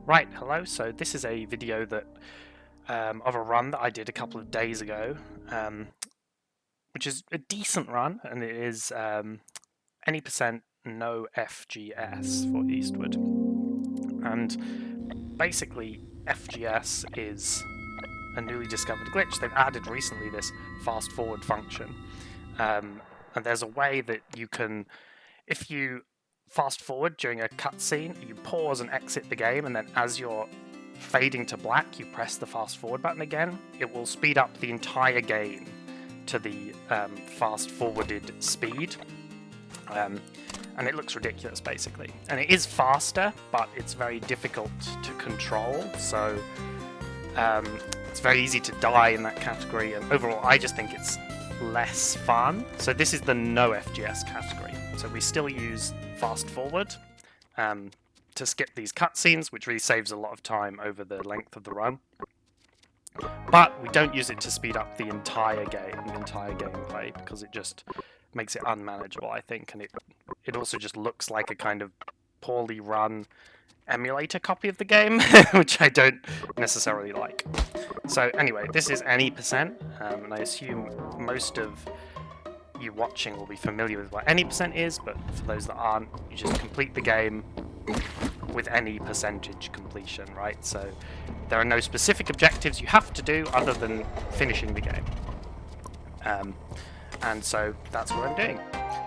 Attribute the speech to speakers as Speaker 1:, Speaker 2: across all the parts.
Speaker 1: Right, hello. So this is a video that of a run that I did a couple of days ago, which is a decent run, and it is any percent no FGS for Eastward. And basically, FGS is a newly discovered glitch. They've added recently this fast forward function, and there's a way that you can, if you fast forward during a cutscene, you pause and exit the game, and then as you're fading to black, you press the fast forward button again. It will speed up the entire game to the fast forwarded speed, and it looks ridiculous basically. And it is faster, but it's very difficult to control, so it's very easy to die in that category, and overall I just think it's less fun. So this is the no FGS category. So we still use fast forward to skip these cutscenes, which really saves a lot of time over the length of the run. But we don't use it to speed up the entire game, the entire gameplay, because it just makes it unmanageable, I think, and it also just looks like a kind of poorly run emulator copy of the game, which I don't necessarily like. So anyway, this is any percent, and I assume most of you watching will be familiar with what any percent is, but for those that aren't, you just complete the game with any percentage completion, right? So there are no specific objectives you have to do other than finishing the game. And so that's what I'm doing.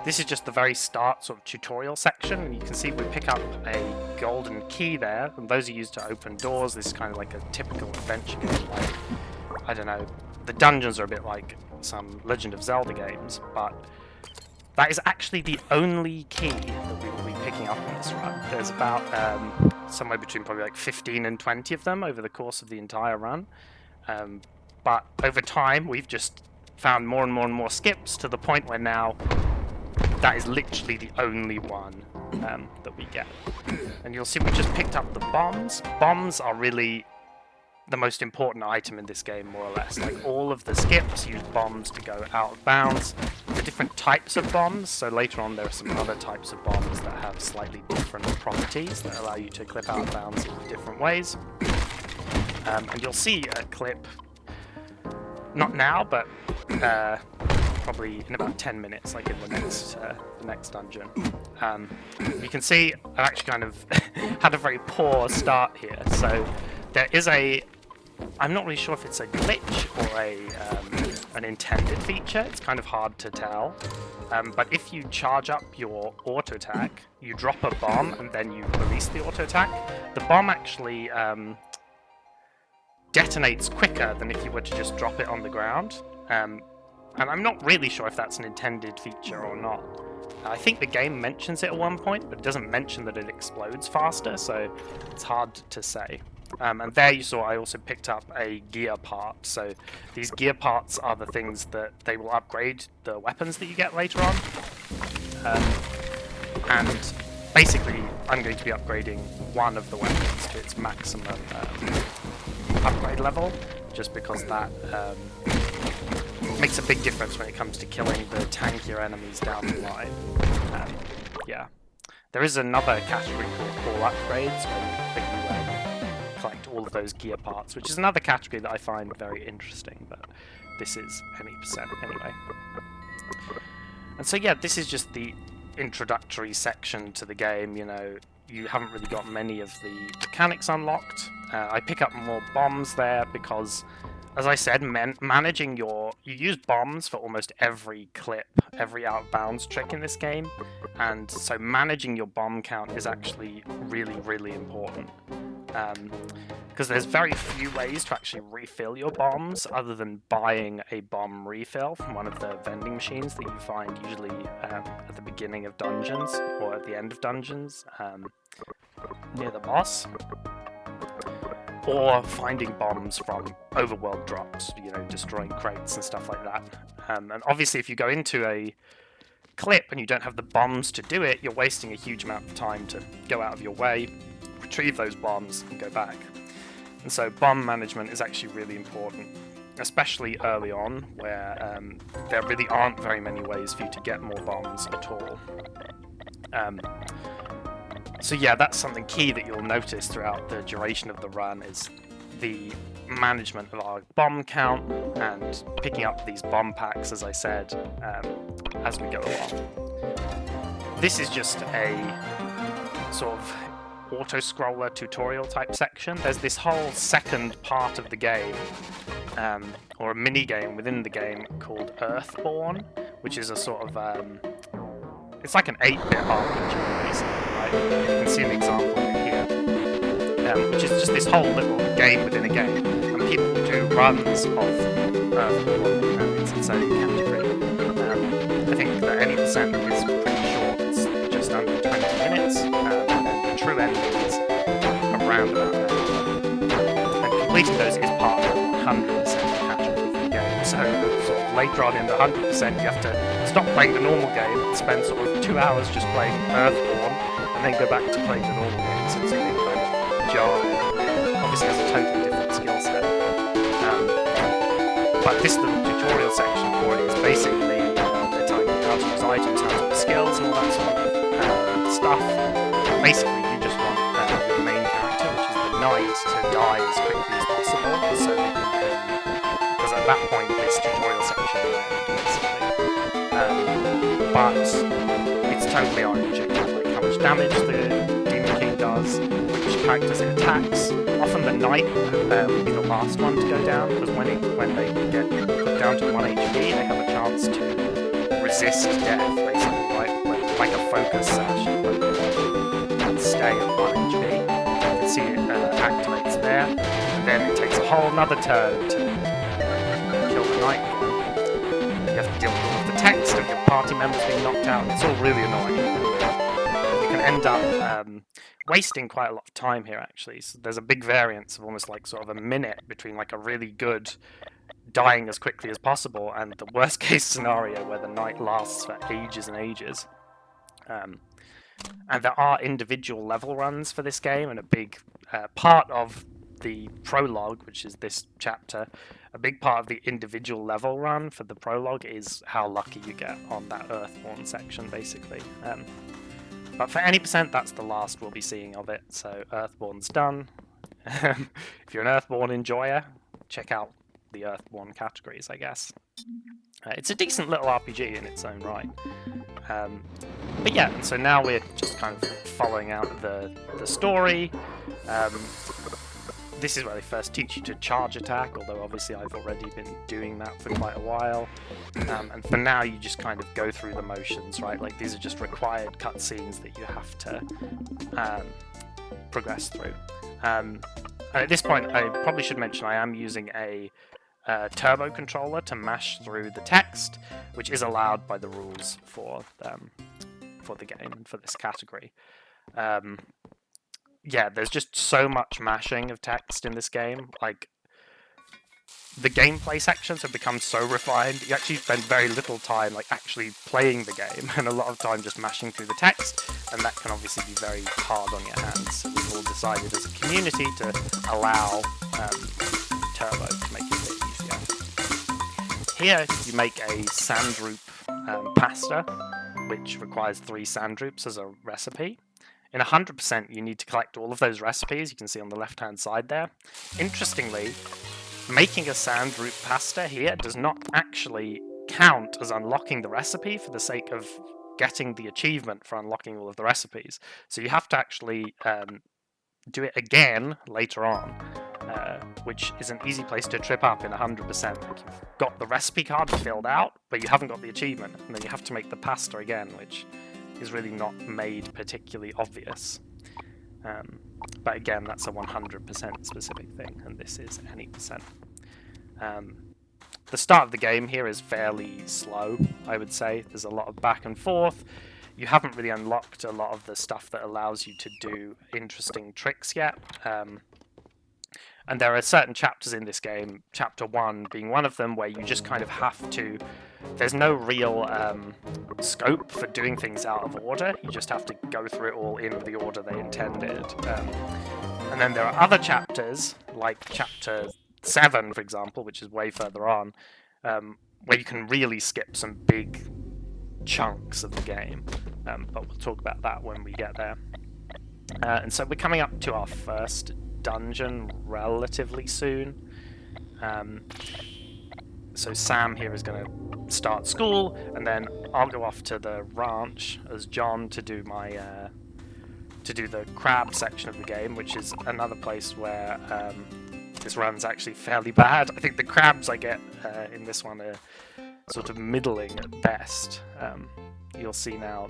Speaker 1: This is just the very start sort of tutorial section, and you can see we pick up a golden key there, and those are used to open doors. This is kind of like a typical adventure game, like, I don't know, the dungeons are a bit like some Legend of Zelda games, but that is actually the only key that we will be picking up in this run. There's about somewhere between probably like 15 and 20 of them over the course of the entire run, but over time we've just found more and more and more skips to the point where now that is literally the only one that we get. And you'll see we just picked up the bombs. Bombs are really the most important item in this game, more or less. Like, all of the skips use bombs to go out of bounds. The different types of bombs, so later on there are some other types of bombs that have slightly different properties that allow you to clip out of bounds in different ways. And you'll see a clip, not now, but probably in about 10 minutes, like in the next dungeon. You can see I've actually kind of had a very poor start here. So there is I'm not really sure if it's a glitch or an intended feature. It's kind of hard to tell. But if you charge up your auto attack, you drop a bomb and then you release the auto attack, the bomb actually detonates quicker than if you were to just drop it on the ground. And I'm not really sure if that's an intended feature or not. I think the game mentions it at one point, but it doesn't mention that it explodes faster, so it's hard to say. And there you saw I also picked up a gear part. So these gear parts are the things that they will upgrade the weapons that you get later on. And basically I'm going to be upgrading one of the weapons to its maximum upgrade level, just because that makes a big difference when it comes to killing the tankier enemies down the line. Yeah. There is another category called all upgrades, where you collect all of those gear parts, which is another category that I find very interesting, but this is any percent anyway. And so yeah, this is just the introductory section to the game. You know, you haven't really got many of the mechanics unlocked. I pick up more bombs there because, as I said, managing you use bombs for almost every clip, every out of bounds trick in this game, and so managing your bomb count is actually really, really important. Because there's very few ways to actually refill your bombs other than buying a bomb refill from one of the vending machines that you find usually at the beginning of dungeons or at the end of dungeons near the boss, or finding bombs from overworld drops, you know, destroying crates and stuff like that. And obviously if you go into a clip and you don't have the bombs to do it, you're wasting a huge amount of time to go out of your way, retrieve those bombs and go back. And so bomb management is actually really important, especially early on, where there really aren't very many ways for you to get more bombs at all. So yeah, that's something key that you'll notice throughout the duration of the run is the management of our bomb count and picking up these bomb packs, as I said, as we go along. This is just a sort of auto-scroller tutorial type section. There's this whole second part of the game, or a mini-game within the game called Earthborn, which is a sort of, it's like an 8-bit RPG, basically, right? You can see an example of it here, which is just this whole little game within a game, and people do runs of Earthborn, and it's its own category. I think that any percent is pretty short, it's just under 20 minutes, and then the true end is around about there. And completing those is part of the 100% category for the game, so sort of later on in the 100% you have to stop playing the normal game and spend sort of 2 hours just playing Earthborn, and then go back to playing the normal game, so it's a bit kind of jarring. Obviously has a totally different skill set. But this little tutorial section for it is basically they're telling you how to use items, how to use skills, and all that sort of stuff. Basically, you just want your main character, which is the knight, to die as quickly as possible, so that you can, because at that point this tutorial section will end, basically. But it's totally RNG, like how much damage the Demon King does, which characters it attacks. Often the knight will be the last one to go down, because when they get put down to 1 HP, they have a chance to resist death, basically, right? Like a focus sash, and stay at 1 HP. You can see it activates there, and then it takes a whole another turn to kill the knight. You have to deal with all of the text of your party members being knocked out, and it's all really annoying. You can end up wasting quite a lot of time here, actually. So there's a big variance of almost like sort of a minute between like a really good dying as quickly as possible and the worst case scenario where the night lasts for ages and ages. And there are individual level runs for this game, and a big part of the prologue, which is this chapter, a big part of the individual level run for the prologue is how lucky you get on that Earthborn section, basically. But for any percent, that's the last we'll be seeing of it, so Earthborn's done. If you're an Earthborn enjoyer, check out the Earthborn categories, I guess. It's a decent little RPG in its own right. But yeah, and so now we're just kind of following out the story. This is where they first teach you to charge attack, although obviously I've already been doing that for quite a while. And for now, you just kind of go through the motions, right? Like, these are just required cutscenes that you have to progress through. At this point, I probably should mention I am using a turbo controller to mash through the text, which is allowed by the rules for the game and for this category. Yeah, there's just so much mashing of text in this game. Like, the gameplay sections have become so refined, you actually spend very little time like actually playing the game, and a lot of time just mashing through the text, and that can obviously be very hard on your hands. So we've all decided as a community to allow turbo to make it a bit easier. Here you make a sandroop pasta, which requires 3 sandroops as a recipe. In 100%, you need to collect all of those recipes, you can see on the left-hand side there. Interestingly, making a sandroop pasta here does not actually count as unlocking the recipe for the sake of getting the achievement for unlocking all of the recipes. So you have to actually do it again later on, which is an easy place to trip up in 100%. Like, you've got the recipe card filled out, but you haven't got the achievement, and then you have to make the pasta again, which is really not made particularly obvious. But again, that's a 100% specific thing, and this is any percent. The start of the game here is fairly slow, I would say. There's a lot of back and forth. You haven't really unlocked a lot of the stuff that allows you to do interesting tricks yet. And there are certain chapters in this game, chapter 1 being one of them, where you just kind of have to... There's no real scope for doing things out of order. You just have to go through it all in the order they intended. And then there are other chapters, like chapter 7, for example, which is way further on, where you can really skip some big chunks of the game. But we'll talk about that when we get there. And so we're coming up to our first dungeon relatively soon. So Sam here is going to start school, and then I'll go off to the ranch as John to do my to do the crab section of the game, which is another place where this run's actually fairly bad. I think the crabs I get in this one are sort of middling at best. You'll see now,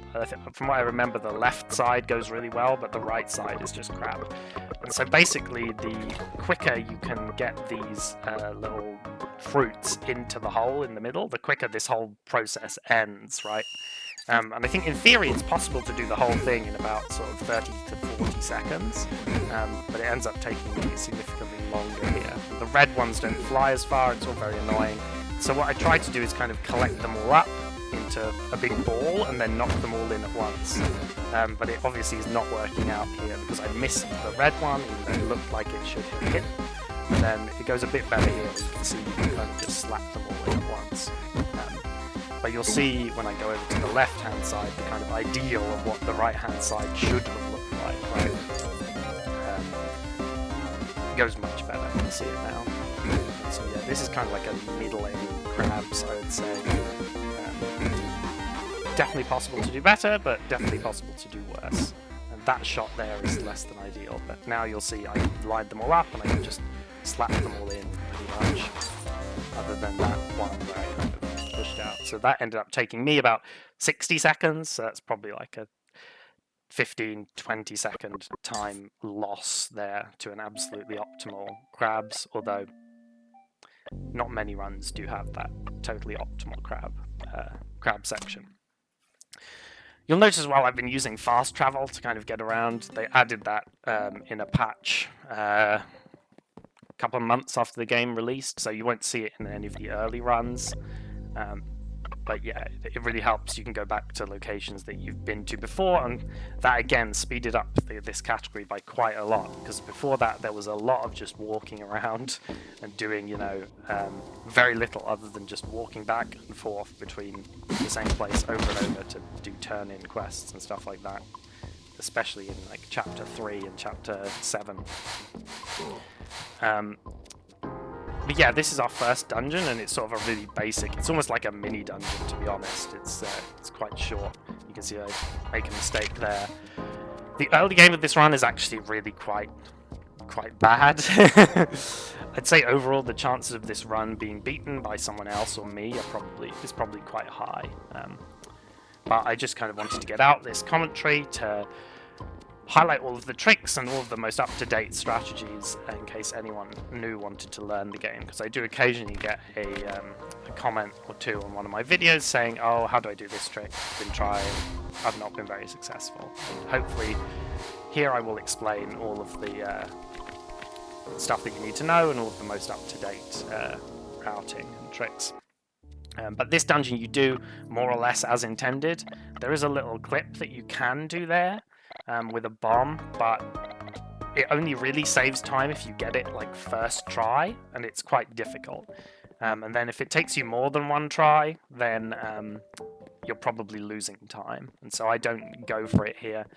Speaker 1: from what I remember, the left side goes really well, but the right side is just crap. And so basically, the quicker you can get these little fruits into the hole in the middle, the quicker this whole process ends, right? And I think in theory it's possible to do the whole thing in about sort of 30 to 40 seconds, but it ends up taking me significantly longer here. The red ones don't fly as far, it's all very annoying. So what I try to do is kind of collect them all up into a big ball and then knock them all in at once. But it obviously is not working out here because I missed the red one, even though it looked like it should have hit. And then it goes a bit better here, as you can see, you can kind of just slap them all in at once. But you'll see when I go over to the left-hand side, the kind of ideal of what the right-hand side should have looked like, right? It goes much better, you can see it now. So yeah, this is kind of like a middling crabs, I would say. Definitely possible to do better, but definitely possible to do worse. And that shot there is less than ideal, but now you'll see I lined them all up and I can just slap them all in pretty much, other than that one where I kind of pushed out. So that ended up taking me about 60 seconds, so that's probably like a 15-20 second time loss there to an absolutely optimal crabs, although not many runs do have that totally optimal crab section. You'll notice as well I've been using fast travel to kind of get around. They added that in a patch a couple of months after the game released, so you won't see it in any of the early runs. But yeah, it really helps. You can go back to locations that you've been to before, and that again speeded up this category by quite a lot, because before that there was a lot of just walking around and doing, you know, very little other than just walking back and forth between the same place over and over to do turn-in quests and stuff like that, especially in like chapter 3 and chapter 7. But yeah, this is our first dungeon, and it's sort of a really basic, it's almost like a mini dungeon, to be honest. It's quite short. You can see I make a mistake there. The early game of this run is actually really quite bad. I'd say overall the chances of this run being beaten by someone else or me is probably quite high. But I just kind of wanted to get out this commentary to highlight all of the tricks and all of the most up-to-date strategies in case anyone new wanted to learn the game, because I do occasionally get a comment or two on one of my videos saying, oh, how do I do this trick? I've been trying, I've not been very successful. And hopefully here I will explain all of the stuff that you need to know and all of the most up-to-date routing and tricks. But this dungeon you do more or less as intended. There is a little clip that you can do there with a bomb, but it only really saves time if you get it like first try, and it's quite difficult. And then if it takes you more than one try, then you're probably losing time, and so I don't go for it here.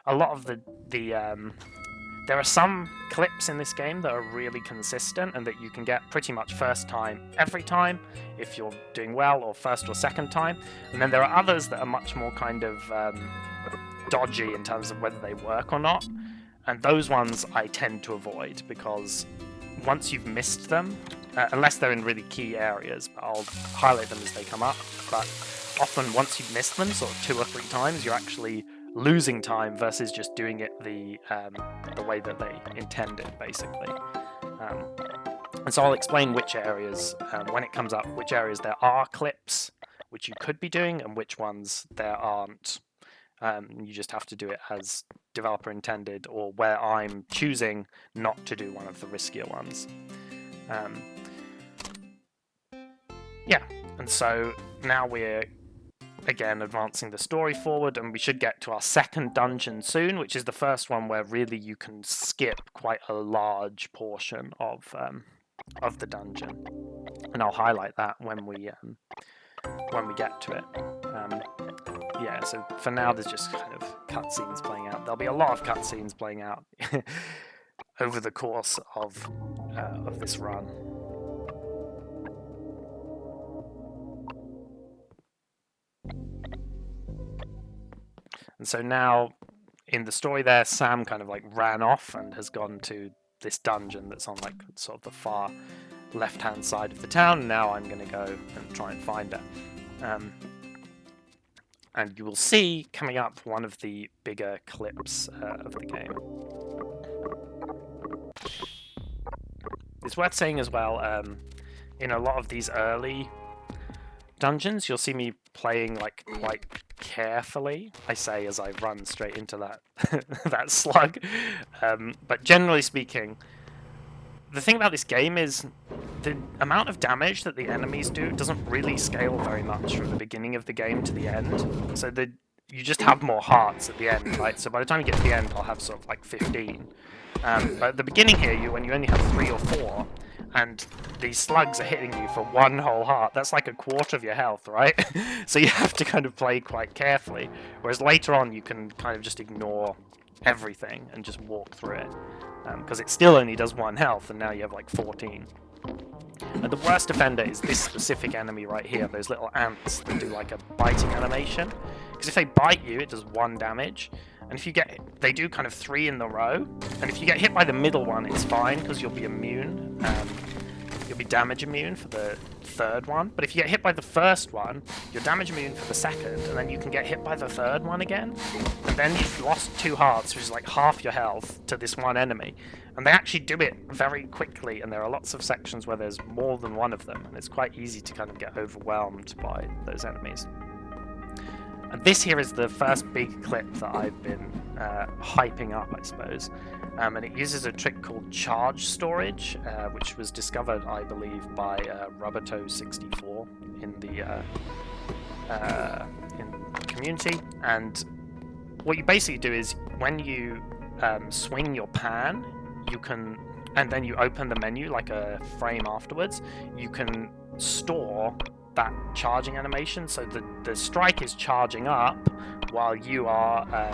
Speaker 1: A lot of there are some clips in this game that are really consistent and that you can get pretty much first time every time if you're doing well, or first or second time, and then there are others that are much more kind of dodgy in terms of whether they work or not, and those ones I tend to avoid, because once you've missed them, unless they're in really key areas, I'll highlight them as they come up, but often once you've missed them sort of 2 or 3 times, you're actually losing time versus just doing it the way that they intended, basically. And so I'll explain which areas, when it comes up, which areas there are clips which you could be doing and which ones there aren't. You just have to do it as developer intended, or where I'm choosing not to do one of the riskier ones. Yeah, and so now we're again advancing the story forward, and we should get to our second dungeon soon, which is the first one where really you can skip quite a large portion of the dungeon, and I'll highlight that when we get to it. yeah, so for now there's just kind of cutscenes playing out. There'll be a lot of cutscenes playing out over the course of this run. And so now, in the story there, Sam kind of like ran off and has gone to this dungeon that's on like sort of the far left-hand side of the town. And now I'm going to go and try and find her. And you will see coming up one of the bigger clips of the game. It's worth saying as well, in a lot of these early dungeons, you'll see me playing like quite carefully. I say as I run straight into that that slug. But generally speaking, the thing about this game is the amount of damage that the enemies do doesn't really scale very much from the beginning of the game to the end. So you just have more hearts at the end, right? So by the time you get to the end, I'll have sort of like 15. But at the beginning here, when you only have 3 or 4, and these slugs are hitting you for 1 whole heart, that's like a quarter of your health, right? So you have to kind of play quite carefully. Whereas later on, you can kind of just ignore everything and just walk through it. Because it still only does 1 health, and now you have like 14. And the worst offender is this specific enemy right here, those little ants that do like a biting animation. Because if they bite you, it does 1 damage. And if you they do kind of 3 in the row. And if you get hit by the middle one, it's fine, because you'll be immune. You'll be damage immune for the 3rd one. But if you get hit by the first one, you're damage immune for the 2nd. And then you can get hit by the 3rd one again. And then you've lost 2 hearts, which is like half your health, to this one enemy. And they actually do it very quickly. And there are lots of sections where there's more than one of them. And it's quite easy to kind of get overwhelmed by those enemies. And this here is the first big clip that I've been hyping up, I suppose. And it uses a trick called charge storage, which was discovered, I believe, by Roboto64 in the community. And what you basically do is when you swing your pan, you can, and then you open the menu like a frame afterwards, you can store that charging animation, so the strike is charging up while you are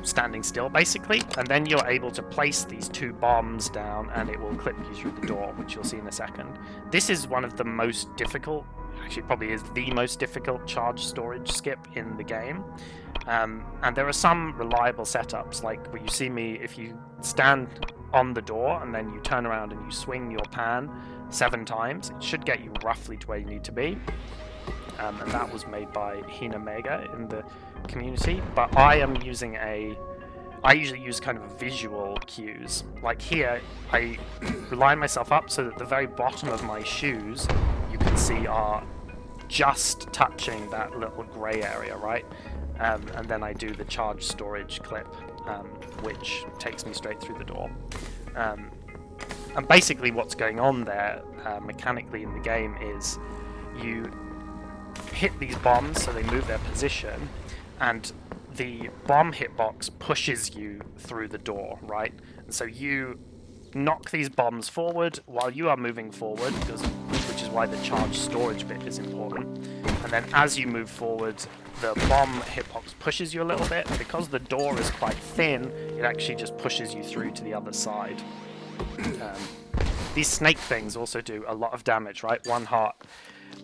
Speaker 1: standing still, basically, and then you're able to place these 2 bombs down and it will clip you through the door, which you'll see in a second. This is one of the most difficult, actually probably is the most difficult charge storage skip in the game. And there are some reliable setups, like where you see me, if you stand on the door and then you turn around and you swing your pan 7 times, it should get you roughly to where you need to be. And that was made by Hina Mega in the community. But I usually use kind of visual cues. Like here, I line myself up so that the very bottom of my shoes, you can see, are just touching that little grey area, right? And then I do the charge storage clip, which takes me straight through the door. And basically what's going on there, mechanically in the game, is you hit these bombs so they move their position, and the bomb hitbox pushes you through the door, right? And so you knock these bombs forward while you are moving forward, which is why the charge storage bit is important. And then as you move forward, the bomb hitbox pushes you a little bit. Because the door is quite thin, it actually just pushes you through to the other side. These snake things also do a lot of damage, right? 1 heart.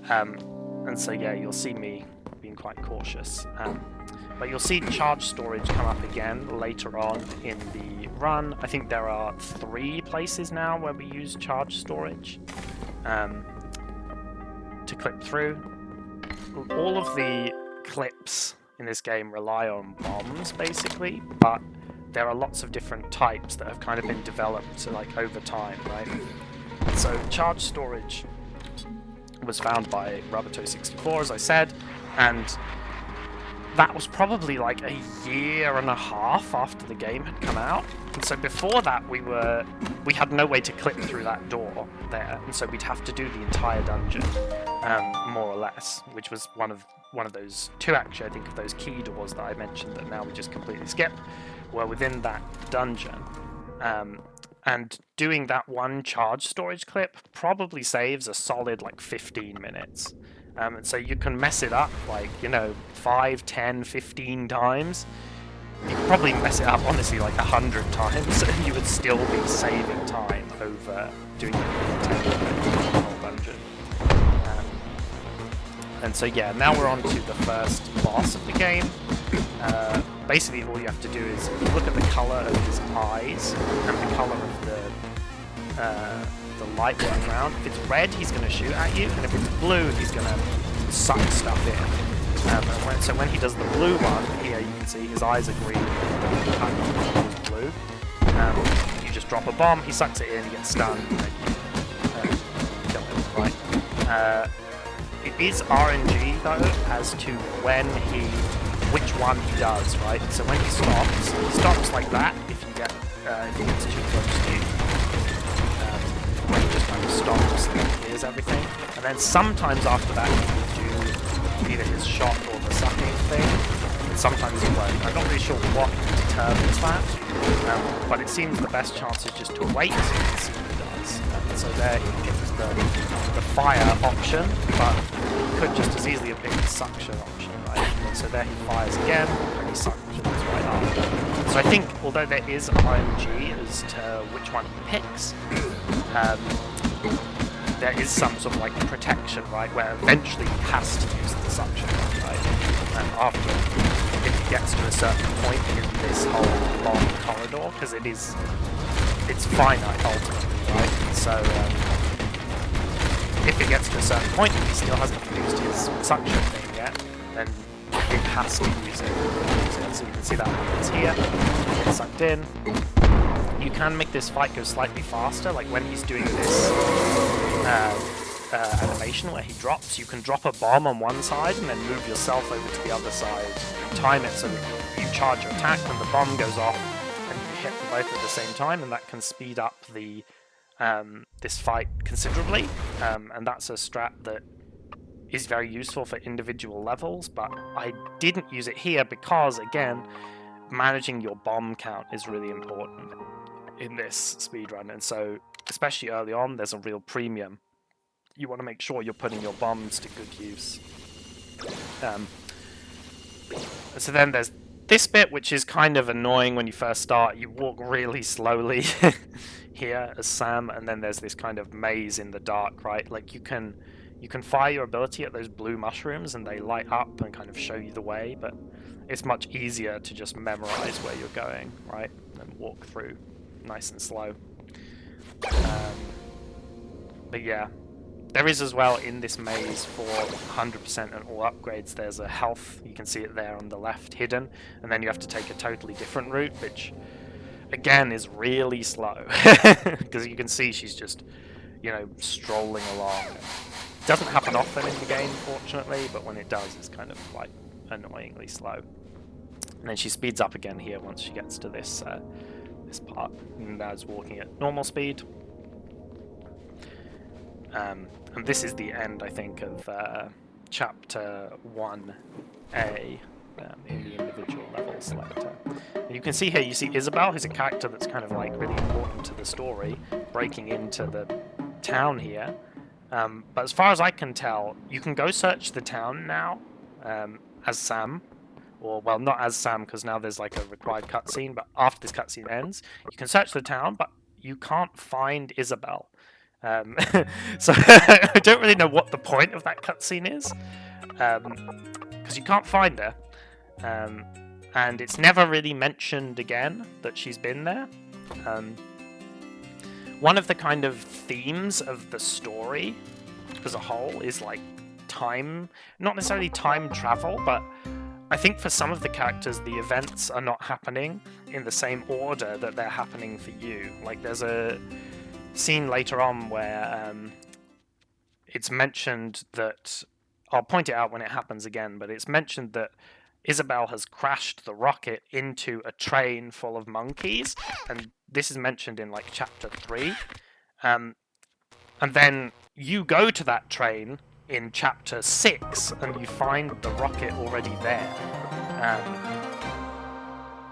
Speaker 1: And so yeah, you'll see me being quite cautious. But you'll see charge storage come up again later on in the run. I think there are 3 places now where we use charge storage to clip through. All of the clips in this game rely on bombs, basically, but there are lots of different types that have kind of been developed like over time, right? So charge storage was found by Roboto64, as I said, and that was probably like a year and a half after the game had come out. And so before that, we had no way to clip through that door there, and so we'd have to do the entire dungeon, more or less, which was one of those 2, actually, I think, of those key doors that I mentioned that now we just completely skip, were within that dungeon. And doing that 1 charge storage clip probably saves a solid like 15 minutes. And so you can mess it up like, 5, 10, 15 times. You could probably mess it up, honestly, like 100 times, and you would still be saving time over doing the whole dungeon. And so yeah, now we're on to the first boss of the game. Basically, all you have to do is look at the color of his eyes and the color of the light going around. If it's red, he's going to shoot at you, and if it's blue, he's going to suck stuff in. So when he does the blue one, here you can see his eyes are green, and the blue. You just drop a bomb, he sucks it in, he gets stunned, and then you kill him, right? It is RNG though as to which one he does, right? So when he stops like that if he gets too close to you. When he just kind of stops and clears everything. And then sometimes after that he will do either his shot or the sucking thing. And sometimes he won't. I'm not really sure what determines that. But it seems the best chance is just to wait and see what he does. So there he picks the fire option, but he could just as easily have picked the suction option, right? So there he fires again, and he suctions right after. So I think, although there is RNG as to which one he picks, there is some sort of like protection, right, where eventually he has to use the suction, right? And after, if he gets to a certain point in this whole long corridor, because it's finite ultimately, right? So if it gets to a certain point and he still hasn't used his suction thing yet, then it has to use it. So you can see that happens here. He gets sucked in. You can make this fight go slightly faster, like when he's doing this animation where he drops, you can drop a bomb on one side and then move yourself over to the other side and time it so that you charge your attack and the bomb goes off and you hit them both at the same time, and that can speed up this fight considerably, and that's a strat that is very useful for individual levels, but I didn't use it here because, again, managing your bomb count is really important in this speedrun, and so especially early on there's a real premium. You want to make sure you're putting your bombs to good use. So then there's this bit, which is kind of annoying when you first start. You walk really slowly here as Sam, and then there's this kind of maze in the dark, right? Like you can fire your ability at those blue mushrooms and they light up and kind of show you the way, but it's much easier to just memorize where you're going, right? And walk through nice and slow. But yeah, there is as well in this maze for 100% and all upgrades, there's a health, you can see it there on the left hidden, and then you have to take a totally different route, which again is really slow, because you can see she's just, strolling along. It doesn't happen often in the game, fortunately, but when it does, it's kind of like annoyingly slow. And then she speeds up again here once she gets to this this part, and that's walking at normal speed. And this is the end, I think, of Chapter 1A in the individual level selector. And you can see here, you see Isabel, who's a character that's kind of like really important to the story, breaking into the town here. But as far as I can tell, you can go search the town now as Sam. Or, well, not as Sam, because now there's like a required cutscene, but after this cutscene ends, you can search the town, but you can't find Isabel. So I don't really know what the point of that cutscene is, because you can't find her, and it's never really mentioned again that she's been there. One of the kind of themes of the story as a whole is like time, not necessarily time travel, but I think for some of the characters the events are not happening in the same order that they're happening for you. Like there's a scene later on where it's mentioned that, I'll point it out when it happens again, but it's mentioned that Isabel has crashed the rocket into a train full of monkeys, and this is mentioned in like chapter 3, and then you go to that train in chapter 6 and you find the rocket already there.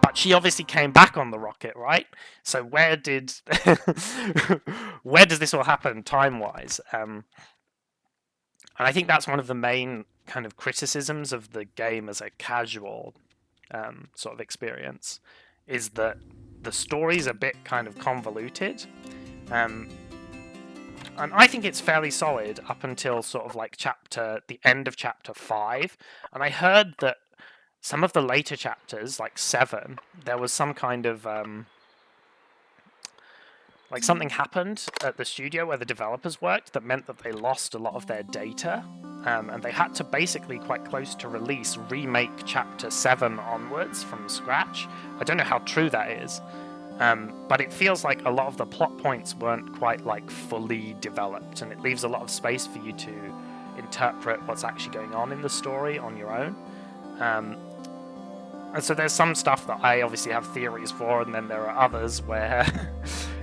Speaker 1: But she obviously came back on the rocket, right? So where does this all happen time-wise? And I think that's one of the main kind of criticisms of the game as a casual sort of experience, is that the story's a bit kind of convoluted. And I think it's fairly solid up until sort of like the end of chapter 5. And I heard that some of the later chapters, like 7, there was some kind of like something happened at the studio where the developers worked that meant that they lost a lot of their data, and they had to basically, quite close to release, remake chapter 7 onwards from scratch. I don't know how true that is, but it feels like a lot of the plot points weren't quite like fully developed, and it leaves a lot of space for you to interpret what's actually going on in the story on your own. And so there's some stuff that I obviously have theories for, and then there are others where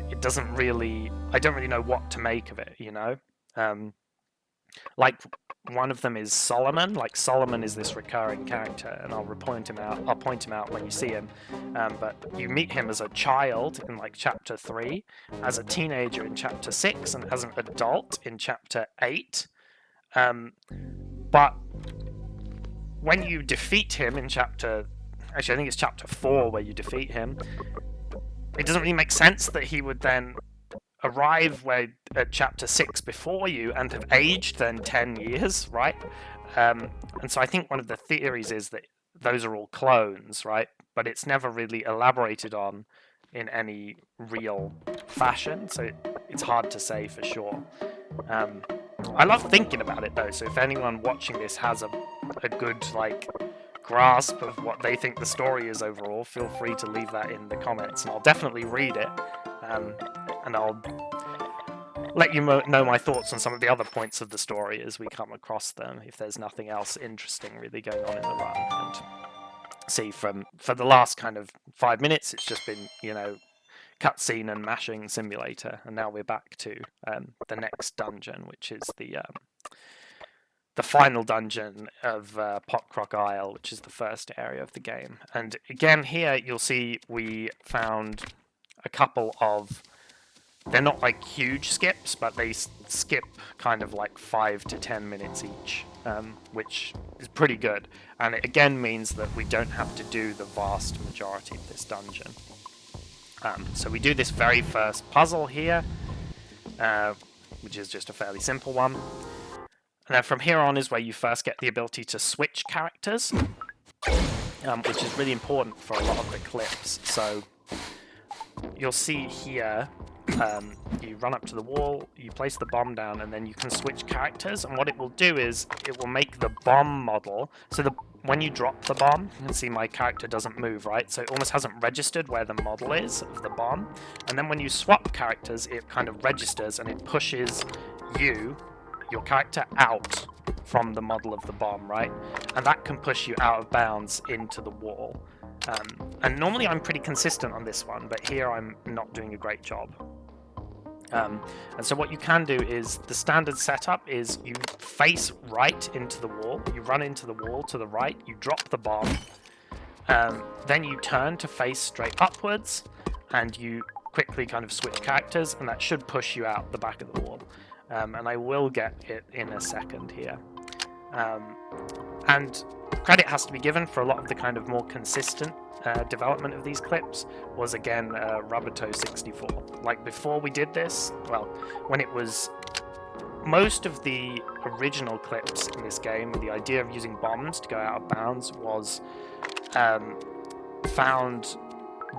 Speaker 1: it doesn't really, I don't really know what to make of it, you know? Like, one of them is Solomon. Like, Solomon is this recurring character, and I'll point him out when you see him. But you meet him as a child in, like, chapter 3, as a teenager in chapter 6, and as an adult in chapter 8. But when you defeat him in actually, I think it's chapter 4 where you defeat him, it doesn't really make sense that he would then arrive at chapter 6 before you and have aged then 10 years, right? And so I think one of the theories is that those are all clones, right? But it's never really elaborated on in any real fashion, so it's hard to say for sure. I love thinking about it though, so if anyone watching this has a good like grasp of what they think the story is overall, feel free to leave that in the comments, and I'll definitely read it, and I'll let you know my thoughts on some of the other points of the story as we come across them, if there's nothing else interesting really going on in the run. And see, for the last kind of 5 minutes, it's just been, you know, cutscene and mashing simulator, and now we're back to the next dungeon, which is the final dungeon of Potkrock Isle, which is the first area of the game. And again, here you'll see we found a couple of, they're not like huge skips, but they skip kind of like 5 to 10 minutes each, which is pretty good. And it again means that we don't have to do the vast majority of this dungeon. So we do this very first puzzle here, which is just a fairly simple one. And then from here on is where you first get the ability to switch characters, which is really important for a lot of the clips. So you'll see here, you run up to the wall, you place the bomb down, and then you can switch characters. And what it will do is it will make the bomb model, so when you drop the bomb, you can see my character doesn't move, right? So it almost hasn't registered where the model is of the bomb. And then when you swap characters, it kind of registers and it pushes your character out from the model of the bomb, right? And that can push you out of bounds into the wall. And normally I'm pretty consistent on this one, but here I'm not doing a great job. And so what you can do is, the standard setup is you face right into the wall, you run into the wall to the right, you drop the bomb, then you turn to face straight upwards, and you quickly kind of switch characters, and that should push you out the back of the wall. And I will get it in a second here. And credit has to be given for a lot of the kind of more consistent development of these clips was, again, Rabbito64. Like, before we did this, well, when it was most of the original clips in this game, the idea of using bombs to go out of bounds was found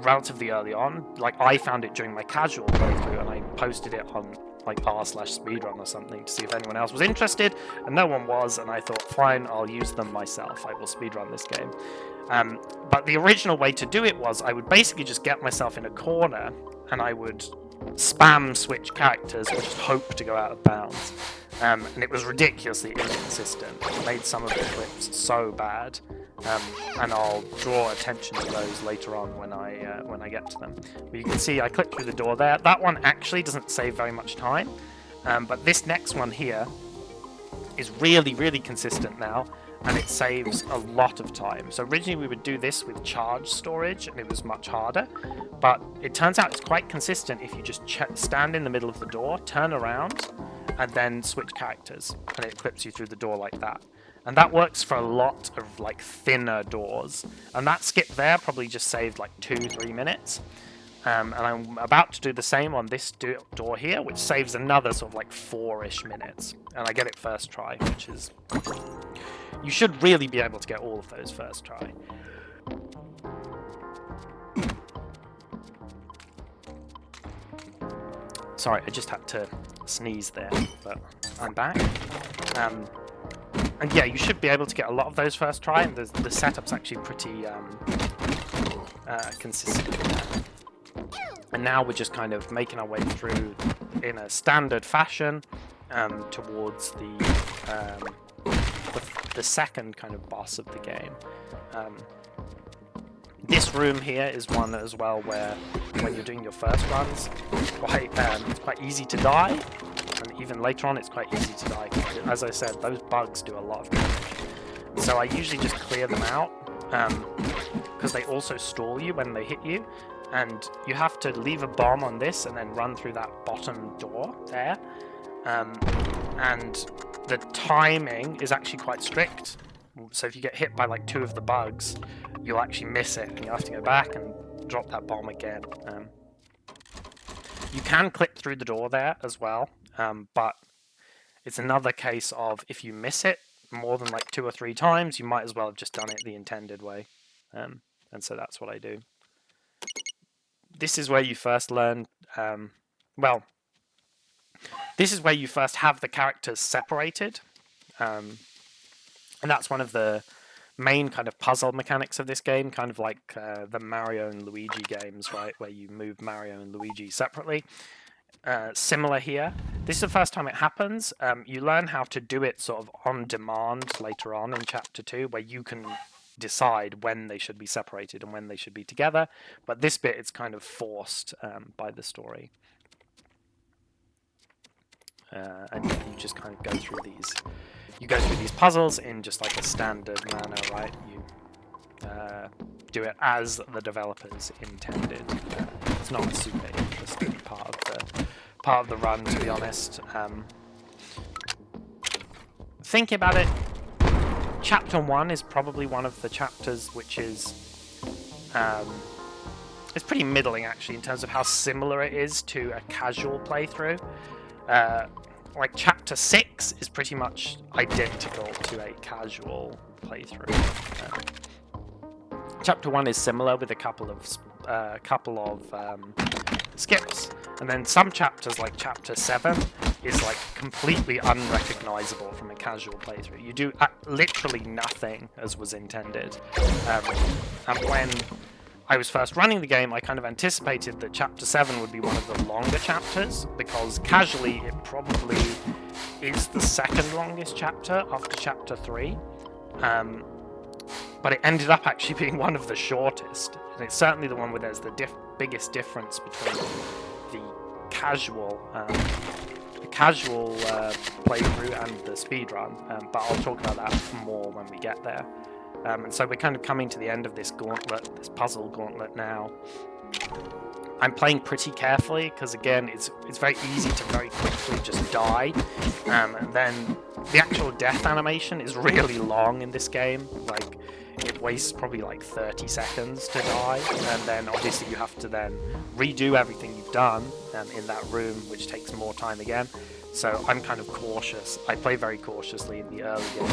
Speaker 1: relatively early on. Like, I found it during my casual playthrough, and I posted it on like r/speedrun or something to see if anyone else was interested, and no one was, and I thought, fine, I'll use them myself, I will speedrun this game. But the original way to do it was, I would basically just get myself in a corner, and I would spam switch characters and just hope to go out of bounds. And it was ridiculously inconsistent. It made some of the clips so bad. And I'll draw attention to those later on when I get to them. But you can see I clicked through the door there. That one actually doesn't save very much time, but this next one here is really, really consistent now, and it saves a lot of time. So originally we would do this with charge storage, and it was much harder, but it turns out it's quite consistent if you just stand in the middle of the door, turn around, and then switch characters, and it equips you through the door like that. And that works for a lot of like thinner doors. And that skip there probably just saved like 2-3 minutes. And I'm about to do the same on this door here, which saves another sort of like 4-ish minutes. And I get it first try, which is... You should really be able to get all of those first try. Sorry, I just had to sneeze there, but I'm back. And yeah, you should be able to get a lot of those first try, and the setup's actually pretty consistent. And now we're just kind of making our way through in a standard fashion towards the second kind of boss of the game. This room here is one as well where, when you're doing your first runs, it's quite easy to die, and even later on it's quite easy to die. As I said, those bugs do a lot of damage. So I usually just clear them out, because they also stall you when they hit you, and you have to leave a bomb on this and then run through that bottom door there. And the timing is actually quite strict. So if you get hit by like 2 of the bugs, you'll actually miss it, and you'll have to go back and drop that bomb again. You can clip through the door there as well, but it's another case of if you miss it more than like 2 or 3 times, you might as well have just done it the intended way. And so that's what I do. This is where you first learn, well, this is where you first have the characters separated. And that's one of the main kind of puzzle mechanics of this game, kind of like the Mario and Luigi games, right, where you move Mario and Luigi separately. Similar here. This is the first time it happens. You learn how to do it sort of on demand later on in Chapter 2, where you can decide when they should be separated and when they should be together. But this bit, it's kind of forced by the story. And you just kind of go through these. You go through these puzzles in just like a standard manner, right? You do it as the developers intended. It's not a super interesting part of the run, to be honest. Thinking about it, Chapter 1 is probably one of the chapters which is it's pretty middling actually in terms of how similar it is to a casual playthrough. Like Chapter 6 is pretty much identical to a casual playthrough. Chapter 1 is similar with a couple of skips, and then some chapters like Chapter 7 is like completely unrecognizable from a casual playthrough. You do literally nothing as was intended. And when I was first running the game, I kind of anticipated that Chapter 7 would be one of the longer chapters, because casually it probably is the second longest chapter after Chapter 3. But it ended up actually being one of the shortest, and it's certainly the one where there's the biggest difference between the casual playthrough and the speedrun, but I'll talk about that more when we get there. And so we're kind of coming to the end of this gauntlet, this puzzle gauntlet now. I'm playing pretty carefully because, again, it's very easy to very quickly just die. And then the actual death animation is really long in this game. Like, it wastes probably like 30 seconds to die. And then obviously you have to then redo everything you've done in that room, which takes more time again. So I'm kind of cautious. I play very cautiously in the early game.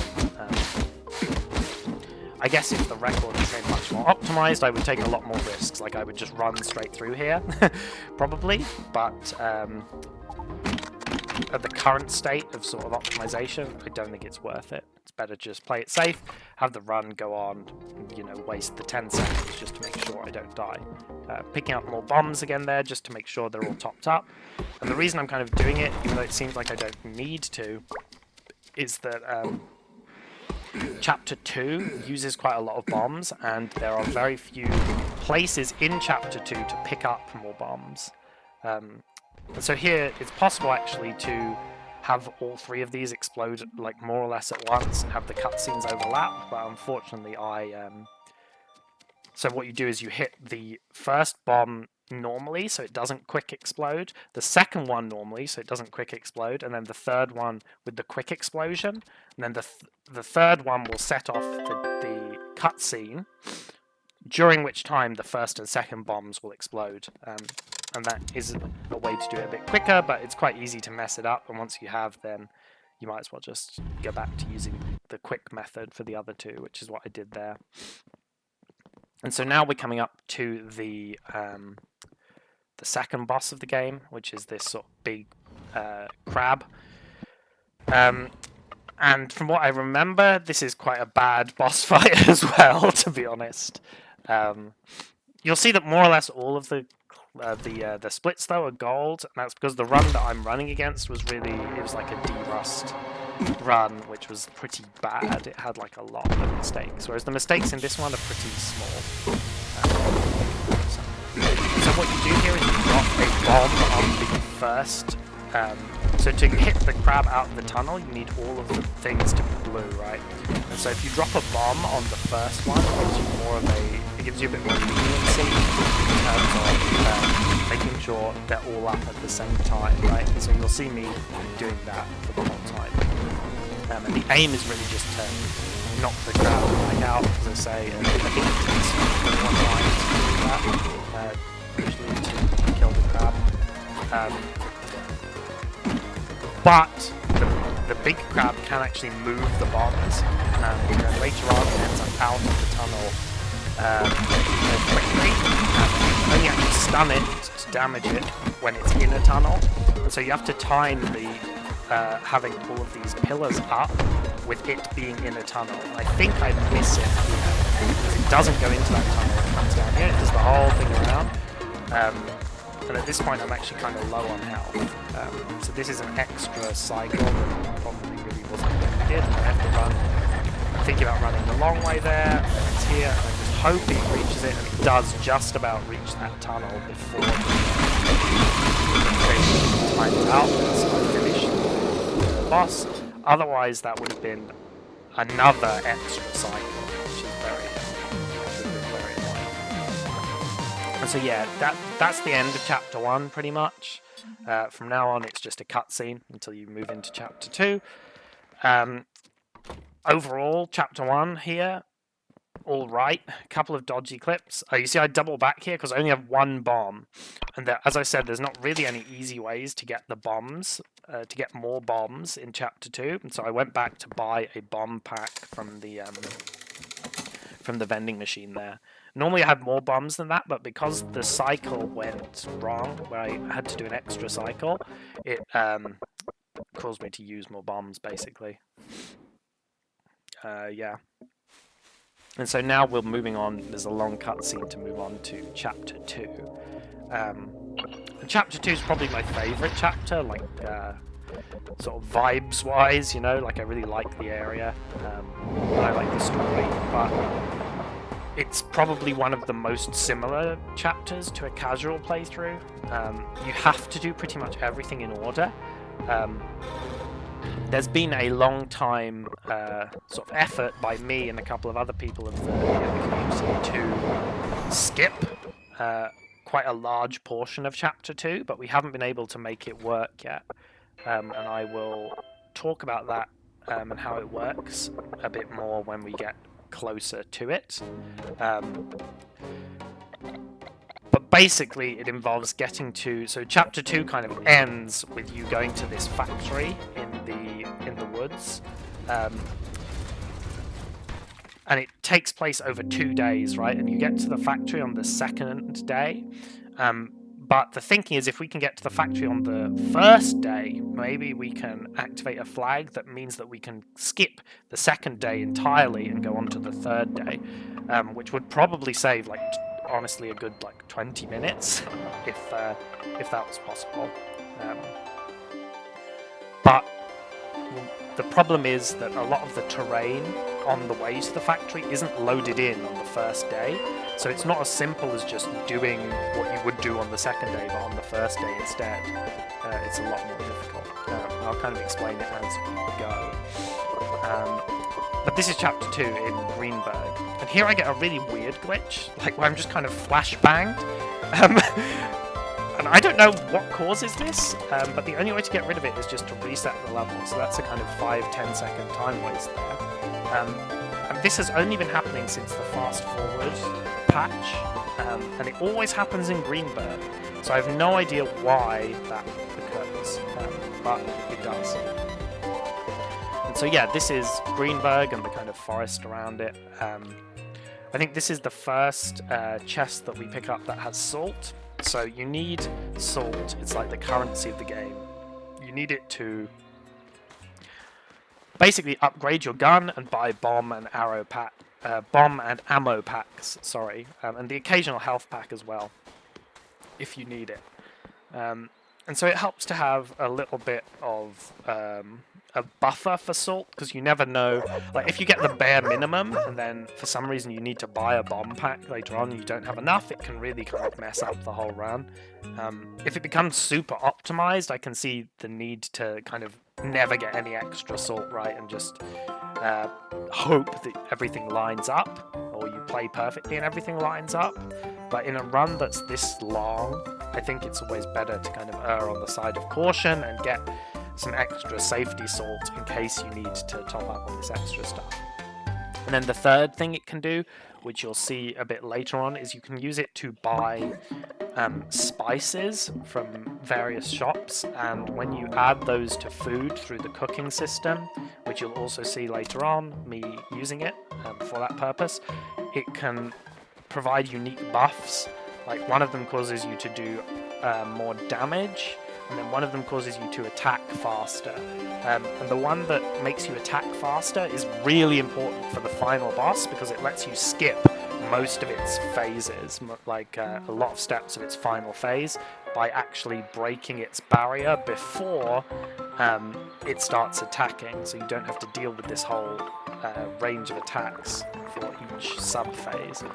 Speaker 1: I guess if the record became much more optimized, I would take a lot more risks. Like, I would just run straight through here, probably. But at the current state of sort of optimization, I don't think it's worth it. It's better to just play it safe, have the run go on, you know, waste the 10 seconds just to make sure I don't die. Picking up more bombs again there, just to make sure they're all topped up. And the reason I'm kind of doing it, even though it seems like I don't need to, is that Chapter 2 uses quite a lot of bombs, and there are very few places in Chapter 2 to pick up more bombs. And so here, it's possible actually to have all 3 of these explode like more or less at once and have the cutscenes overlap, but unfortunately so what you do is you hit the first bomb
Speaker 2: normally, so it doesn't quick explode. The second one normally, so it doesn't quick explode, and then the third one with the quick explosion. And then the third one will set off the cutscene, during which time the first and second bombs will explode. And that is a way to do it a bit quicker, but it's quite easy to mess it up. And once you have, then you might as well just go back to using the quick method for the other two, which is what I did there. And so now we're coming up to the second boss of the game, which is this sort of big crab. And from what I remember, this is quite a bad boss fight as well, to be honest. You'll see that more or less all of the splits though are gold, and that's because the run that I'm running against was like a D-Rust run, which was pretty bad. It had like a lot of mistakes, whereas the mistakes in this one are pretty small. So what you do here is you drop a bomb on the first. So to hit the crab out of the tunnel, you need all of the things to be blue, right? And so if you drop a bomb on the first one, it gives you a bit more leniency in terms of making sure they're all up at the same time, right? And so you'll see me doing that for the whole time. And the aim is really just to knock the crab back out, as I say, and I think it takes 1 line to do that, usually to kill the crab. But the big crab can actually move the bombs, and later on it ends up out of the tunnel more quickly. You only actually stun it to damage it when it's in a tunnel, and so you have to time the having all of these pillars up with it being in a tunnel. And I think I miss it here, because it doesn't go into that tunnel, it comes down here, it does the whole thing around. And at this point I'm actually kind of low on health, so this is an extra cycle that probably really wasn't needed. I have to run, I'm thinking about running the long way there, and then it's here, and I'm just hoping it reaches it, and it does just about reach that tunnel before the time is out, so I finish the boss. Otherwise that would have been another extra cycle, which is very annoying. And so yeah, that's the end of chapter 1 pretty much. From now on it's just a cutscene until you move into chapter 2. Overall, chapter 1 here, alright. A couple of dodgy clips. You see I double back here because I only have one bomb. And as I said, there's not really any easy ways to get the bombs, to get more bombs in chapter 2. And so I went back to buy a bomb pack from the vending machine there. Normally I have more bombs than that, but because the cycle went wrong, where I had to do an extra cycle, it caused me to use more bombs, basically. Yeah. And so now we're moving on, there's a long cutscene to move on to chapter 2. And chapter 2 is probably my favourite chapter, like, sort of vibes-wise, you know, like I really like the area, and I like the story, but it's probably one of the most similar chapters to a casual playthrough. You have to do pretty much everything in order. There's been a long time sort of effort by me and a couple of other people of the community to skip quite a large portion of chapter 2, but we haven't been able to make it work yet. And I will talk about that and how it works a bit more when we get closer to it. But basically it involves getting to, so chapter 2 kind of ends with you going to this factory in the woods, and it takes place over 2 days, right? And you get to the factory on the second day, but the thinking is if we can get to the factory on the first day, maybe we can activate a flag that means that we can skip the second day entirely and go on to the third day, which would probably save, like, honestly, a good, like, 20 minutes, if that was possible. But the problem is that a lot of the terrain on the way to the factory isn't loaded in on the first day, so it's not as simple as just doing what you would do on the second day, but on the first day instead. It's a lot more difficult. I'll kind of explain it as we go.
Speaker 1: But this is chapter 2 in Greenberg. And here I get a really weird glitch, like where I'm just kind of flashbanged. And I don't know what causes this, but the only way to get rid of it is just to reset the level. So that's a kind of 5-10 second time waste there. And this has only been happening since the fast forward patch, and it always happens in Greenberg. So I have no idea why that occurs, but it does. And so yeah, this is Greenberg and the kind of forest around it. I think this is the first chest that we pick up that has salt. So you need salt, it's like the currency of the game. You need it to basically upgrade your gun and buy bomb and ammo packs, sorry, and the occasional health pack as well, if you need it. And so it helps to have a little bit of a buffer for salt, because you never know, like if you get the bare minimum and then for some reason you need to buy a bomb pack later on and you don't have enough, it can really kind of mess up the whole run. If it becomes super optimized, I can see the need to kind of never get any extra salt right and just hope that everything lines up, or you play perfectly and everything lines up. But in a run that's this long, I think it's always better to kind of err on the side of caution and get some extra safety salt in case you need to top up on this extra stuff. And then the third thing it can do, which you'll see a bit later on, is you can use it to buy spices from various shops, and when you add those to food through the cooking system, which you'll also see later on, me using it for that purpose, it can provide unique buffs. Like one of them causes you to do more damage, and then one of them causes you to attack faster. And the one that makes you attack faster is really important for the final boss, because it lets you skip most of its phases, like a lot of steps of its final phase, by actually breaking its barrier before it starts attacking, so you don't have to deal with this whole range of attacks for each sub-phase.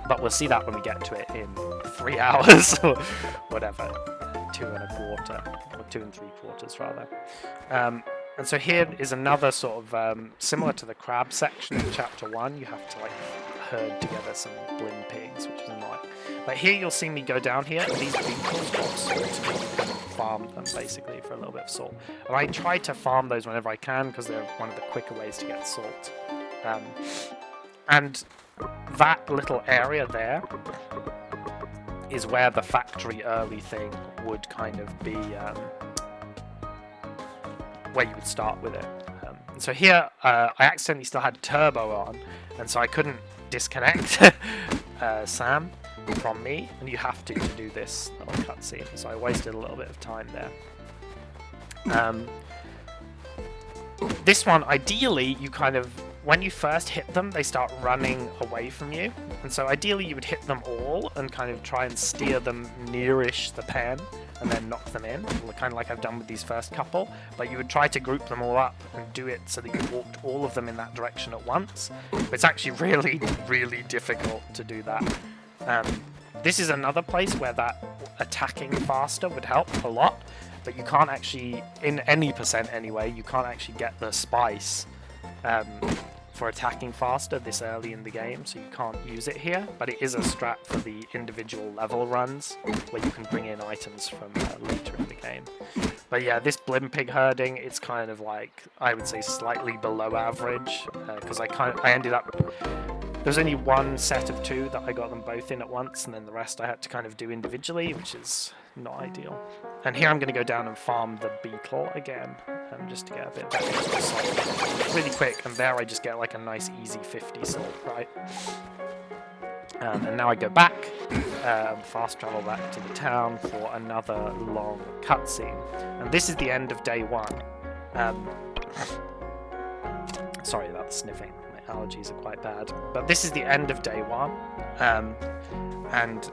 Speaker 1: But we'll see that when we get to it in 3 hours, or whatever, 2 1/4, or 2 3/4 rather. And so here is another sort of, similar to the crab section in chapter 1, you have to like herd together some blim pigs, which is annoying. But here you'll see me go down here, and these beetles drop salt, and you can farm them basically for a little bit of salt. And I try to farm those whenever I can, because they're one of the quicker ways to get salt. And that little area there is where the factory early thing would kind of be, where you would start with it. So here, I accidentally still had turbo on, and so I couldn't disconnect Sam from me, and you have to do this little cutscene, so I wasted a little bit of time there. This one, ideally, you kind of, when you first hit them, they start running away from you, and so ideally you would hit them all and kind of try and steer them nearish the pen, and then knock them in, kind of like I've done with these first couple, but you would try to group them all up and do it so that you walked all of them in that direction at once. But it's actually really, really difficult to do that. This is another place where that attacking faster would help a lot, but you can't actually, in any percent anyway, you can't actually get the spice for attacking faster this early in the game, so you can't use it here, but it is a strat for the individual level runs where you can bring in items from later in the game. But yeah, this blim pig herding, it's kind of like, I would say slightly below average, because I ended up, there's only one set of 2 that I got them both in at once, and then the rest I had to kind of do individually, which is not ideal. And here I'm going to go down and farm the beetle again, just to get a bit of extra salt. Really quick, and there I just get like a nice easy 50 salt, right? And now I go back, fast travel back to the town for another long cutscene. And this is the end of day 1. Sorry about the sniffing. Allergies are quite bad, but this is the end of day 1, and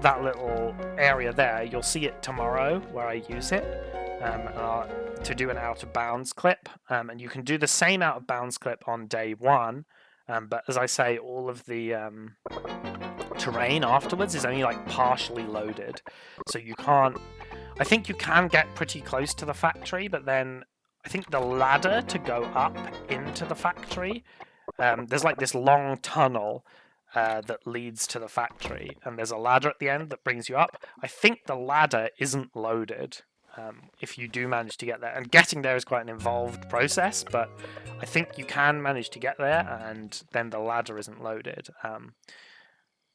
Speaker 1: that little area there, you'll see it tomorrow where I use it to do an out of bounds clip, and you can do the same out of bounds clip on day 1, but as I say, all of the terrain afterwards is only like partially loaded, so you can't, I think you can get pretty close to the factory, but then I think the ladder to go up into the factory, there's like this long tunnel that leads to the factory, and there's a ladder at the end that brings you up. I think the ladder isn't loaded if you do manage to get there, and getting there is quite an involved process, but I think you can manage to get there, and then the ladder isn't loaded.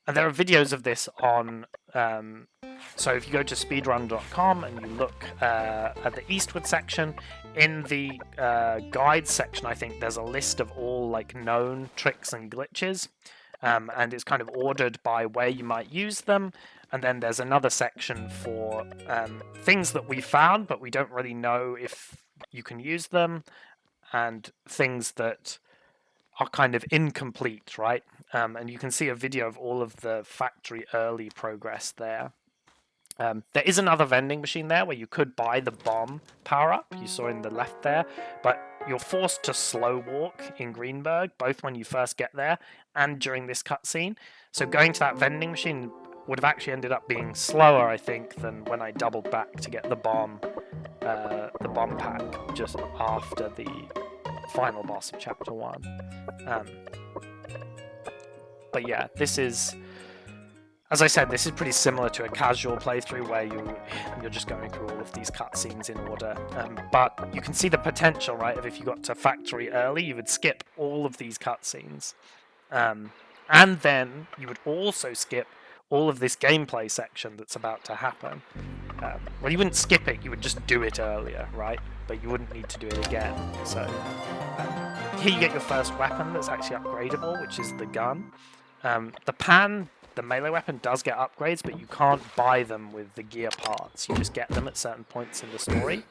Speaker 1: And there are videos of this on, so if you go to speedrun.com and you look at the Eastward section, in the guides section, I think there's a list of all like known tricks and glitches, and it's kind of ordered by where you might use them. And then there's another section for things that we found, but we don't really know if you can use them, and things that are kind of incomplete, right? And you can see a video of all of the factory early progress there. There is another vending machine there where you could buy the bomb power-up you saw in the left there, but you're forced to slow walk in Greenberg, both when you first get there and during this cutscene. So going to that vending machine would have actually ended up being slower, I think, than when I doubled back to get the bomb pack just after the final boss of Chapter 1. But yeah, this is, as I said, this is pretty similar to a casual playthrough where you're just going through all of these cutscenes in order. But you can see the potential, right, of if you got to factory early, you would skip all of these cutscenes. And then you would also skip all of this gameplay section that's about to happen. Well, you wouldn't skip it, you would just do it earlier, right? But you wouldn't need to do it again. So here you get your first weapon that's actually upgradable, which is the gun. The pan, the melee weapon, does get upgrades, but you can't buy them with the gear parts. You just get them at certain points in the story.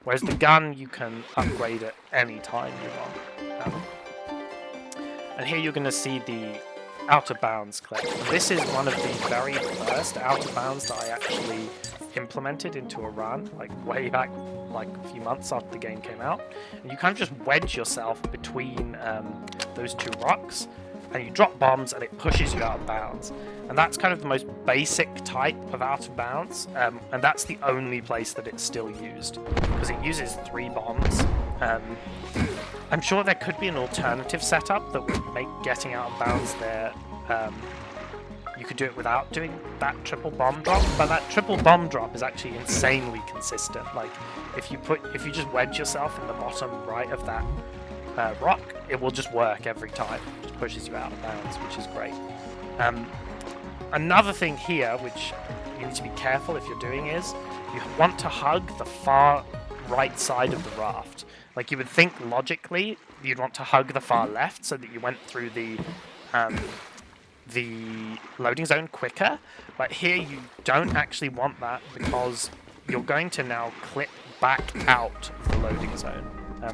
Speaker 1: Whereas the gun, you can upgrade at any time you want. And here you're going to see the out of bounds clip. This is one of the very first out of bounds that I actually implemented into a run, like way back, like a few months after the game came out. And you kind of just wedge yourself between those two rocks, and you drop bombs and it pushes you out of bounds. And that's kind of the most basic type of out of bounds, and that's the only place that it's still used, because it uses 3 bombs. I'm sure there could be an alternative setup that would make getting out of bounds there, you could do it without doing that triple bomb drop, but that triple bomb drop is actually insanely consistent. Like, if you just wedge yourself in the bottom right of that rock, it will just work every time. It just pushes you out of bounds, which is great. Another thing here, which you need to be careful if you're doing, is you want to hug the far right side of the raft. Like, you would think logically you'd want to hug the far left so that you went through the loading zone quicker, but here you don't actually want that, because you're going to now clip back out of the loading zone.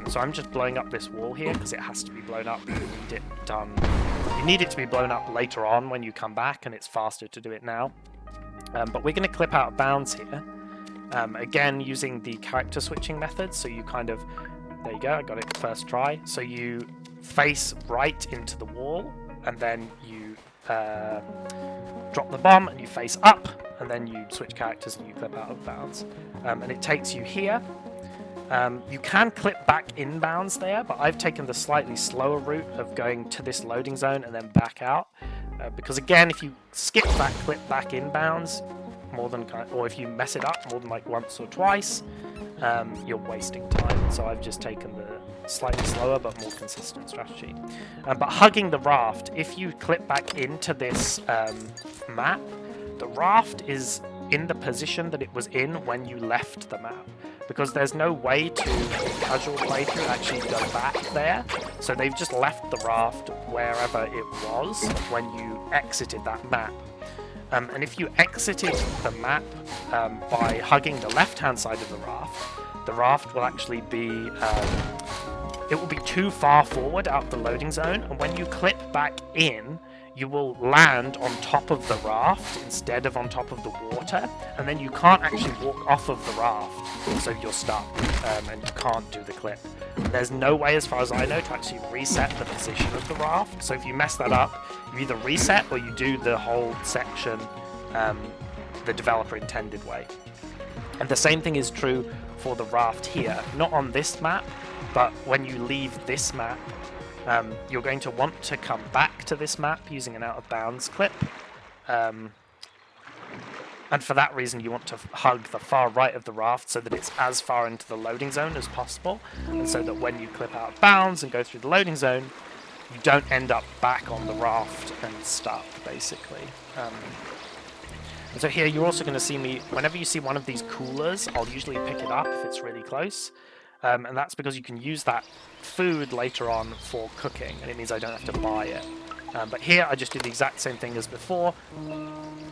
Speaker 1: So I'm just blowing up this wall here because it has to be blown up. You need it done. You need it to be blown up later on when you come back, and it's faster to do it now. But we're going to clip out of bounds here. Again, using the character switching method, so you kind of, there you go, I got it first try. So you face right into the wall, and then you drop the bomb, and you face up, and then you switch characters and you clip out of bounds. And it takes you here. You can clip back inbounds there, but I've taken the slightly slower route of going to this loading zone and then back out. Because again, if you skip that clip back inbounds, or if you mess it up more than like once or twice, you're wasting time. So I've just taken the slightly slower but more consistent strategy. But hugging the raft, if you clip back into this map, the raft is in the position that it was in when you left the map, because there's no way to, in casual playthrough, actually go back there. So they've just left the raft wherever it was when you exited that map. And if you exited the map by hugging the left-hand side of the raft will actually be, it will be too far forward out the loading zone, and when you clip back in, you will land on top of the raft instead of on top of the water, and then you can't actually walk off of the raft, so you're stuck, and you can't do the clip. There's no way, as far as I know, to actually reset the position of the raft, so if you mess that up, you either reset or you do the whole section the developer intended way. And the same thing is true for the raft here. Not on this map, but when you leave this map, you're going to want to come back to this map using an out-of-bounds clip. And for that reason, you want to hug the far right of the raft so that it's as far into the loading zone as possible. And so that when you clip out of bounds and go through the loading zone, you don't end up back on the raft and stuck, basically. And so here you're also going to see me, whenever you see one of these coolers, I'll usually pick it up if it's really close. And that's because you can use that food later on for cooking, and it means I don't have to buy it. But here I just do the exact same thing as before.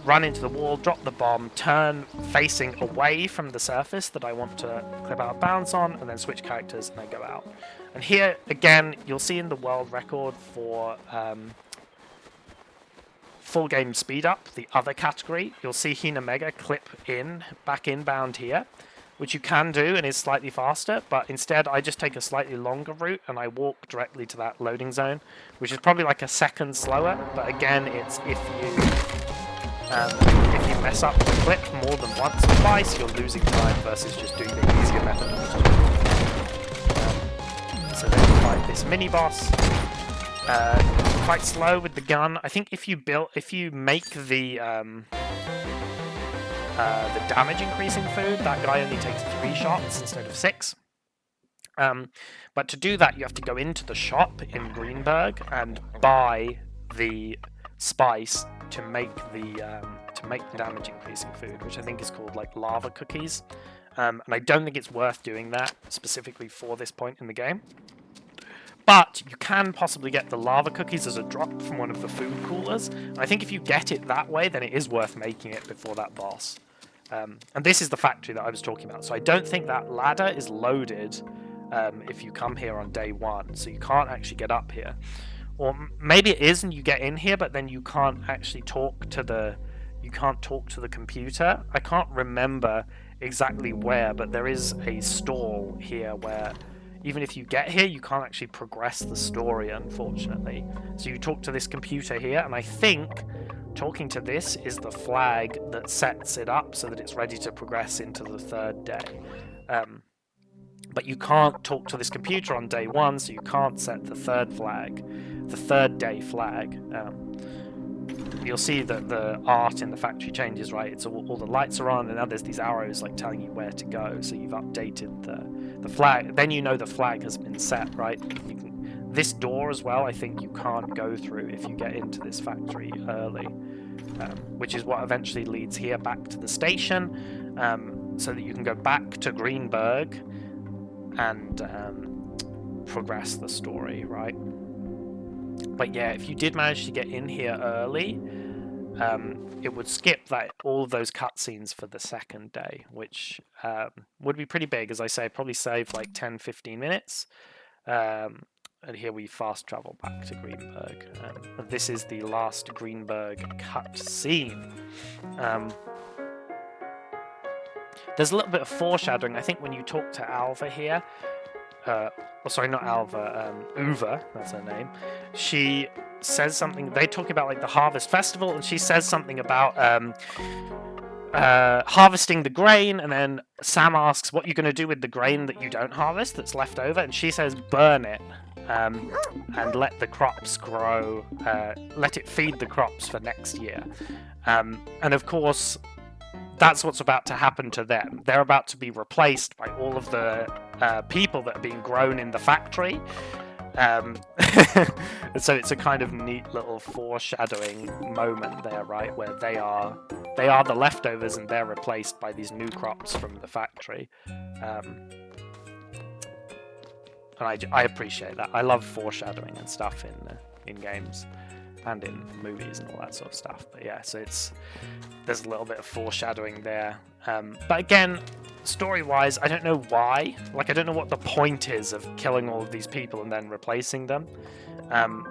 Speaker 1: Run into the wall, drop the bomb, turn facing away from the surface that I want to clip out bounce on, and then switch characters and then go out. And here, again, you'll see in the world record for full game speed up, the other category, you'll see Hina Mega clip in, back inbound here, which you can do and is slightly faster, but instead I just take a slightly longer route and I walk directly to that loading zone, which is probably like a second slower, but again, it's if you mess up the clip more than once or twice, you're losing time versus just doing the easier method. So then you fight this mini boss. Quite slow with the gun. I think if you make the damage increasing food, that guy only takes 3 shots instead of 6. But to do that, you have to go into the shop in Greenberg and buy the spice to make the damage increasing food, which I think is called like lava cookies. And I don't think it's worth doing that specifically for this point in the game. But you can possibly get the lava cookies as a drop from one of the food coolers. And I think if you get it that way, then it is worth making it before that boss. And this is the factory that I was talking about. So I don't think that ladder is loaded if you come here on day 1. So you can't actually get up here. Or maybe it is and you get in here, but then you can't actually talk to the computer. I can't remember exactly where, but there is a stall here where even if you get here, you can't actually progress the story, unfortunately. So you talk to this computer here, and I think talking to this is the flag that sets it up so that it's ready to progress into the 3rd day. But you can't talk to this computer on day 1, so you can't set the 3rd day flag. You'll see that the art in the factory changes, right? It's all the lights are on, and now there's these arrows like telling you where to go. So you've updated the flag. Then you know the flag has been set, right? This door as well, I think you can't go through if you get into this factory early, which is what eventually leads here back to the station, so that you can go back to Greenberg and progress the story, right? But yeah, if you did manage to get in here early, it would skip all of those cutscenes for the 2nd day, which would be pretty big, as I say, probably save like 10-15 minutes. And here we fast travel back to Greenberg. And this is the last Greenberg cutscene. There's a little bit of foreshadowing, I think, when you talk to Alva here. Sorry, not Alva, Uva, that's her name. She says something, they talk about like the Harvest Festival, and she says something about harvesting the grain, and then Sam asks what you're going to do with the grain that you don't harvest, that's left over, and she says burn it, and let the crops grow, let it feed the crops for next year. And of course, that's what's about to happen to them. They're about to be replaced by all of the people that are being grown in the factory. And so it's a kind of neat little foreshadowing moment there, right, where they are the leftovers and they're replaced by these new crops from the factory. And I appreciate that. I love foreshadowing and stuff in games and in movies and all that sort of stuff. But yeah, so there's a little bit of foreshadowing there. But again, story-wise, I don't know why. Like, I don't know what the point is of killing all of these people and then replacing them. And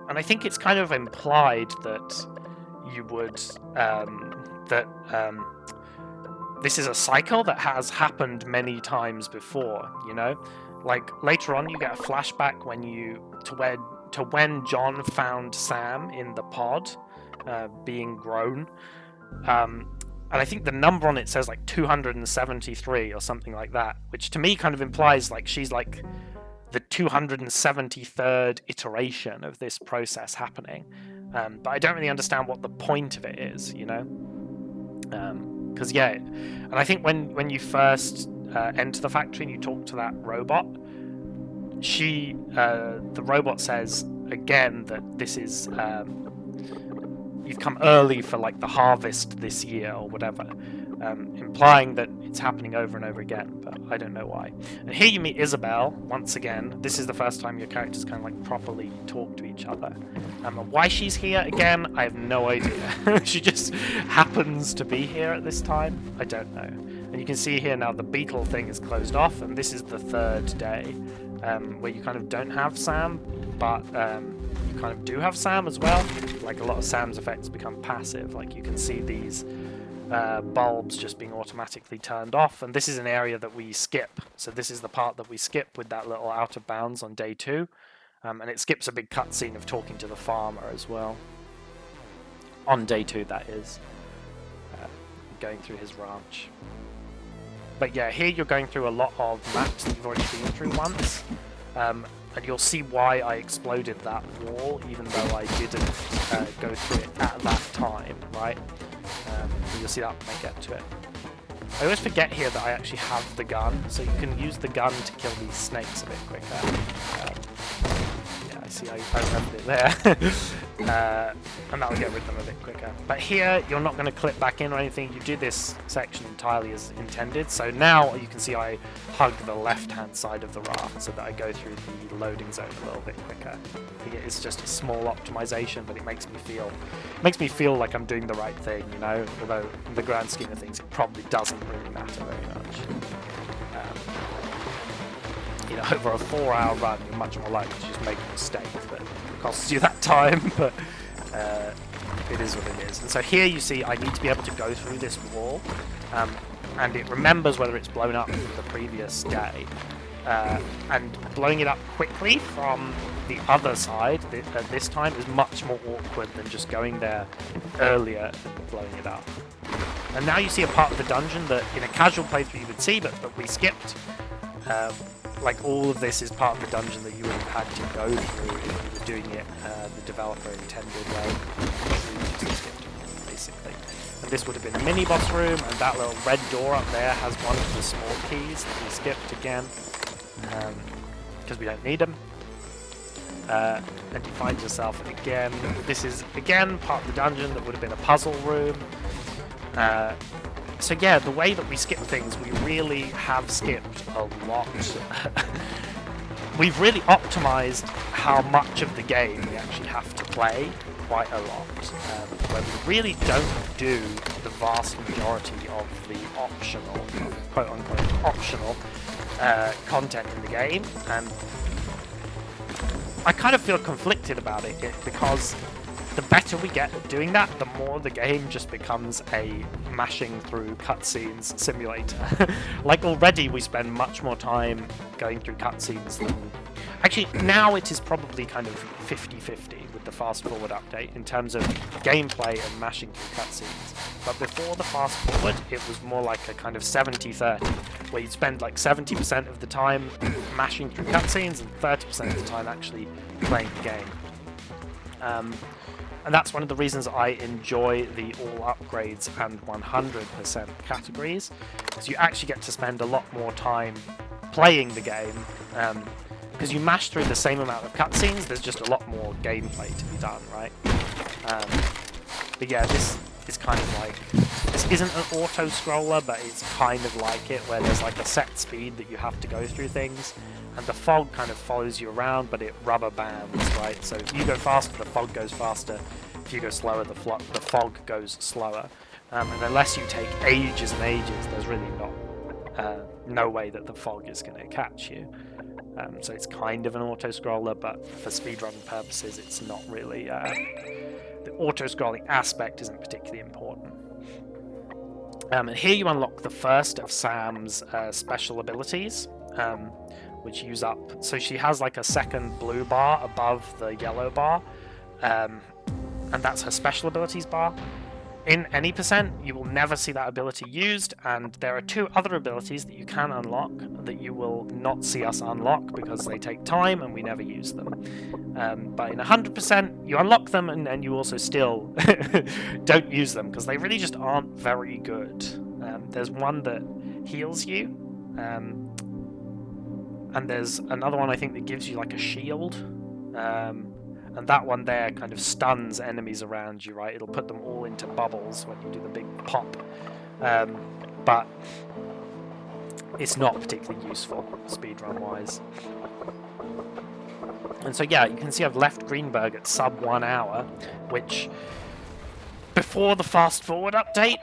Speaker 1: I think it's kind of implied that you would... this is a cycle that has happened many times before, you know? Like, later on you get a flashback to when John found Sam in the pod, being grown. And I think the number on it says like 273 or something like that, which to me kind of implies like she's like the 273rd iteration of this process happening. But I don't really understand what the point of it is, you know? Because yeah, and I think when you first enter the factory and you talk to that robot, the robot says again that this is you've come early for like the harvest this year or whatever, implying that it's happening over and over again, but I don't know why. And here you meet Isabel once again. This is the first time your characters kind of like properly talk to each other. And why she's here again, I have no idea. She just happens to be here at this time. I don't know. And you can see here now the beetle thing is closed off, and this is the third day where you kind of don't have Sam, but you kind of do have Sam as well. Like a lot of Sam's effects become passive. Like you can see these bulbs just being automatically turned off, and this is an area that we skip. So this is the part that we skip with that little out of bounds on day 2, and it skips a big cutscene of talking to the farmer as well. On day 2, that is. Going through his ranch. But yeah, here you're going through a lot of maps that you've already been through once. And you'll see why I exploded that wall, even though I didn't go through it at that time, right? You'll see that when I get to it. I always forget here that I actually have the gun, so you can use the gun to kill these snakes a bit quicker. Yeah, I see, I remembered it there. And that'll get rid of them a bit quicker. But here, you're not going to clip back in or anything. You do this section entirely as intended. So now you can see I hug the left-hand side of the raft so that I go through the loading zone a little bit quicker. It's just a small optimization, but it makes me feel like I'm doing the right thing, you know. Although in the grand scheme of things, it probably doesn't really matter very much. You know, over a 4-hour run, you're much more likely to just make a mistake that costs you that time, but it is what it is. And so here you see I need to be able to go through this wall, and it remembers whether it's blown up from the previous day, and blowing it up quickly from the other side this time is much more awkward than just going there earlier and blowing it up. And now you see a part of the dungeon that in a casual playthrough you would see, but we skipped. Like all of this is part of the dungeon that you would have had to go through if you were doing it the developer intended way. So you just skipped it, basically. And this would have been a mini boss room, and that little red door up there has one of the small keys that we skipped again, because we don't need them. And you find yourself again. This is again part of the dungeon that would have been a puzzle room. So yeah, the way that we skip things, we really have skipped a lot. We've really optimized how much of the game we actually have to play quite a lot, where we really don't do the vast majority of the optional, quote-unquote, optional content in the game, and I kind of feel conflicted about it because the better we get at doing that, the more the game just becomes a mashing through cutscenes simulator. Like already we spend much more time going through cutscenes than... Actually, now it is probably kind of 50-50 with the fast forward update in terms of gameplay and mashing through cutscenes. But before the fast forward, it was more like a kind of 70-30, where you'd spend like 70% of the time mashing through cutscenes and 30% of the time actually playing the game. And that's one of the reasons I enjoy the all upgrades and 100% categories, because you actually get to spend a lot more time playing the game, because you mash through the same amount of cutscenes, there's just a lot more gameplay to be done, right? But yeah, this is kind of like, this isn't an auto-scroller, but it's kind of like it, where there's like a set speed that you have to go through things, and the fog kind of follows you around, but it rubber bands, right? So if you go faster, the fog goes faster. If you go slower, the fog goes slower. And unless you take ages and ages, there's really no way that the fog is going to catch you. So it's kind of an auto-scroller, but for speedrunning purposes, it's not really... the auto-scrolling aspect isn't particularly important. And here you unlock the first of Sam's special abilities, which use up... So she has like a second blue bar above the yellow bar, and that's her special abilities bar. in any percent, you will never see that ability used, and there are 2 other abilities that you can unlock that you will not see us unlock because they take time and we never use them. But in 100%, you unlock them and you also still don't use them because they really just aren't very good. There's one that heals you, and there's another one I think that gives you like a shield. And that one there kind of stuns enemies around you, right? It'll put them all into bubbles when you do the big pop. But it's not particularly useful, speedrun-wise. And so yeah, you can see I've left Greenberg at sub 1 hour, which, before the fast-forward update,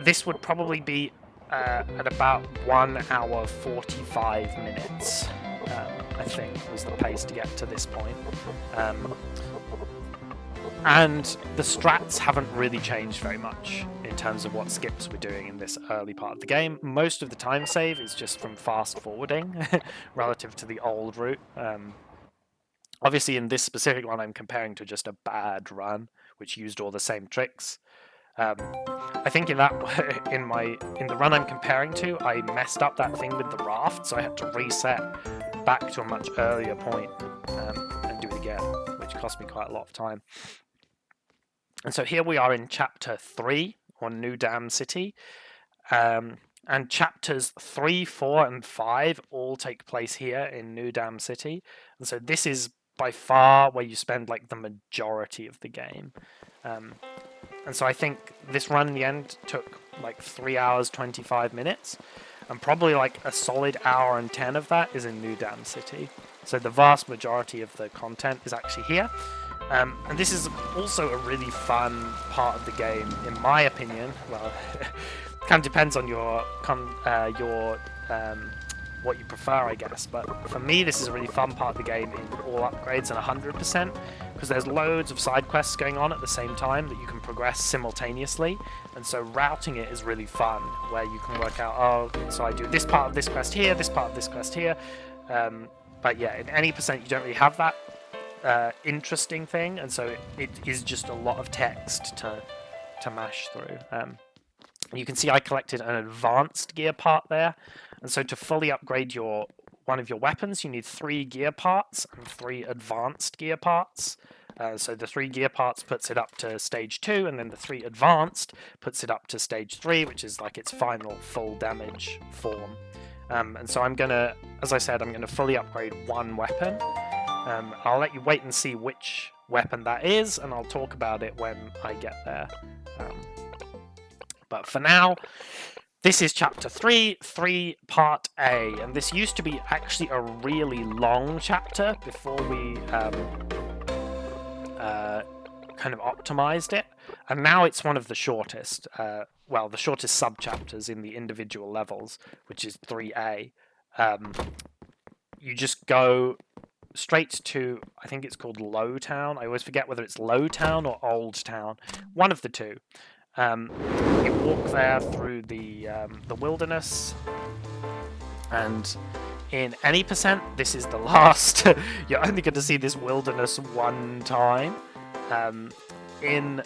Speaker 1: this would probably be at about 1 hour 45 minutes. I think was the pace to get to this point. And the strats haven't really changed very much in terms of what skips we're doing in this early part of the game. Most of the time save is just from fast forwarding relative to the old route. Obviously in this specific one I'm comparing to just a bad run which used all the same tricks. I think in the run I'm comparing to, I messed up that thing with the raft, so I had to reset back to a much earlier point and do it again, which cost me quite a lot of time. And so here we are in chapter 3 on New Dam City, and chapters 3, 4, and 5 all take place here in New Dam City, and so this is by far where you spend like the majority of the game. And so I think this run in the end took like 3 hours 25 minutes, and probably like a solid hour and 10 of that is in New Dam City. So the vast majority of the content is actually here. And this is also a really fun part of the game, in my opinion. Well, it kind of depends on what you prefer, I guess. But for me, this is a really fun part of the game in all upgrades and 100%, because there's loads of side quests going on at the same time that you can progress simultaneously. And so routing it is really fun, where you can work out, oh, so I do this part of this quest here, this part of this quest here. But yeah, in any percent, you don't really have that interesting thing, and so it is just a lot of text to mash through. You can see I collected an advanced gear part there, and so to fully upgrade one of your weapons, you need 3 gear parts and 3 advanced gear parts. So the 3 gear parts puts it up to stage 2, and then the 3 advanced puts it up to stage 3, which is like its final full damage form. And so I'm gonna, as I said, I'm gonna fully upgrade one weapon. I'll let you wait and see which weapon that is, and I'll talk about it when I get there. But for now, this is Chapter 3, Part A, and this used to be actually a really long chapter before we kind of optimized it, and now it's one of the shortest, well, the shortest sub-chapters in the individual levels, which is 3A. You just go straight to, I think it's called Low Town. I always forget whether it's Low Town or Old Town. One of the two. You walk there through the wilderness, and in any percent, this is the last. You're only going to see this wilderness one time. In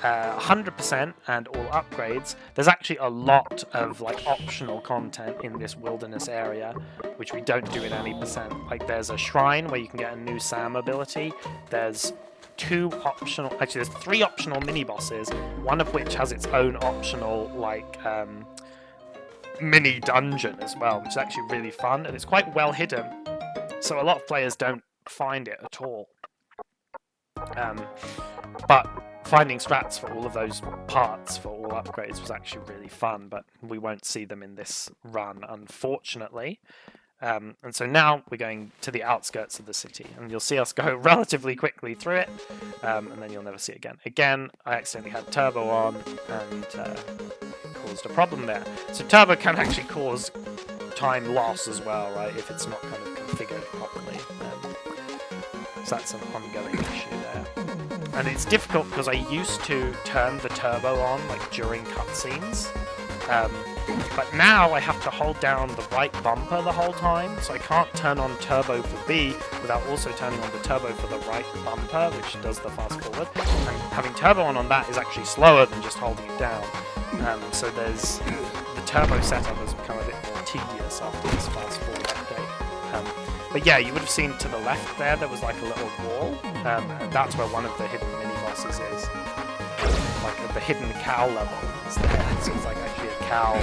Speaker 1: 100% and all upgrades, there's actually a lot of like optional content in this wilderness area, which we don't do in any percent. Like there's a shrine where you can get a new Sam ability. There's 3 optional mini bosses, one of which has its own optional like mini dungeon as well, which is actually really fun, and it's quite well hidden, so a lot of players don't find it at all. But finding strats for all of those parts for all upgrades was actually really fun, but we won't see them in this run, unfortunately. And so now we're going to the outskirts of the city, and you'll see us go relatively quickly through it, and then you'll never see it again. Again, I accidentally had turbo on, and caused a problem there. So turbo can actually cause time loss as well, right, if it's not kind of configured properly. So that's an ongoing issue there. And it's difficult because I used to turn the turbo on like during cutscenes, But now I have to hold down the right bumper the whole time, so I can't turn on turbo for B without also turning on the turbo for the right bumper, which does the fast forward. And having turbo on that is actually slower than just holding it down. So there's the turbo setup has become a bit more tedious after this fast forward update. But yeah, you would have seen to the left there was like a little wall, and that's where one of the hidden mini-bosses is. Like the hidden cow level is there, so it's like actually a cow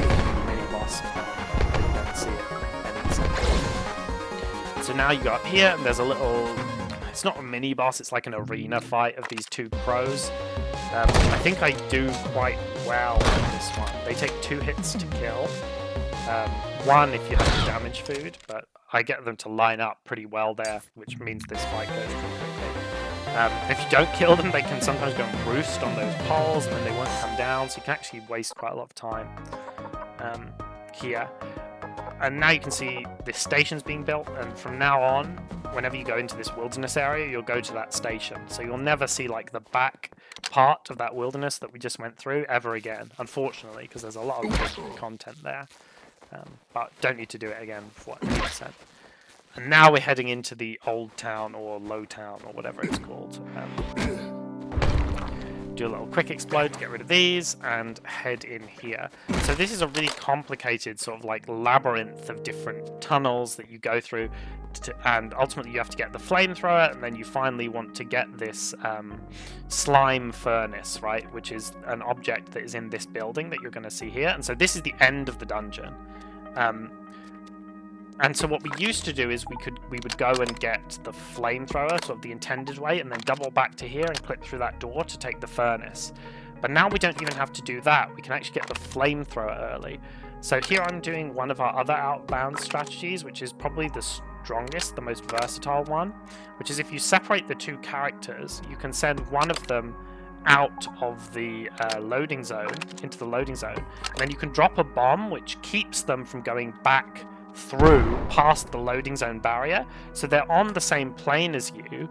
Speaker 1: mini-boss, but you don't see it any second. So now you go up here, and there's a little, it's not a mini-boss, it's like an arena fight of these two crows. I think I do quite well in this one. They take 2 hits to kill. 1 if you have damage food, but I get them to line up pretty well there, which means this fight goes pretty quickly. If you don't kill them, they can sometimes go and roost on those poles, and then they won't come down, so you can actually waste quite a lot of time here. And now you can see this station's being built, and from now on, whenever you go into this wilderness area, you'll go to that station. So you'll never see like the back part of that wilderness that we just went through ever again, unfortunately, because there's a lot of good content there. But don't need to do it again for 100%. And now we're heading into the old town or low town or whatever it's called. Do a little quick explode to get rid of these and head in here. So this is a really complicated sort of like labyrinth of different tunnels that you go through, and ultimately you have to get the flamethrower, and then you finally want to get this slime furnace, right, which is an object that is in this building that you're going to see here. And so this is the end of the dungeon. And so what we used to do is we would go and get the flamethrower, sort of the intended way, and then double back to here and click through that door to take the furnace. But now we don't even have to do that. We can actually get the flamethrower early. So here I'm doing one of our other outbound strategies, which is probably the strongest, the most versatile one, which is if you separate the 2 characters, you can send one of them out of the loading zone, into the loading zone, and then you can drop a bomb which keeps them from going back through past the loading zone barrier. So they're on the same plane as you,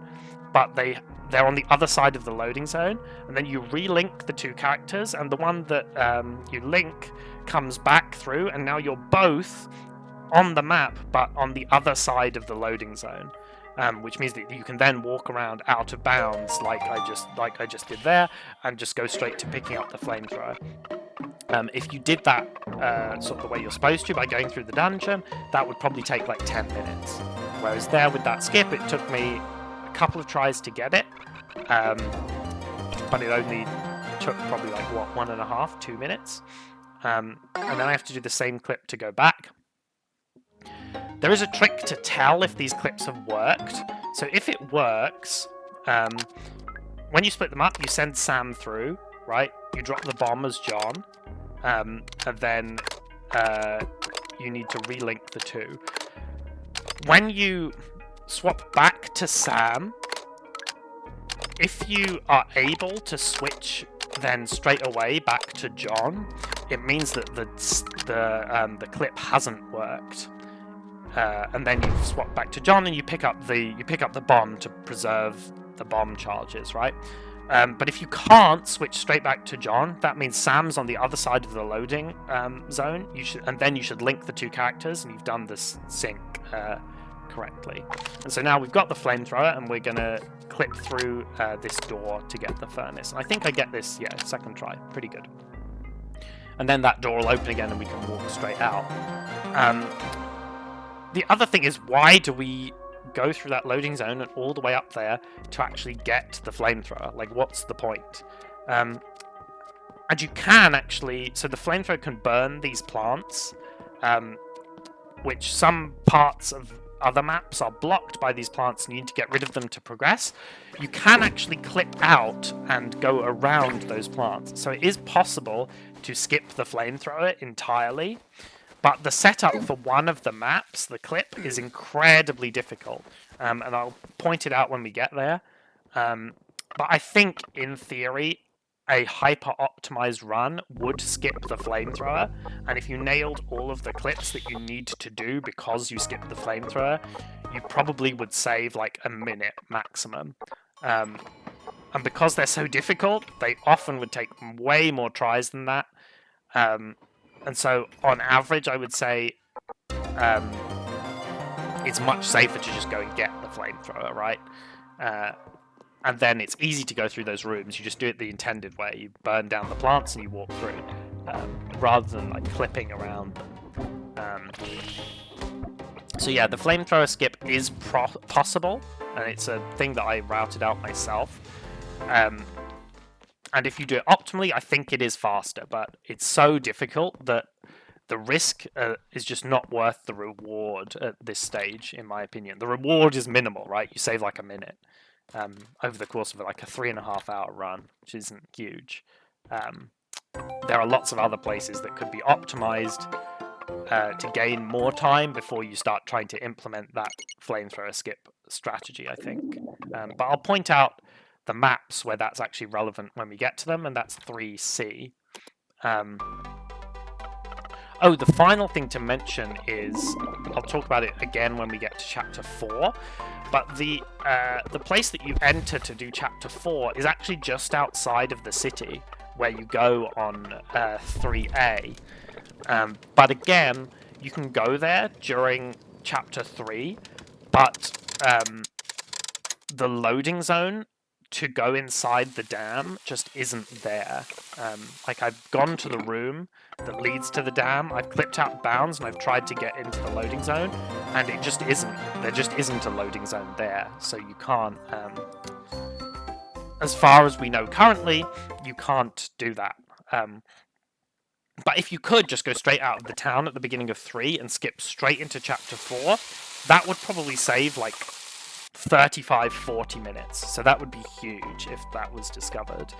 Speaker 1: but they're on the other side of the loading zone, and then you relink the 2 characters, and the one that you link comes back through, and now you're both on the map but on the other side of the loading zone, which means that you can then walk around out of bounds like I just did there, and just go straight to picking up the flamethrower. If you did that sort of the way you're supposed to by going through the dungeon, that would probably take like 10 minutes. Whereas there with that skip, it took me a couple of tries to get it, but it only took probably like, what, 1.5, 2 minutes. And then I have to do the same clip to go back. There is a trick to tell if these clips have worked. So if it works, when you split them up, you send Sam through, right? You drop the bomb as John, and then you need to relink the 2. When you swap back to Sam, if you are able to switch then straight away back to John, it means that the clip hasn't worked. And then you swap back to John, and you pick up the bomb to preserve the bomb charges, right? But if you can't switch straight back to John, that means Sam's on the other side of the loading zone. Then you should link the 2 characters, and you've done this sync correctly. And so now we've got the flamethrower, and we're gonna clip through this door to get the furnace. And I think I get this, yeah, second try, pretty good. And then that door will open again, and we can walk straight out. The other thing is, why do we go through that loading zone and all the way up there to actually get the flamethrower? Like, what's the point? And you can actually, so the flamethrower can burn these plants, which some parts of other maps are blocked by these plants, and you need to get rid of them to progress. You can actually clip out and go around those plants. So it is possible to skip the flamethrower entirely. But the setup for one of the maps, the clip, is incredibly difficult. And I'll point it out when we get there. But I think, in theory, a hyper-optimized run would skip the flamethrower. And if you nailed all of the clips that you need to do because you skipped the flamethrower, you probably would save like a minute maximum. And because they're so difficult, they often would take way more tries than that. And so, on average, I would say it's much safer to just go and get the flamethrower, right? And then it's easy to go through those rooms. You just do it the intended way. You burn down the plants and you walk through, rather than like clipping around them. So yeah, the flamethrower skip is possible, and it's a thing that I routed out myself. And if you do it optimally, I think it is faster, but it's so difficult that the risk is just not worth the reward at this stage, in my opinion. The reward is minimal, right? You save like a minute over the course of like a 3.5 hour run, which isn't huge. There are lots of other places that could be optimized to gain more time before you start trying to implement that flamethrower skip strategy, I think. But I'll point out the maps where that's actually relevant when we get to them, and that's 3C. Oh, the final thing to mention is, I'll talk about it again when we get to Chapter 4, but the place that you enter to do Chapter 4 is actually just outside of the city, where you go on 3A. But again, you can go there during Chapter 3, but the loading zone to go inside the dam just isn't there. Like, I've gone to the room that leads to the dam, I've clipped out bounds, and I've tried to get into the loading zone, and it just isn't. There just isn't a loading zone there, so you can't... as far as we know currently, you can't do that. But if you could just go straight out of the town at the beginning of 3 and skip straight into Chapter 4, that would probably save, like, 35-40 minutes, so that would be huge if that was discovered.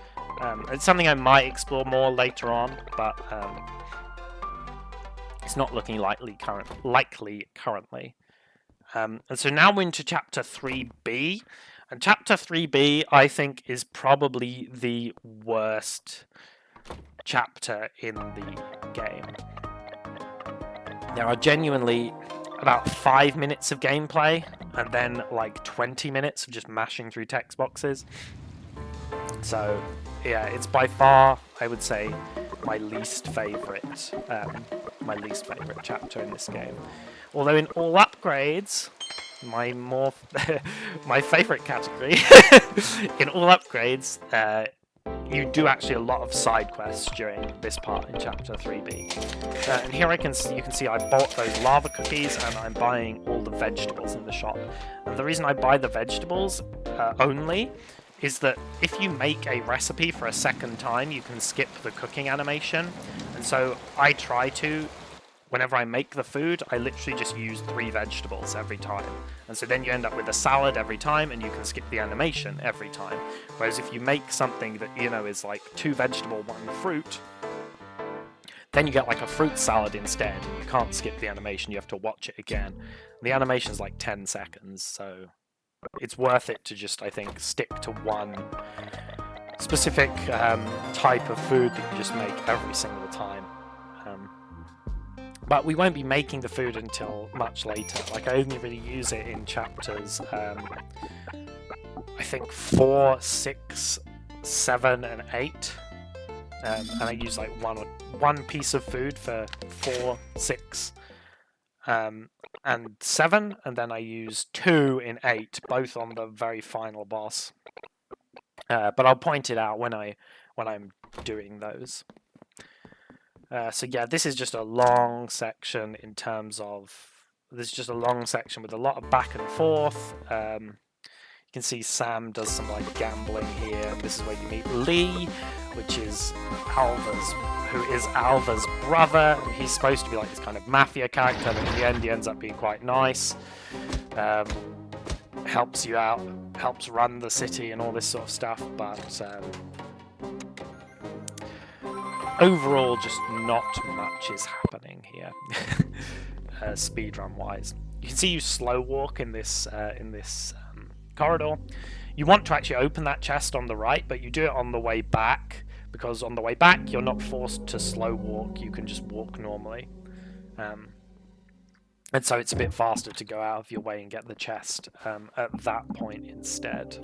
Speaker 1: It's something I might explore more later on, but it's not looking likely currently. And so now we're into Chapter 3B, and Chapter 3B, I think, is probably the worst chapter in the game. There are genuinely about 5 minutes of gameplay, and then like 20 minutes of just mashing through text boxes. So yeah, it's by far, I would say, my least favorite chapter in this game. Although in all upgrades, my favorite category, in all upgrades, you do actually a lot of side quests during this part in Chapter 3B. And here you can see I bought those lava cookies, and I'm buying all the vegetables in the shop. And the reason I buy the vegetables only is that if you make a recipe for a second time, you can skip the cooking animation. And so I try to, whenever I make the food, I literally just use 3 vegetables every time. And so then you end up with a salad every time, and you can skip the animation every time. Whereas if you make something that, you know, is like 2 vegetable, 1 fruit, then you get like a fruit salad instead, and you can't skip the animation, you have to watch it again. The animation's like 10 seconds, so it's worth it to just, I think, stick to one specific type of food that you just make every single time. But we won't be making the food until much later. Like, I only really use it in chapters, I think 4, 6, 7, and 8. And I use like one piece of food for 4, 6, and 7, and then I use 2 in 8, both on the very final boss. But I'll point it out when I'm doing those. So yeah, this is just a long section in terms of... This is just a long section with a lot of back and forth. You can see Sam does some like gambling here. This is where you meet Lee, which is Alva's brother. He's supposed to be like this kind of mafia character, but in the end he ends up being quite nice. Helps you out, helps run the city and all this sort of stuff, but overall, just not much is happening here, speedrun wise. You can see you slow walk in this corridor. You want to actually open that chest on the right, but you do it on the way back, because on the way back you're not forced to slow walk, you can just walk normally. And so it's a bit faster to go out of your way and get the chest at that point instead.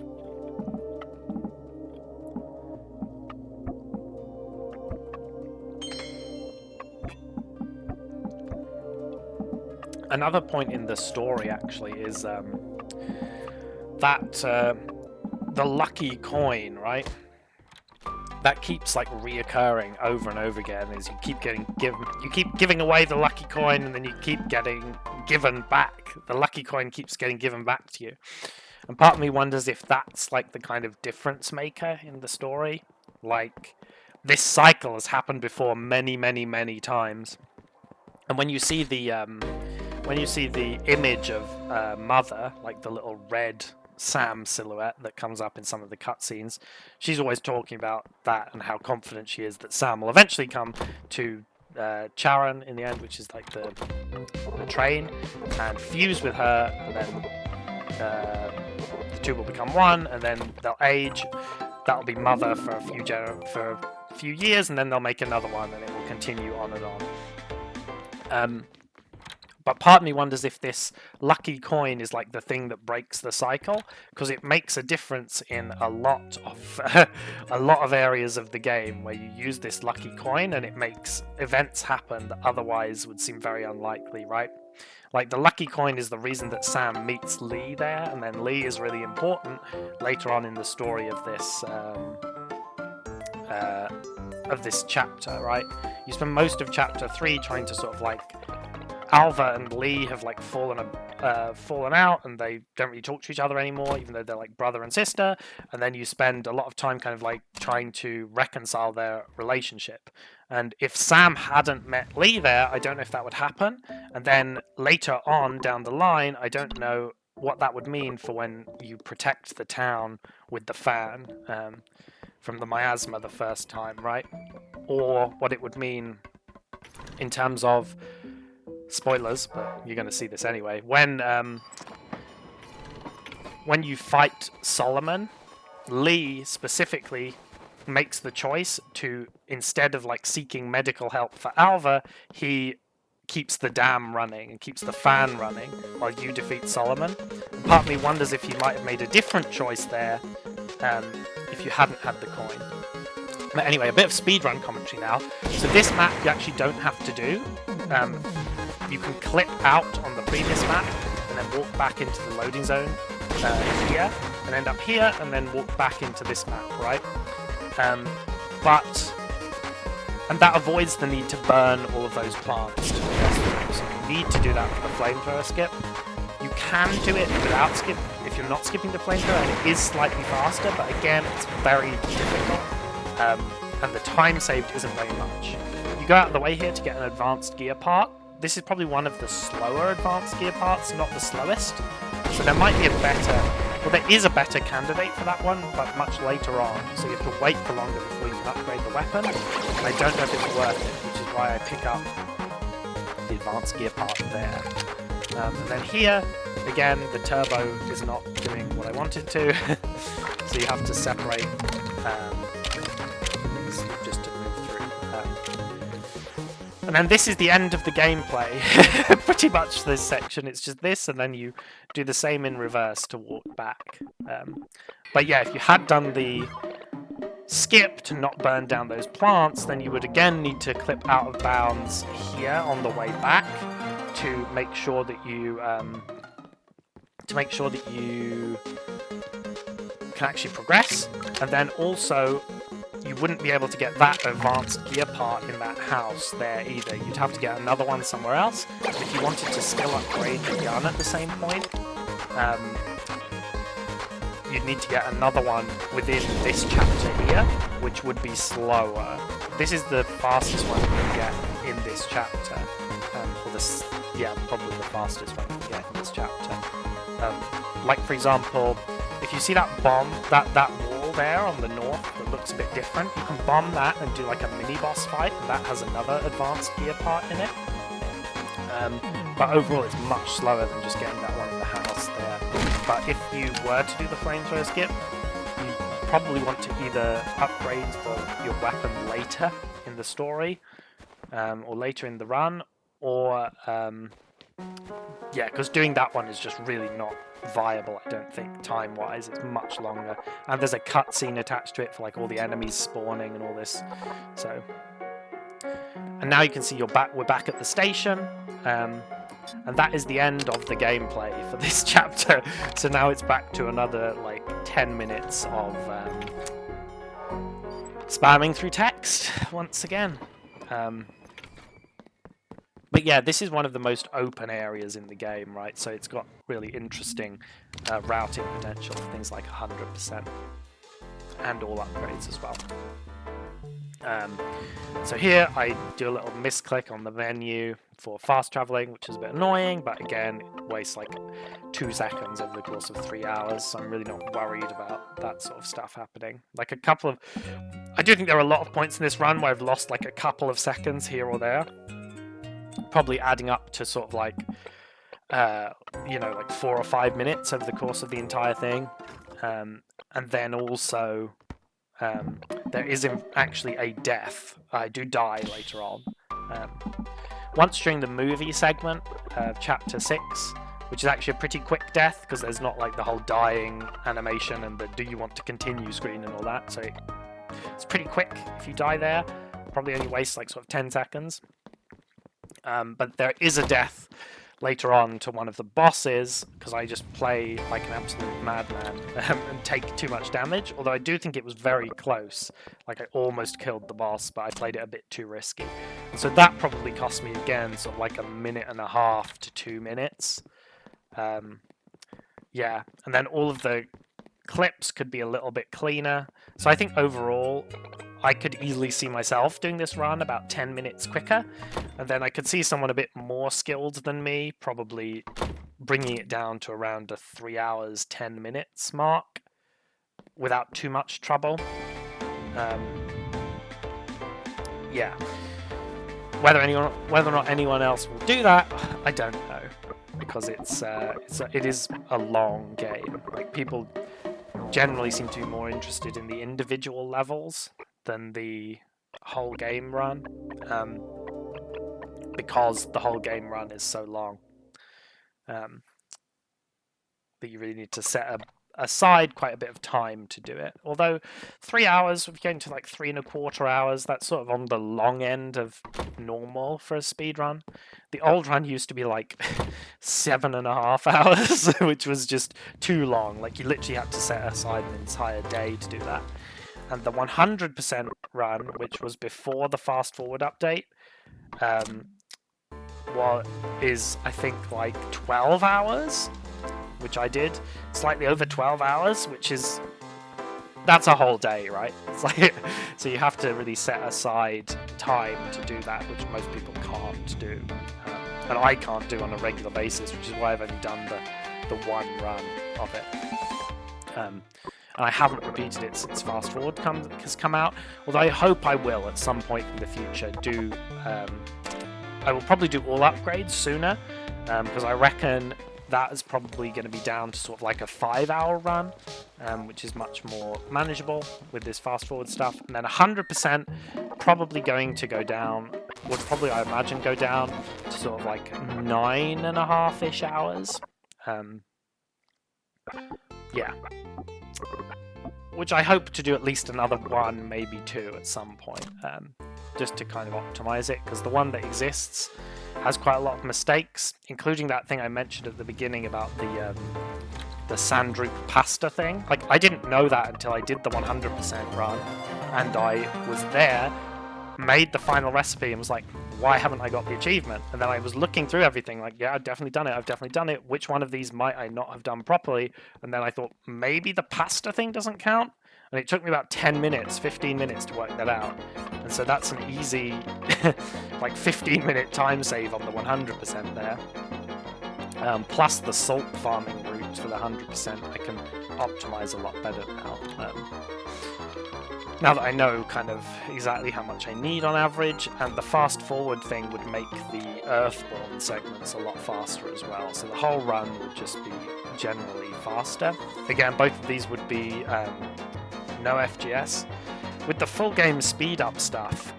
Speaker 1: another point in the story actually is that the lucky coin, right? That keeps like reoccurring over and over again as you keep giving away the lucky coin, and then you keep getting given back. The lucky coin keeps getting given back to you. And part of me wonders if that's like the kind of difference maker in the story. Like, this cycle has happened before many, many, many times. And when you see the image of Mother, like the little red Sam silhouette that comes up in some of the cutscenes, she's always talking about that and how confident she is that Sam will eventually come to Charon in the end, which is like the train, and fuse with her, and then the two will become one, and then they'll age. That'll be Mother for a few years, and then they'll make another one, and it will continue on and on. But part of me wonders if this lucky coin is like the thing that breaks the cycle, because it makes a difference in a lot of areas of the game where you use this lucky coin and it makes events happen that otherwise would seem very unlikely, right? Like, the lucky coin is the reason that Sam meets Lee there, and then Lee is really important later on in the story of this chapter, right? You spend most of chapter 3 trying to sort of like, Alva and Lee have like fallen out, and they don't really talk to each other anymore, even though they're like brother and sister. And then you spend a lot of time kind of like trying to reconcile their relationship. And if Sam hadn't met Lee there, I don't know if that would happen. And then later on down the line, I don't know what that would mean for when you protect the town with the fan from the miasma the first time, right? Or what it would mean in terms of spoilers, but you're going to see this anyway. When you fight Solomon, Lee specifically makes the choice to, instead of like seeking medical help for Alva, he keeps the dam running and keeps the fan running while you defeat Solomon. And part of me wonders if you might have made a different choice there if you hadn't had the coin. But anyway, a bit of speedrun commentary now. So this map you actually don't have to do. You can clip out on the previous map and then walk back into the loading zone here, and end up here, and then walk back into this map, right? And that avoids the need to burn all of those plants to progress through. So you need to do that for the flamethrower skip. You can do it without skip if you're not skipping the flamethrower, and it is slightly faster, but again, it's very difficult. And the time saved isn't very much. You go out of the way here to get an advanced gear part. This is probably one of the slower advanced gear parts, not the slowest. So there might be there is a better candidate for that one, but much later on. So you have to wait for longer before you can upgrade the weapon. I don't know if it's worth it, which is why I pick up the advanced gear part there. And then here, again, the turbo is not doing what I want it to. So you have to separate these just to move through. And then this is the end of the gameplay. Pretty much this section, it's just this, and then you do the same in reverse to walk back. But yeah, if you had done the skip to not burn down those plants, then you would again need to clip out of bounds here on the way back to make sure that you can actually progress. And then also, you wouldn't be able to get that advanced gear part in that house there either. You'd have to get another one somewhere else. If you wanted to still upgrade the gun at the same point, you'd need to get another one within this chapter here, which would be slower. This is the fastest one you can get in this chapter. Probably the fastest one you can get in this chapter. Like, for example, if you see that bomb, that wall there on the north that looks a bit different, you can bomb that and do like a mini-boss fight, and that has another advanced gear part in it. But overall, it's much slower than just getting that one in the house there. But if you were to do the flamethrower skip, you probably want to either upgrade your weapon later in the story, or later in the run, or because doing that one is just really not viable, I don't think, time-wise. It's much longer, and there's a cutscene attached to it for like all the enemies spawning and all this. So And now you can see we're back at the station. And that is the end of the gameplay for this chapter. So now it's back to another like 10 minutes of spamming through text once again. But yeah, this is one of the most open areas in the game, right? So it's got really interesting routing potential for things like 100% and all upgrades as well. So here I do a little misclick on the menu for fast traveling, which is a bit annoying, but again, it wastes like 2 seconds over the course of 3 hours, so I'm really not worried about that sort of stuff happening. Like I do think there are a lot of points in this run where I've lost like a couple of seconds here or there, probably adding up to sort of like, like 4 or 5 minutes over the course of the entire thing. And then also, there is actually a death. I do die later on. Once during the movie segment of Chapter 6, which is actually a pretty quick death, because there's not like the whole dying animation and the do you want to continue screen and all that, so it's pretty quick if you die there. Probably only wastes like sort of 10 seconds. But there is a death later on to one of the bosses, because I just play like an absolute madman and take too much damage, although I do think it was very close. Like I almost killed the boss, but I played it a bit too risky. And so that probably cost me again sort of like 1.5 to 2 minutes. Yeah, and then all of the clips could be a little bit cleaner. So I think overall I could easily see myself doing this run about 10 minutes quicker, and then I could see someone a bit more skilled than me probably bringing it down to around a 3 hours 10 minutes mark without too much trouble. Yeah, whether or not anyone else will do that, I don't know, because it is a long game. Like people generally seem to be more interested in the individual levels than the whole game run, because the whole game run is so long that you really need to set aside quite a bit of time to do it. Although 3 hours, if you're going to like 3.25 hours, that's sort of on the long end of normal for a speed run. The old run used to be like 7.5 hours, which was just too long. Like you literally had to set aside an entire day to do that. And the 100% run, which was before the fast forward update, is I think like 12 hours, which I did, slightly over 12 hours, that's a whole day, right? It's like, so you have to really set aside time to do that, which most people can't do, and I can't do on a regular basis, which is why I've only done the one run of it. And I haven't repeated it since Fast Forward has come out, although I hope I will at some point in the future I will probably do all upgrades sooner, because I reckon that is probably going to be down to sort of like a 5-hour run, which is much more manageable with this fast forward stuff. And then 100% probably going to go down, would probably, I imagine, go down to sort of like 9.5-ish hours. Yeah. Which I hope to do at least another 1, maybe 2 at some point, just to kind of optimize it, because the one that exists has quite a lot of mistakes, including that thing I mentioned at the beginning about the Sandroop pasta thing. Like, I didn't know that until I did the 100% run, and I was there, made the final recipe, and was like, why haven't I got the achievement? And then I was looking through everything, like, yeah, I've definitely done it, which one of these might I not have done properly? And then I thought, maybe the pasta thing doesn't count? And it took me about 10 minutes, 15 minutes to work that out. And so that's an easy, like 15-minute time save on the 100% there. Plus the salt farming route for the 100%, I can optimize a lot better now. Now that I know kind of exactly how much I need on average, and the fast forward thing would make the Earthborn segments a lot faster as well. So the whole run would just be generally faster. Again, both of these would be no FGS. With the full game speed up stuff,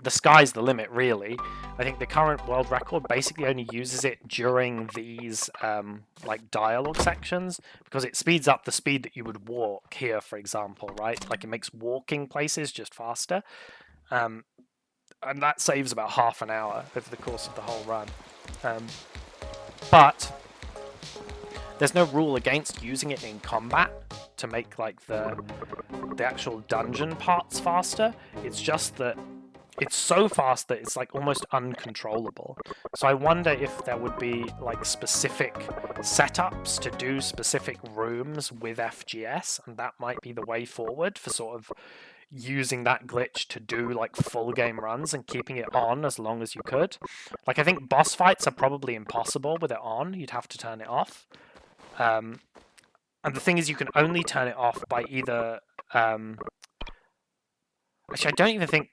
Speaker 1: the sky's the limit, really. I think the current world record basically only uses it during these like dialogue sections, because it speeds up the speed that you would walk here, for example, right? Like it makes walking places just faster. and that saves about half an hour over the course of the whole run. But there's no rule against using it in combat to make like the actual dungeon parts faster. It's just that it's so fast that it's like almost uncontrollable. So I wonder if there would be like specific setups to do specific rooms with FGS, and that might be the way forward for sort of using that glitch to do like full game runs and keeping it on as long as you could. Like I think boss fights are probably impossible with it on. You'd have to turn it off. And the thing is, you can only turn it off by either... Actually, I don't even think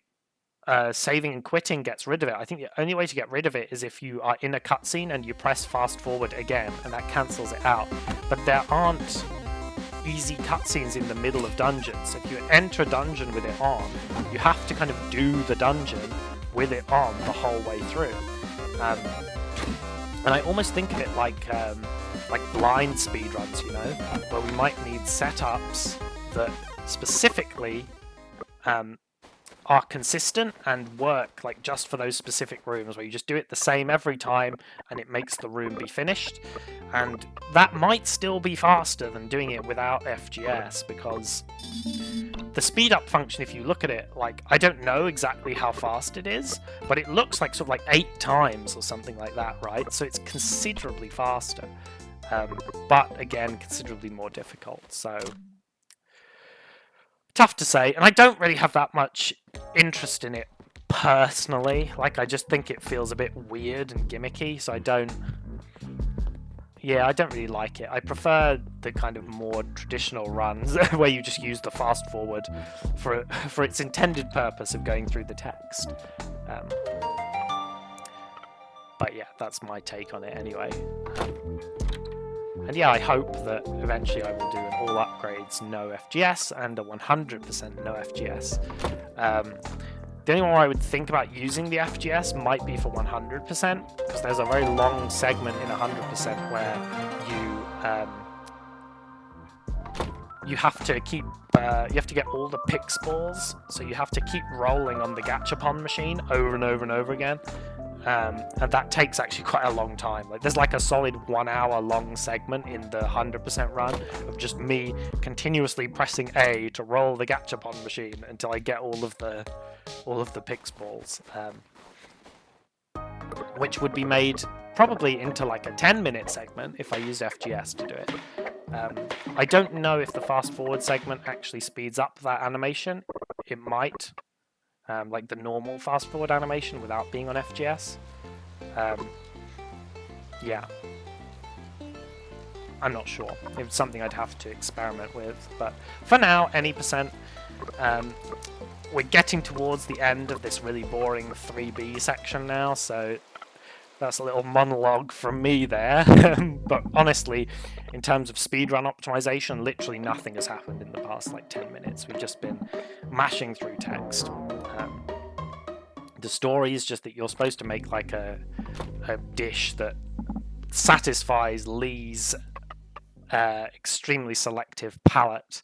Speaker 1: saving and quitting gets rid of it. I think the only way to get rid of it is if you are in a cutscene and you press fast forward again, and that cancels it out. But there aren't easy cutscenes in the middle of dungeons. So if you enter a dungeon with it on, you have to kind of do the dungeon with it on the whole way through. And I almost think of it like blind speedruns, you know, where we might need setups that specifically are consistent and work like just for those specific rooms, where you just do it the same every time and it makes the room be finished. And that might still be faster than doing it without FGS, because the speed up function, if you look at it, like I don't know exactly how fast it is, but it looks like sort of like 8 times or something like that, right? So it's considerably faster, but again considerably more difficult. So tough to say, and I don't really have that much interest in it personally. Like I just think it feels a bit weird and gimmicky, so I don't really like it. I prefer the kind of more traditional runs where you just use the fast forward for its intended purpose of going through the text. But yeah, that's my take on it anyway. And yeah, I hope that eventually I will do an all upgrades no FGS and a 100% no FGS. The only one where I would think about using the FGS might be for 100%, because there's a very long segment in 100% where you have to keep you have to get all the pix balls, so you have to keep rolling on the gachapon machine over and over and over again. And that takes actually quite a long time. Like there's like a solid 1 hour long segment in the 100% run of just me continuously pressing A to roll the gachapon machine until I get all of the pix balls, which would be made probably into like a 10-minute segment if I used FGS to do it. I don't know if the fast forward segment actually speeds up that animation. It might. Like the normal fast forward animation without being on FGS. Yeah. I'm not sure. It's something I'd have to experiment with. But for now, any percent. We're getting towards the end of this really boring 3B section now, so that's a little monologue from me there. But honestly, in terms of speedrun optimization, literally nothing has happened in the past like 10 minutes. We've just been mashing through text. The story is just that you're supposed to make like a dish that satisfies Lee's extremely selective palate.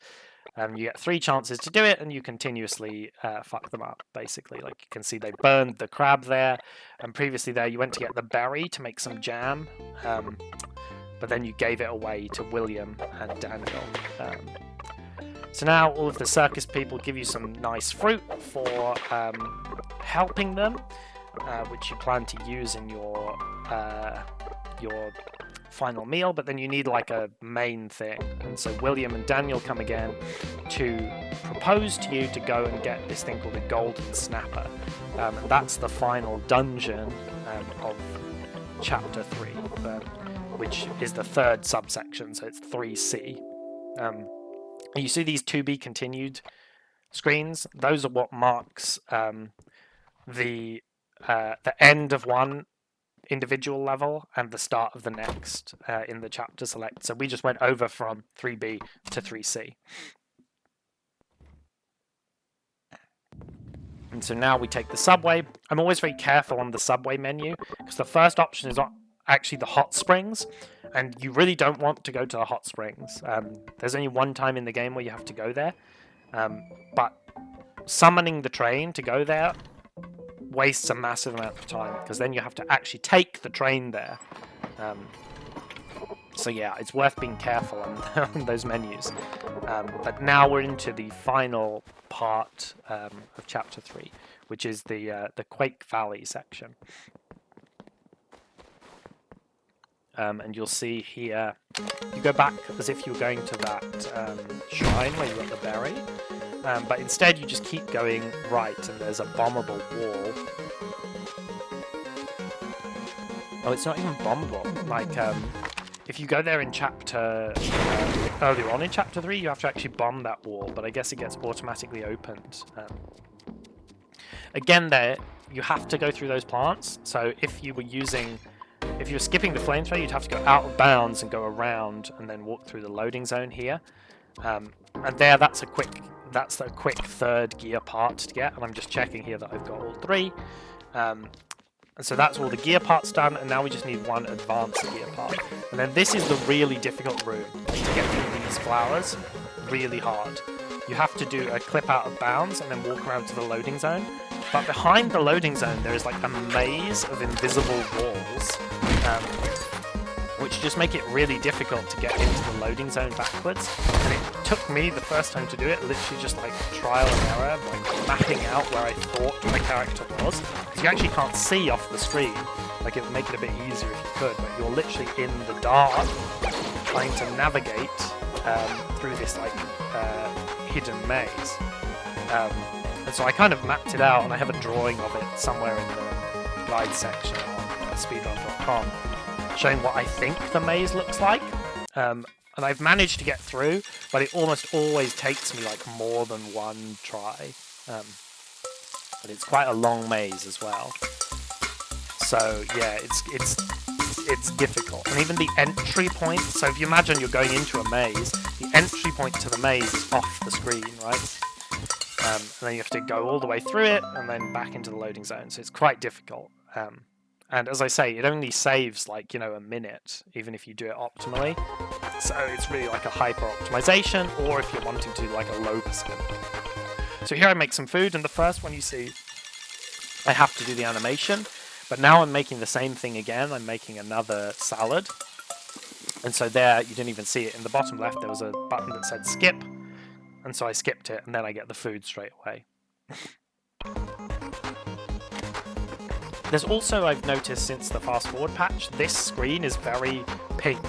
Speaker 1: You get 3 chances to do it, and you continuously fuck them up, basically. Like you can see they burned the crab there, and previously there you went to get the berry to make some jam, but then you gave it away to William and Daniel. So now all of the circus people give you some nice fruit for helping them, which you plan to use in your final meal, but then you need like a main thing. And so William and Daniel come again to propose to you to go and get this thing called a golden snapper. And that's the final dungeon of chapter 3, which is the 3rd subsection, so it's 3C. You see these to be continued screens? Those are what marks the end of one individual level and the start of the next in the chapter select. So we just went over from 3B to 3C. And so now we take the subway. I'm always very careful on the subway menu because the first option is actually the hot springs, and you really don't want to go to the hot springs. There's only one time in the game where you have to go there, but summoning the train to go there wastes a massive amount of time, because then you have to actually take the train there. So yeah, it's worth being careful on those menus. But now we're into the final part of Chapter 3, which is the Quake Valley section. And you'll see here, you go back as if you were going to that shrine where you got the berry, but instead you just keep going right, and there's a bombable wall. Oh, it's not even bombable. Like, if you go there in chapter earlier on in Chapter 3, you have to actually bomb that wall, but I guess it gets automatically opened. Again, there you have to go through those plants. So if you were skipping the flamethrower, you'd have to go out of bounds and go around and then walk through the loading zone here. And there, that's a quick third gear part to get. And I'm just checking here that I've got all 3. And so that's all the gear parts done, and now we just need one advanced gear part. And then this is the really difficult room, like to get through these flowers, really hard. You have to do a clip out of bounds and then walk around to the loading zone. But behind the loading zone, there is like a maze of invisible walls, which just make it really difficult to get into the loading zone backwards. And it took me the first time to do it, literally just like trial and error, like mapping out where I thought my character was. Because you actually can't see off the screen. Like, it would make it a bit easier if you could, but you're literally in the dark trying to navigate through this like hidden maze. And so I kind of mapped it out, and I have a drawing of it somewhere in the guide section on speedrun.com, showing what I think the maze looks like. And I've managed to get through, but it almost always takes me like more than one try. But it's quite a long maze as well. So yeah, it's difficult. And even the entry point, so if you imagine you're going into a maze, the entry point to the maze is off the screen, right? And then you have to go all the way through it and then back into the loading zone. So it's quite difficult. And as I say, it only saves like, a minute, even if you do it optimally. So it's really like a hyper optimization, or if you're wanting to do like a low percent. So here I make some food, and the first one you see, I have to do the animation. But now I'm making the same thing again. I'm making another salad. And so there, you didn't even see it. In the bottom left, there was a button that said skip. And so I skipped it, and then I get the food straight away. There's also, I've noticed since the fast forward patch, this screen is very pink.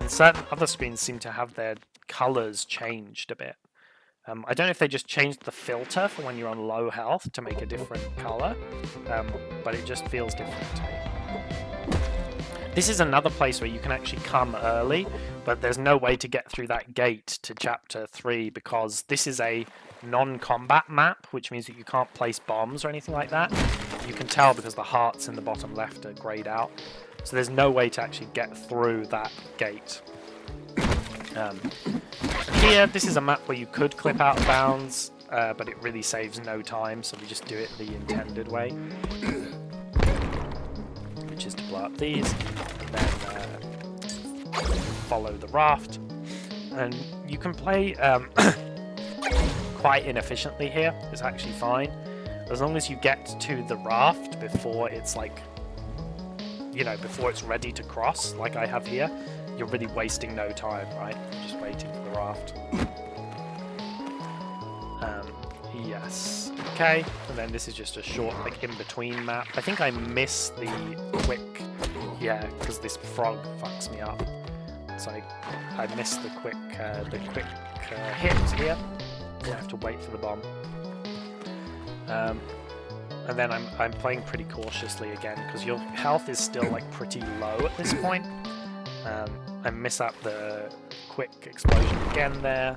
Speaker 1: And certain other screens seem to have their colors changed a bit. I don't know if they just changed the filter for when you're on low health to make a different color, but it just feels different to me. This is another place where you can actually come early, but there's no way to get through that gate to Chapter 3 because this is a non-combat map, which means that you can't place bombs or anything like that. You can tell because the hearts in the bottom left are grayed out. So there's no way to actually get through that gate. Here, this is a map where you could clip out of bounds, but it really saves no time, so we just do it the intended way. Which is to blow up these, and then follow the raft. And you can play quite inefficiently here. It's actually fine. As long as you get to the raft before it's like, before it's ready to cross, like I have here, you're really wasting no time, right? Just waiting for the raft. Yes. Okay. And then this is just a short, like, in-between map. I think I missed the quick... Yeah, because this frog fucks me up. So I missed the quick hit here. I have to wait for the bomb. And then I'm playing pretty cautiously again, because your health is still, like, pretty low at this point. I miss out the quick explosion again there,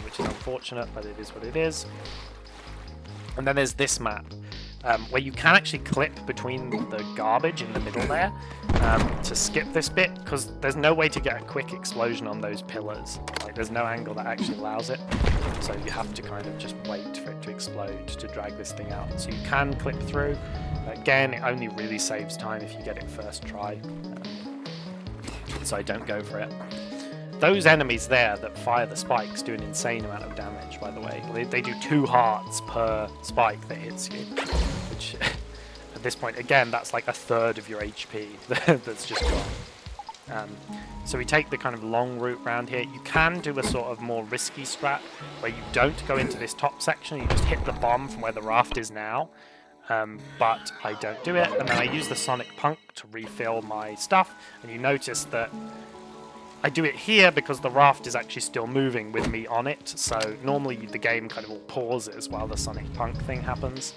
Speaker 1: which is unfortunate, but it is what it is. And then there's this map, where you can actually clip between the garbage in the middle there to skip this bit, because there's no way to get a quick explosion on those pillars. Like, there's no angle that actually allows it, so you have to kind of just wait for it to explode to drag this thing out. So you can clip through. Again, it only really saves time if you get it first try. So I don't go for it. those enemies there that fire the spikes do an insane amount of damage, by the way. They do 2 hearts per spike that hits you, which at this point, again, that's like 1/3 of your HP that's just gone. So we take the kind of long route round here. You can do a sort of more risky strat where you don't go into this top section, you just hit the bomb from where the raft is now. But I don't do it, and then I use the Sonic Punk to refill my stuff, and you notice that I do it here because the raft is actually still moving with me on it, so normally the game kind of all pauses while the Sonic Punk thing happens.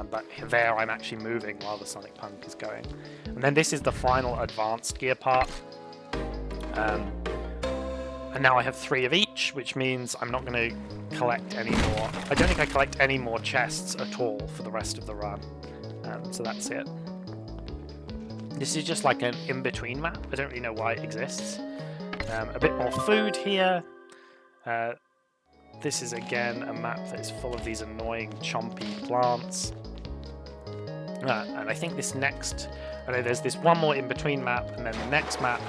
Speaker 1: But there I'm actually moving while the Sonic Punk is going. And then this is the final advanced gear part. And now I have 3 of each, which means I'm not going to collect any more. I don't think I collect any more chests at all for the rest of the run. So that's it. This is just like an in-between map. I don't really know why it exists. A bit more food here. This is again a map that is full of these annoying chompy plants. And I think this next... I know there's this one more in-between map, and then the next map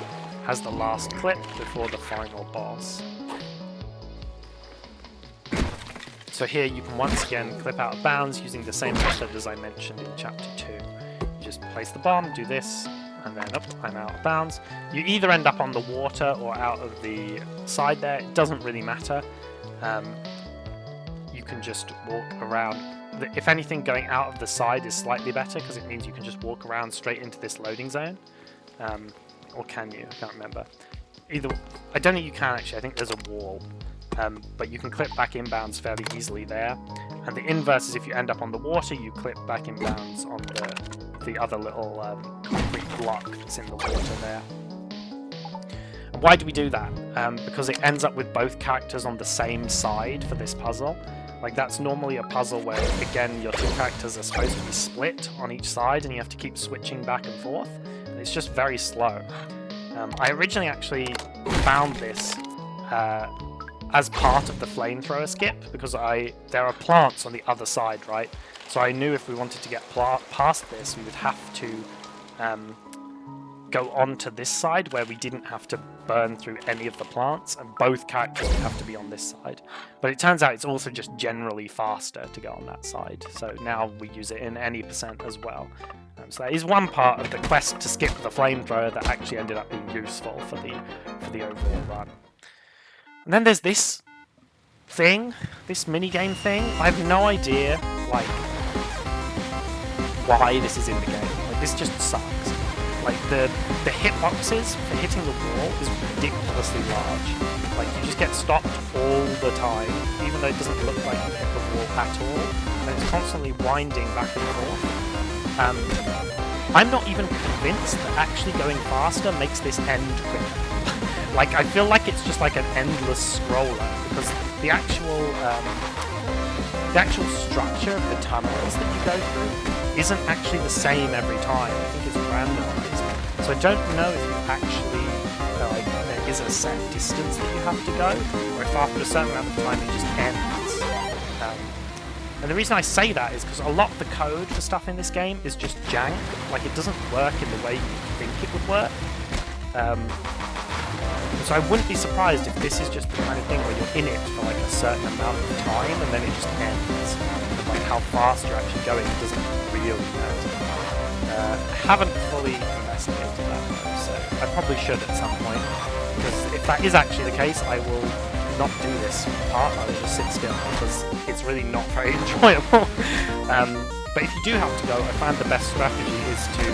Speaker 1: has the last clip before the final boss. So here you can once again clip out of bounds using the same method as I mentioned in chapter 2. You just place the bomb, do this, and then I'm out of bounds. You either end up on the water or out of the side there, it doesn't really matter. You can just walk around. If anything, going out of the side is slightly better because it means you can just walk around straight into this loading zone. Or can you? I can't remember. Either, I don't think you can actually, I think there's a wall. But you can clip back inbounds fairly easily there. And the inverse is if you end up on the water, you clip back inbounds on the other little concrete block that's in the water there. And why do we do that? Because it ends up with both characters on the same side for this puzzle. Like, that's normally a puzzle where, again, your 2 characters are supposed to be split on each side and you have to keep switching back and forth. And it's just very slow. I originally actually found this as part of the flamethrower skip because there are plants on the other side, right? So I knew if we wanted to get past this, we would have to go onto this side where we didn't have to burn through any of the plants, and both characters would have to be on this side. But it turns out it's also just generally faster to go on that side, so now we use it in any percent as well. So that is one part of the quest to skip the flamethrower that actually ended up being useful for the overall run. And then there's this thing, this minigame thing. I have no idea, like, why this is in the game. Like, this just sucks. Like, the hitboxes for hitting the wall is ridiculously large. Like, you just get stopped all the time, even though it doesn't look like you hit the wall at all. And it's constantly winding back and forth. I'm not even convinced that actually going faster makes this end quicker. Like, I feel like it's just like an endless scroller, because the actual structure of the tunnels that you go through isn't actually the same every time. I think it's randomized. So I don't know if you actually, like, there is a set distance that you have to go, or if after a certain amount of time it just ends. And the reason I say that is because a lot of the code for stuff in this game is just jank. Like, it doesn't work in the way you think it would work. So I wouldn't be surprised if this is just the kind of thing where you're in it for like a certain amount of time and then it just ends. Like, how fast you're actually going doesn't really matter. I haven't fully investigated that though, so I probably should at some point. Because if that is actually the case, I will not do this part, I will just sit still, because it's really not very enjoyable. But if you do have to go, I find the best strategy is to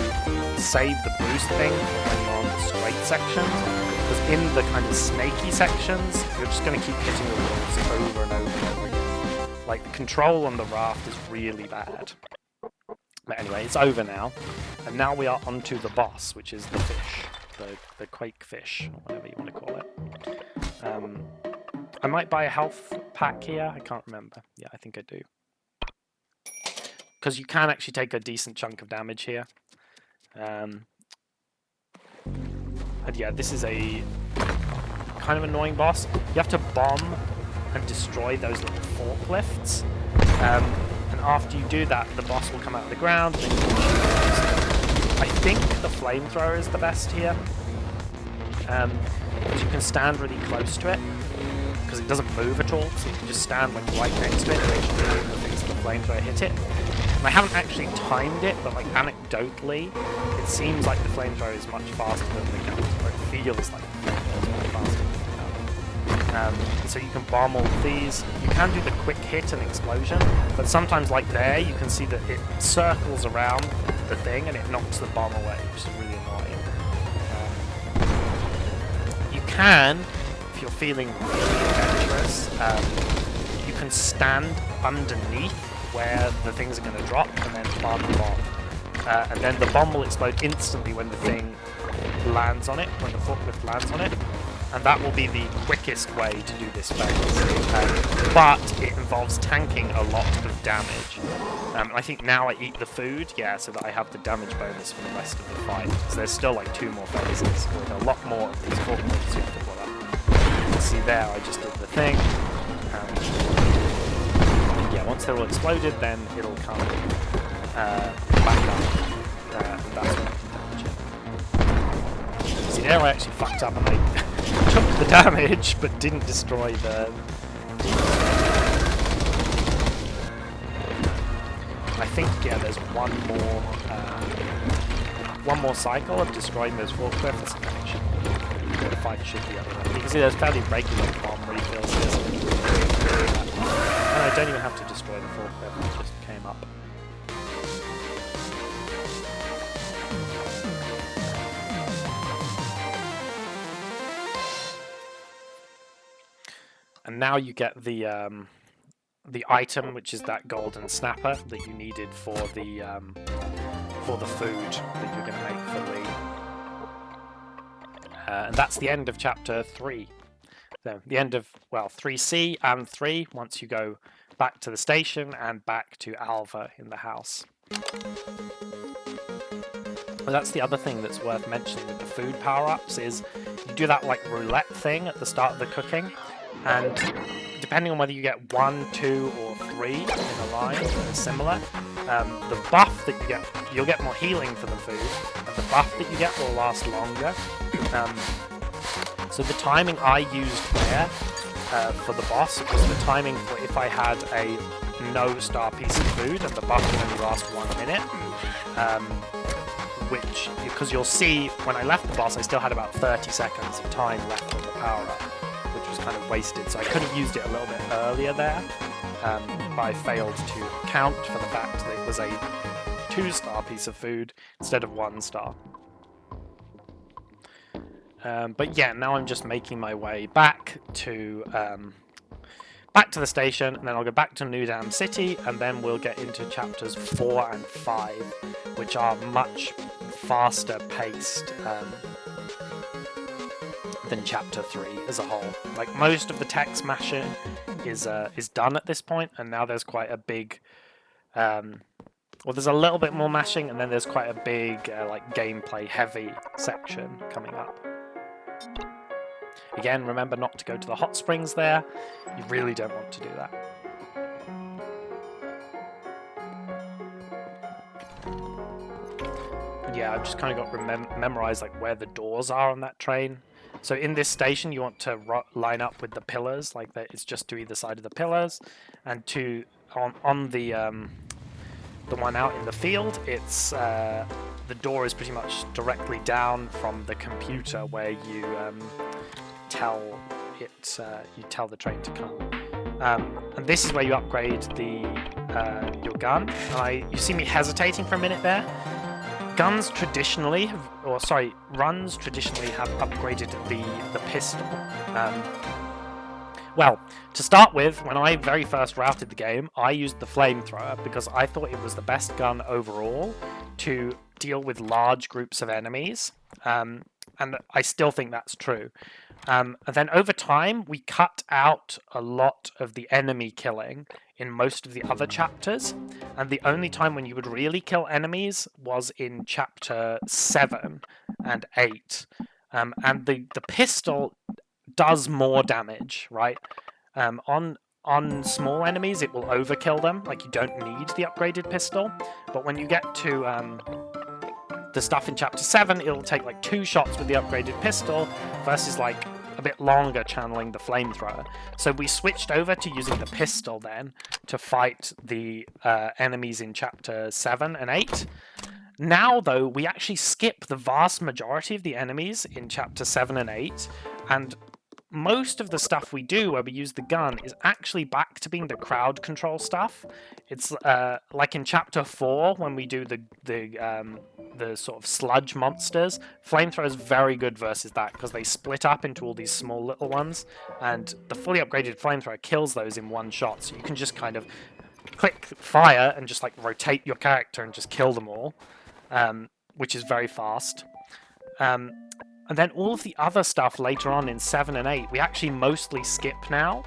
Speaker 1: save the boost thing when you're on the straight sections, because in the kind of snaky sections, you're just going to keep hitting the walls over and over and over again. Like, the control on the raft is really bad. But anyway, it's over now, and now we are onto the boss, which is the fish, the quake fish, or whatever you want to call it. I might buy a health pack here, I can't remember. Yeah, I think I do. Because you can actually take a decent chunk of damage here. And yeah, this is a kind of annoying boss. You have to bomb and destroy those little forklifts. And after you do that, the boss will come out of the ground. And I think the flamethrower is the best here. because you can stand really close to it, because it doesn't move at all, so you can just stand like right next to it and make sure the things the flamethrower hit it. And I haven't actually timed it, but like anecdotally, it seems like the flamethrower is much faster than the counter, or it feels like the flamethrower is much faster than the counter. So you can bomb all of these. You can do the quick hit and explosion, but sometimes like there, you can see that it circles around the thing and it knocks the bomb away, which is really annoying. You can, if you're feeling really adventurous, you can stand underneath where the things are going to drop and then plant the bomb. And then the bomb will explode instantly when the thing lands on it, when the forklift lands on it. And that will be the quickest way to do this phase. But it involves tanking a lot of damage. I think now I eat the food, yeah, so that I have the damage bonus for the rest of the fight. So there's still like 2 more phases with a lot more of these forklifts you have to put up. You can see there, I just did the thing. Yeah, once they're all exploded, then it'll come back up. And that's when I can damage it. See, there I actually fucked up and I took the damage, but didn't destroy the... I think, yeah, there's one more cycle of destroying those forklifts, and the fight should be over. You can see there's fairly regular bomb refills here, and I don't even have to destroy the forklift, it just came up. And now you get the item, which is that golden snapper that you needed for the food that you're going to make for Lee. And that's the end of chapter 3. So the end of, well, 3C and 3, once you go back to the station and back to Alva in the house. Well, that's the other thing that's worth mentioning with the food power-ups is you do that like roulette thing at the start of the cooking, and depending on whether you get 1, 2, or 3 in a line that are similar, the buff that you get, you'll get more healing for the food, and the buff that you get will last longer. So the timing I used there for the boss was the timing for if I had a no-star piece of food and the buff would only last 1 minute. Which, because you'll see, when I left the boss, I still had about 30 seconds of time left on the power-up, which was kind of wasted, so I could have used it a little bit earlier there, but I failed to account for the fact that it was a 2-star piece of food instead of 1 star. But yeah, now I'm just making my way back to the station, and then I'll go back to New Dam City, and then we'll get into chapters 4 and 5, which are much faster paced than chapter 3 as a whole. Like, most of the tech smashing is done at this point, and now there's quite a big well, there's a little bit more mashing, and then there's quite a big like gameplay heavy section coming up. Again, remember not to go to the hot springs there. You really don't want to do that. Yeah, I've just kind of got memorized like where the doors are on that train. So in this station, you want to line up with the pillars, like that. It's just to either side of the pillars, and to on the one out in the field, it's the door is pretty much directly down from the computer where you tell the train to come. And this is where you upgrade your gun. You see me hesitating for a minute there. Runs traditionally have upgraded the pistol. Well, to start with, when I very first routed the game, I used the flamethrower because I thought it was the best gun overall to deal with large groups of enemies, and I still think that's true. And then over time, we cut out a lot of the enemy killing in most of the other chapters, and the only time when you would really kill enemies was in chapter 7 and 8. And the pistol does more damage, right? On small enemies, it will overkill them, like you don't need the upgraded pistol, but when you get to the stuff in Chapter 7, it'll take like 2 shots with the upgraded pistol versus like a bit longer channeling the flamethrower. So we switched over to using the pistol then to fight the enemies in Chapter 7 and 8. Now, though, we actually skip the vast majority of the enemies in Chapter 7 and 8, and most of the stuff we do where we use the gun is actually back to being the crowd control stuff. It's like in Chapter 4 when we do the sort of sludge monsters. Flamethrower is very good versus that because they split up into all these small little ones, and the fully upgraded flamethrower kills those in one shot. So you can just kind of click fire and just like rotate your character and just kill them all, which is very fast. And then all of the other stuff later on in 7 and 8, we actually mostly skip now.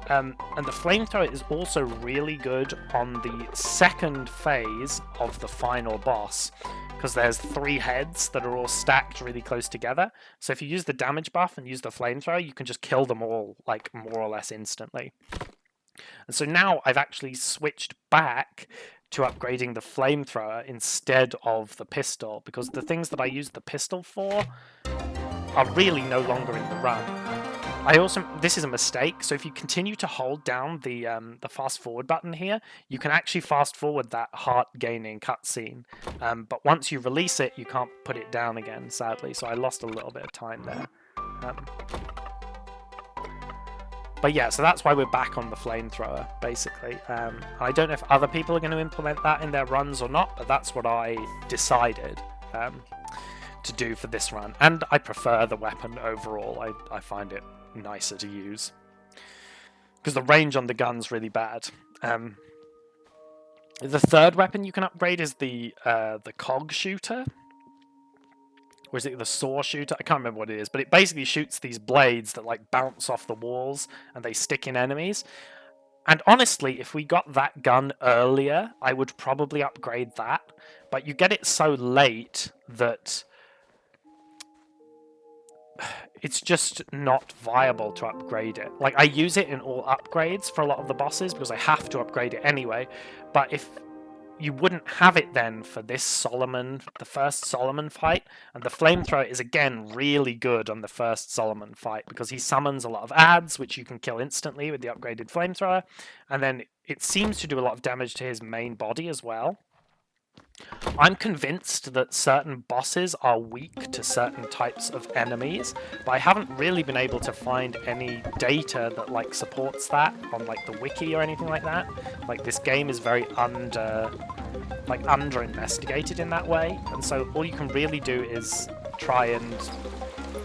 Speaker 1: And the flamethrower is also really good on the second phase of the final boss, because there's 3 heads that are all stacked really close together. So if you use the damage buff and use the flamethrower, you can just kill them all, like, more or less instantly. And so now I've actually switched back to upgrading the flamethrower instead of the pistol, because the things that I use the pistol for are really no longer in the run. This is a mistake, so if you continue to hold down the fast forward button here, you can actually fast forward that heart gaining cutscene. But once you release it, you can't put it down again, sadly, so I lost a little bit of time there. But yeah, so that's why we're back on the flamethrower, basically. I don't know if other people are going to implement that in their runs or not, but that's what I decided to do for this run. And I prefer the weapon overall. I find it nicer to use, because the range on the gun's really bad. The third weapon you can upgrade is the cog shooter. Or is it the saw shooter? I can't remember what it is, but it basically shoots these blades that like bounce off the walls and they stick in enemies. And honestly, if we got that gun earlier, I would probably upgrade that. But you get it so late that it's just not viable to upgrade it. Like, I use it in all upgrades for a lot of the bosses because I have to upgrade it anyway. But if you wouldn't have it then for this Solomon, the first Solomon fight, and the flamethrower is again really good on the first Solomon fight because he summons a lot of adds, which you can kill instantly with the upgraded flamethrower, and then it seems to do a lot of damage to his main body as well. I'm convinced that certain bosses are weak to certain types of enemies, but I haven't really been able to find any data that like supports that on like the wiki or anything like that. Like, this game is very under investigated in that way, and so all you can really do is try and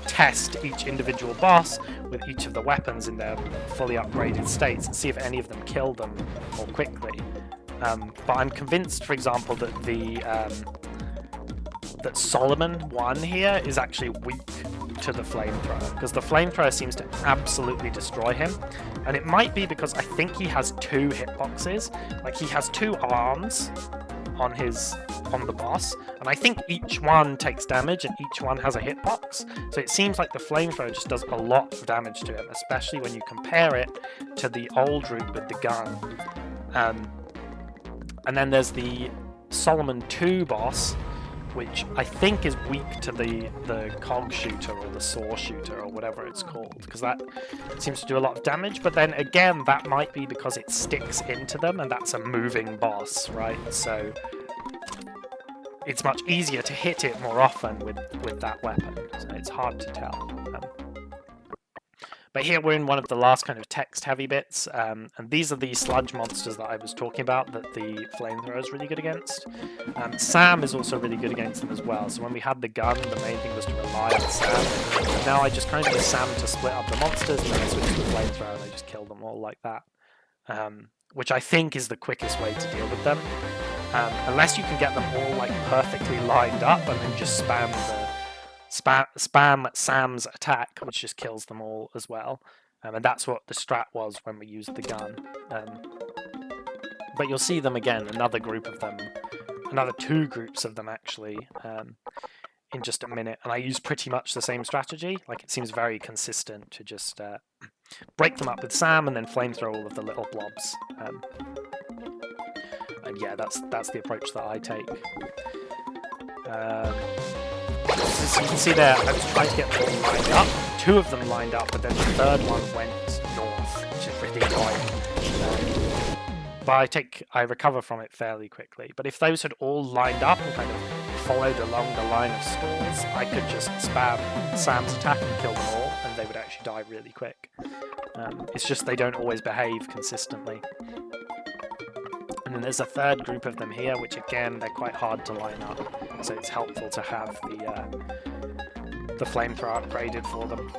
Speaker 1: test each individual boss with each of the weapons in their fully upgraded states and see if any of them kill them more quickly. But I'm convinced, for example, that that Solomon 1 here is actually weak to the flamethrower, because the flamethrower seems to absolutely destroy him, and it might be because I think he has 2 hitboxes. Like, he has 2 arms on the boss, and I think each one takes damage and each one has a hitbox. So it seems like the flamethrower just does a lot of damage to him, especially when you compare it to the old route with the gun. And then there's the Solomon 2 boss, which I think is weak to the cog shooter or the saw shooter or whatever it's called, because that seems to do a lot of damage. But then again, that might be because it sticks into them, and that's a moving boss, right? So it's much easier to hit it more often with that weapon, so it's hard to tell. But here we're in one of the last kind of text-heavy bits, and these are the sludge monsters that I was talking about that the flamethrower is really good against. Sam is also really good against them as well, so when we had the gun, the main thing was to rely on Sam. And now I just kind of use Sam to split up the monsters, and then I switch to the flamethrower and I just kill them all like that. Which I think is the quickest way to deal with them. Unless you can get them all like perfectly lined up and then just spam Sam's attack, which just kills them all as well. And that's what the strat was when we used the gun. But you'll see them again, another 2 groups of them actually, in just a minute. And I use pretty much the same strategy. Like, it seems very consistent to just break them up with Sam and then flamethrow all of the little blobs. And yeah, that's the approach that I take. As you can see there, I was trying to get them all lined up. 2 of them lined up, but then the 3rd one went north, which is pretty annoying. But I recover from it fairly quickly. But if those had all lined up and kind of followed along the line of stalls, I could just spam Sam's attack and kill them all, and they would actually die really quick. It's just they don't always behave consistently. And then there's a 3rd group of them here, which again, they're quite hard to line up. So it's helpful to have the flamethrower upgraded for them.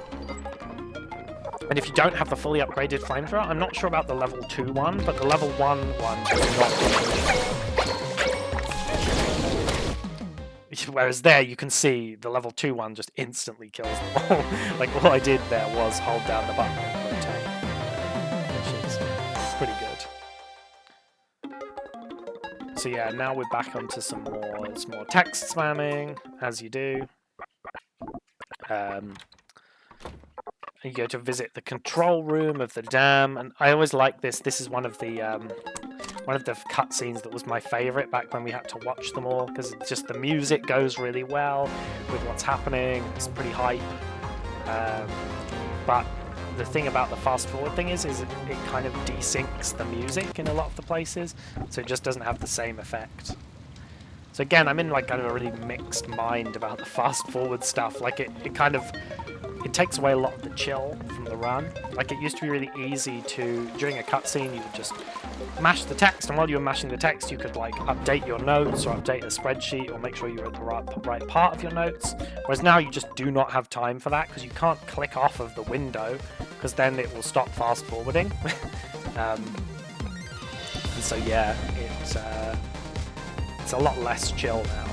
Speaker 1: And if you don't have the fully upgraded flamethrower, I'm not sure about the level 2 one, but the level 1 one does not. Whereas there, you can see the level 2 one just instantly kills them all. Like, all I did there was hold down the button and rotate, which is pretty good. So yeah, now we're back onto some more text spamming, as you do. You go to visit the control room of the dam, and I always like this. This is one of the cutscenes that was my favorite back when we had to watch them all, because just the music goes really well with what's happening. It's pretty hype. But the thing about the fast forward thing is it kind of desyncs the music in a lot of the places, so it just doesn't have the same effect. So again, I'm in like kind of a really mixed mind about the fast forward stuff. Like it takes away a lot of the chill from the run. Like it used to be really easy to, during a cutscene, you would just mash the text, and while you were mashing the text, you could like update your notes or update a spreadsheet or make sure you're at the right part of your notes. Whereas now you just do not have time for that, because you can't click off of the window, because then it will stop fast forwarding. And so yeah, it's a lot less chill now.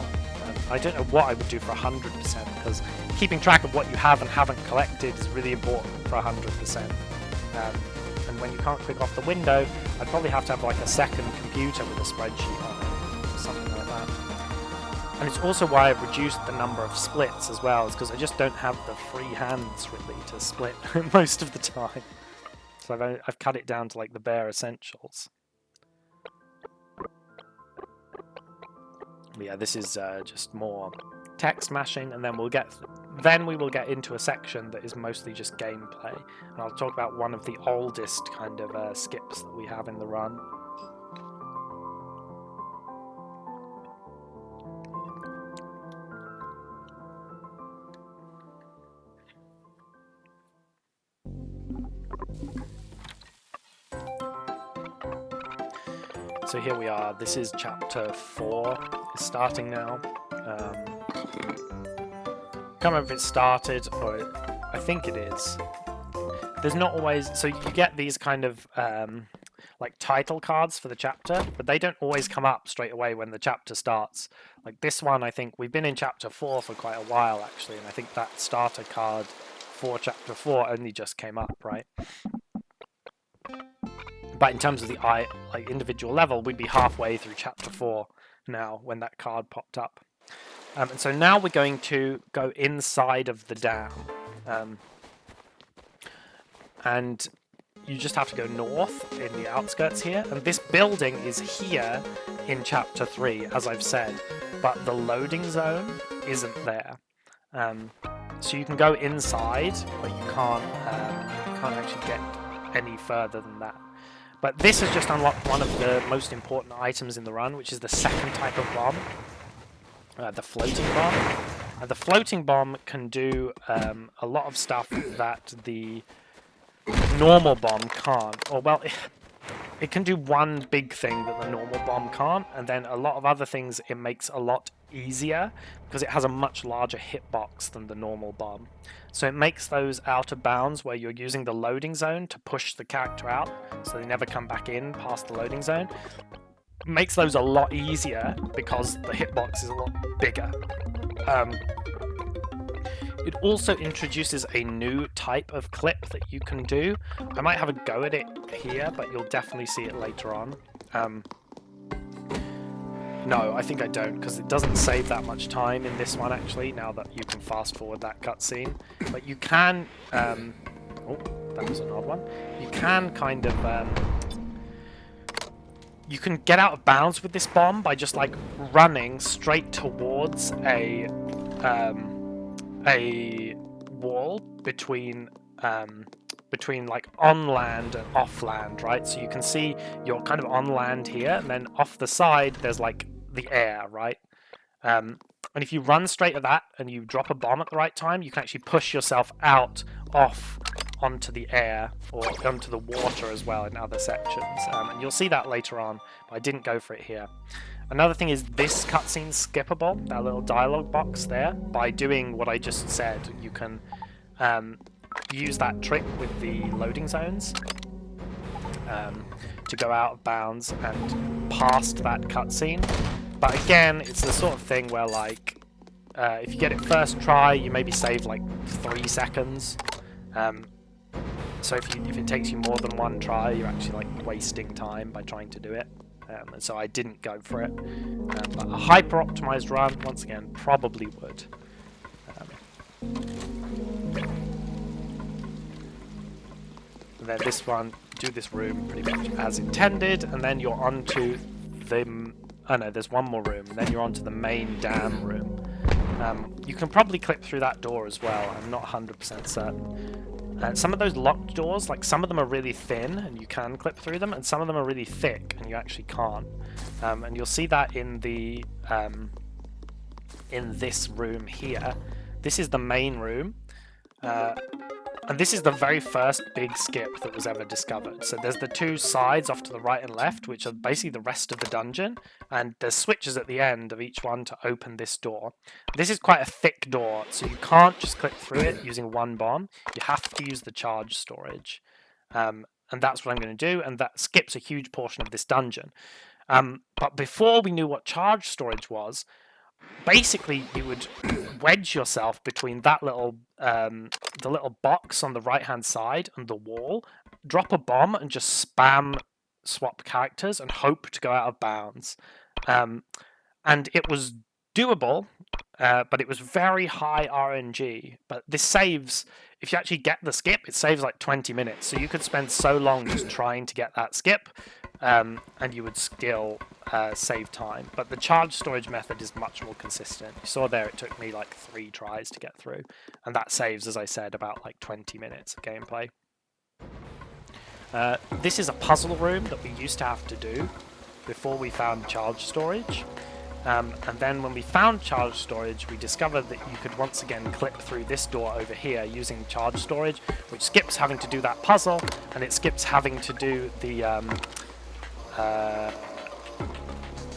Speaker 1: I don't know what I would do for 100%, because keeping track of what you have and haven't collected is really important for 100%. And when you can't click off the window, I'd probably have to have like a second computer with a spreadsheet on it, or something like that. And it's also why I've reduced the number of splits as well, is because I just don't have the free hands really to split most of the time. So I've cut it down to like the bare essentials. Yeah, this is just more text mashing, and then we will get into a section that is mostly just gameplay, and I'll talk about one of the oldest kind of skips that we have in the run. So here we are, this is chapter 4, it's starting now. Can't remember if it started, or I think it is. There's not always, so you get these kind of like title cards for the chapter, but they don't always come up straight away when the chapter starts. Like this one, I think we've been in chapter 4 for quite a while actually, and I think that starter card for chapter 4 only just came up, right? But in terms of the like individual level, we'd be halfway through chapter 4 now when that card popped up. And so now we're going to go inside of the dam. And you just have to go north in the outskirts here. And this building is here in chapter 3, as I've said. But the loading zone isn't there. So you can go inside, but you can't actually get any further than that. But this has just unlocked one of the most important items in the run, which is the second type of bomb, the floating bomb. The floating bomb can do a lot of stuff that the normal bomb can't. Or, well, it can do one big thing that the normal bomb can't, and then a lot of other things it makes a lot easier, because it has a much larger hitbox than the normal bomb. So it makes those out of bounds where you're using the loading zone to push the character out, so they never come back in past the loading zone. Makes those a lot easier because the hitbox is a lot bigger. It also introduces a new type of clip that you can do. I might have a go at it here, but you'll definitely see it later on. No, I think I don't, because it doesn't save that much time in this one, actually, now that you can fast forward that cutscene. But you can... oh, that was an odd one. You can kind of... you can get out of bounds with this bomb by just like running straight towards a wall between like on land and off land, right? So you can see you're kind of on land here, and then off the side there's like the air, right? And if you run straight at that and you drop a bomb at the right time, you can actually push yourself out off onto the air or onto the water as well in other sections. And you'll see that later on, but I didn't go for it here. Another thing is this cutscene's skippable, that little dialogue box there. By doing what I just said, you can use that trick with the loading zones to go out of bounds and past that cutscene. But again, it's the sort of thing where, like, if you get it first try, you maybe save like 3 seconds. So if it takes you more than one try, you're actually like wasting time by trying to do it. And so I didn't go for it. But a hyper-optimized run, once again, probably would. And then this one, do this room pretty much as intended, and then you're onto the... Oh no, there's one more room, and then you're onto the main dam room. You can probably clip through that door as well, I'm not 100% certain. Some of those locked doors, like some of them are really thin and you can clip through them, and some of them are really thick and you actually can't. And you'll see that in the in this room here. This is the main room. And this is the very first big skip that was ever discovered. So there's the 2 sides off to the right and left, which are basically the rest of the dungeon. And there's switches at the end of each one to open this door. This is quite a thick door, so you can't just clip through it using one bomb. You have to use the charge storage. And that's what I'm going to do, and that skips a huge portion of this dungeon. But before we knew what charge storage was, basically you would wedge yourself between that little the little box on the right hand side and the wall, drop a bomb and just spam swap characters and hope to go out of bounds. And it was doable, but it was very high RNG. But this saves, if you actually get the skip, it saves like 20 minutes, so you could spend so long just trying to get that skip, and you would still save time. But the charge storage method is much more consistent. You saw there it took me like 3 tries to get through, and that saves, as I said, about like 20 minutes of gameplay. This is a puzzle room that we used to have to do before we found charge storage. And then when we found charge storage, we discovered that you could once again clip through this door over here using charge storage, which skips having to do that puzzle, and it skips having to do the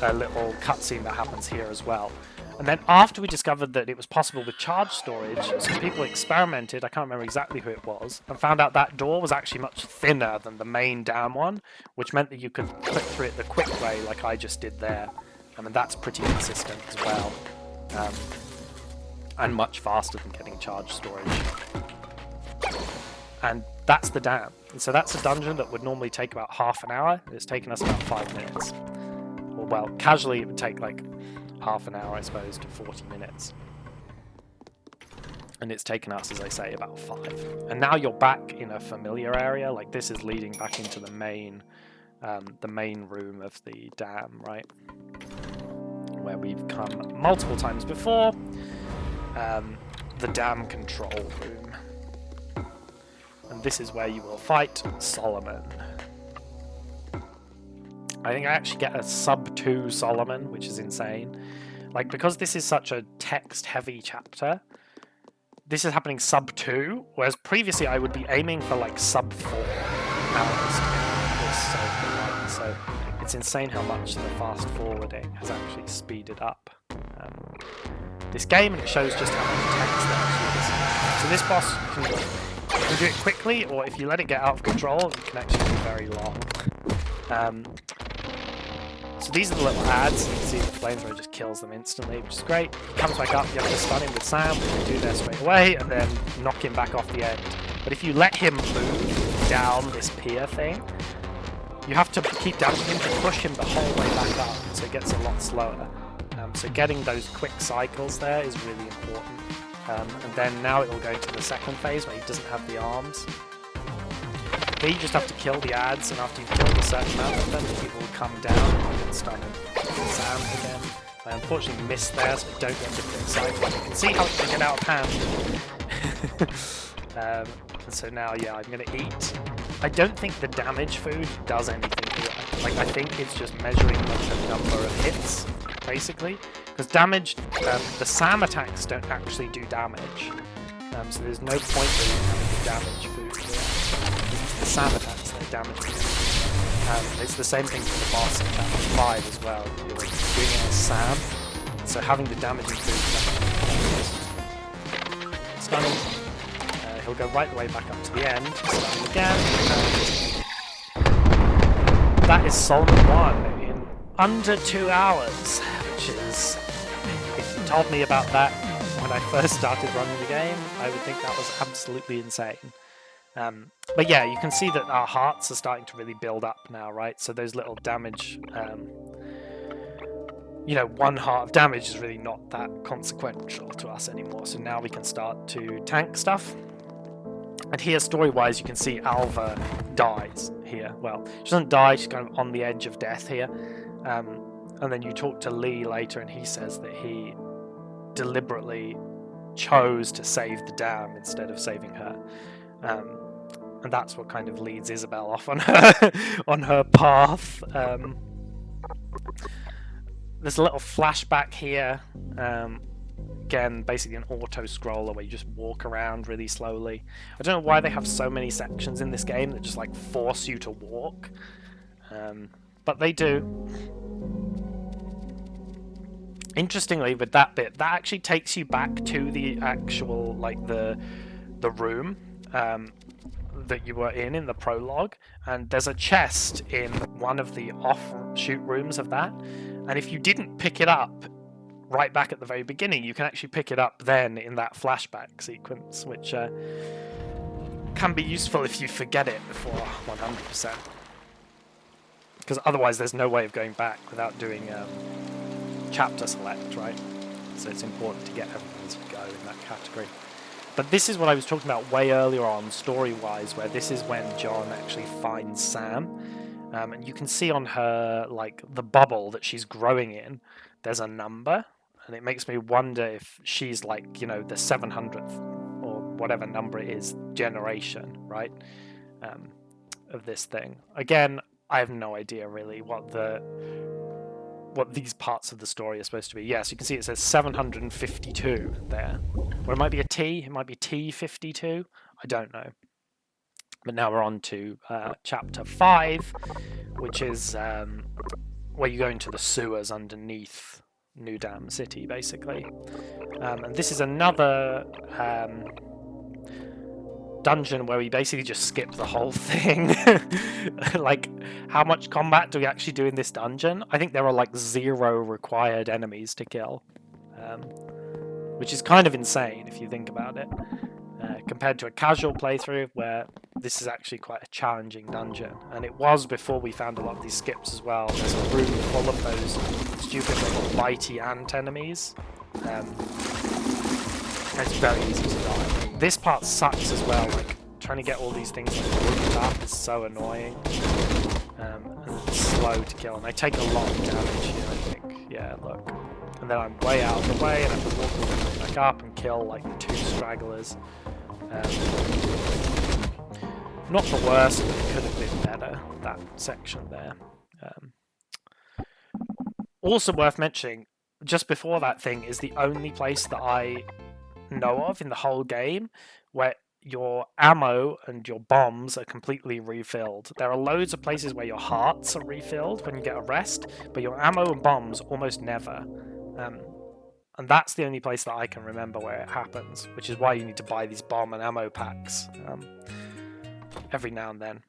Speaker 1: a little cutscene that happens here as well. And then after we discovered that it was possible with charge storage, some people experimented, I can't remember exactly who it was, and found out that door was actually much thinner than the main dam one, which meant that you could clip through it the quick way like I just did there. I mean, that's pretty consistent as well, and much faster than getting charge storage. And that's the dam. And so that's a dungeon that would normally take about half an hour. It's taken us about 5 minutes. Or, well, casually it would take like half an hour, I suppose, to 40 minutes. And it's taken us, as I say, about 5. And now you're back in a familiar area. Like, this is leading back into the main room of the dam, right? Where we've come multiple times before. The dam control room. And this is where you will fight Solomon. I think I actually get a sub 2 Solomon, which is insane. Like, because this is such a text-heavy chapter, this is happening sub 2, whereas previously I would be aiming for like sub 4 hours to get this solved. So it's insane how much the fast forwarding has actually speeded up this game, and it shows just how much text there actually is. So this boss you can do it quickly, or if you let it get out of control, it can actually be very long. So these are the little ads. You can see the flamethrower just kills them instantly, which is great. He comes back up, you have to stun him with Sam, which we do there straight away, and then knock him back off the end. But if you let him move down this pier thing, you have to keep damaging him to push him the whole way back up, so it gets a lot slower. So getting those quick cycles there is really important. And then now it will go to the second phase where he doesn't have the arms. Here you just have to kill the ads, and after you've killed a certain amount of them, people will come down and you can start Sam again. I unfortunately missed there, so I don't get too excited. You can see how it can get out of hand. And so now, yeah, I'm going to eat. I don't think the damage food does anything here. Like, I think it's just measuring the number of hits, basically. Because damage, the Sam attacks don't actually do damage. So there's no point in having the damage food here. It's the Sam attacks that damage food. It's the same thing for the boss in chapter 5 as well. You're doing it as Sam, so having the damaging food is stunning. He'll go right the way back up to the end, stunning again. That is Solomon 1 in under 2 hours, which is, if you told me about that when I first started running the game, I would think that was absolutely insane. But yeah, you can see that our hearts are starting to really build up now, right? So those little damage, you know, 1 heart of damage is really not that consequential to us anymore. So now we can start to tank stuff. And here, story-wise, you can see Alva dies here. Well, she doesn't die, she's kind of on the edge of death here. And then you talk to Lee later, and he says that he deliberately chose to save the dam instead of saving her. And that's what kind of leads Isabel off on her on her path. There's a little flashback here. Again, basically an auto-scroller where you just walk around really slowly. I don't know why they have so many sections in this game that just like force you to walk. But they do. Interestingly, with that bit, that actually takes you back to the actual, like, the room that you were in the prologue, and there's a chest in one of the offshoot rooms of that, and if you didn't pick it up right back at the very beginning, you can actually pick it up then in that flashback sequence, which can be useful if you forget it before 100%. Because otherwise there's no way of going back without doing chapter select, right? So it's important to get everything as you go in that category. But this is what I was talking about way earlier on, story-wise, where this is when John actually finds Sam. And you can see on her, like, the bubble that she's growing in, there's a number. And it makes me wonder if she's, like, you know, the 700th, or whatever number it is, generation, right? Of this thing. Again, I have no idea, really, what these parts of the story are supposed to be. Yes, you can see it says 752 there. Or it might be a T, it might be T52, I don't know. But now we're on to chapter 5, which is where you go into the sewers underneath New Dam City, basically. And this is another dungeon where we basically just skip the whole thing. Like, how much combat do we actually do in this dungeon? I think there are like 0 required enemies to kill, which is kind of insane if you think about it, compared to a casual playthrough where this is actually quite a challenging dungeon. And it was before we found a lot of these skips as well. There's a room full of those stupid little bitey ant enemies. It's very easy to die. This part sucks as well, like, trying to get all these things like grouped up is so annoying. And it's slow to kill, and I take a lot of damage here, I think. Yeah, look. And then I'm way out of the way, and I have to walk all the way back up and kill, like, 2 stragglers. Not the worst, but it could have been better, that section there. Also worth mentioning, just before that thing is the only place that I know of in the whole game where your ammo and your bombs are completely refilled. There are loads of places where your hearts are refilled when you get a rest, but your ammo and bombs almost never. And that's the only place that I can remember where it happens, which is why you need to buy these bomb and ammo packs every now and then.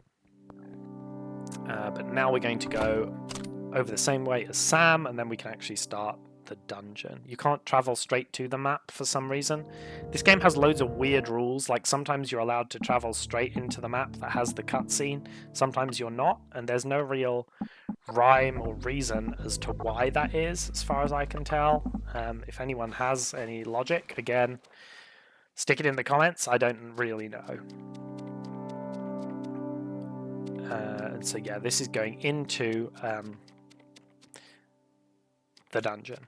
Speaker 1: But now we're going to go over the same way as Sam, and then we can actually start the dungeon. You can't travel straight to the map for some reason. This game has loads of weird rules, like sometimes you're allowed to travel straight into the map that has the cutscene, sometimes you're not, and there's no real rhyme or reason as to why that is, as far as I can tell. If anyone has any logic, again, stick it in the comments. I don't really know. And so yeah, this is going into the dungeon.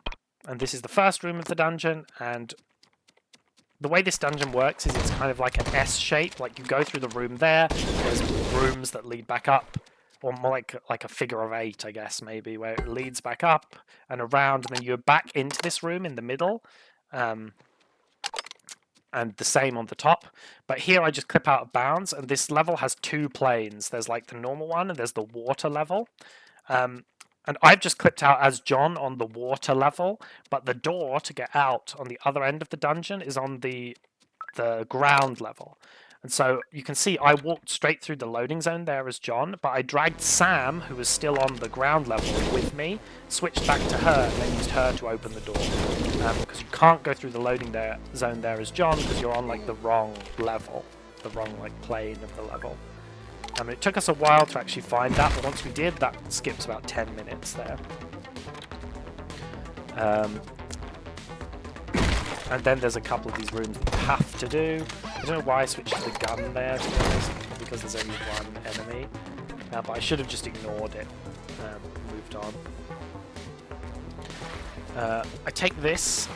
Speaker 1: And this is the first room of the dungeon, and the way this dungeon works is it's kind of like an S shape. Like you go through the room there, there's rooms that lead back up, or more like a figure of 8, I guess, maybe, where it leads back up and around, and then you're back into this room in the middle, and the same on the top. But here I just clip out of bounds, and this level has 2 planes. There's like the normal one, and there's the water level. And I've just clipped out as John on the water level, but the door to get out on the other end of the dungeon is on the ground level. And so you can see I walked straight through the loading zone there as John, but I dragged Sam, who was still on the ground level, with me, switched back to her, and then used her to open the door. Because you can't go through the loading zone there as John, because you're on like the wrong level, the wrong like plane of the level. It took us a while to actually find that, but once we did, that skips about 10 minutes there. And then there's a couple of these rooms that you have to do. I don't know why I switched to the gun there, to be honest, because there's only one enemy. But I should have just ignored it and moved on. I take this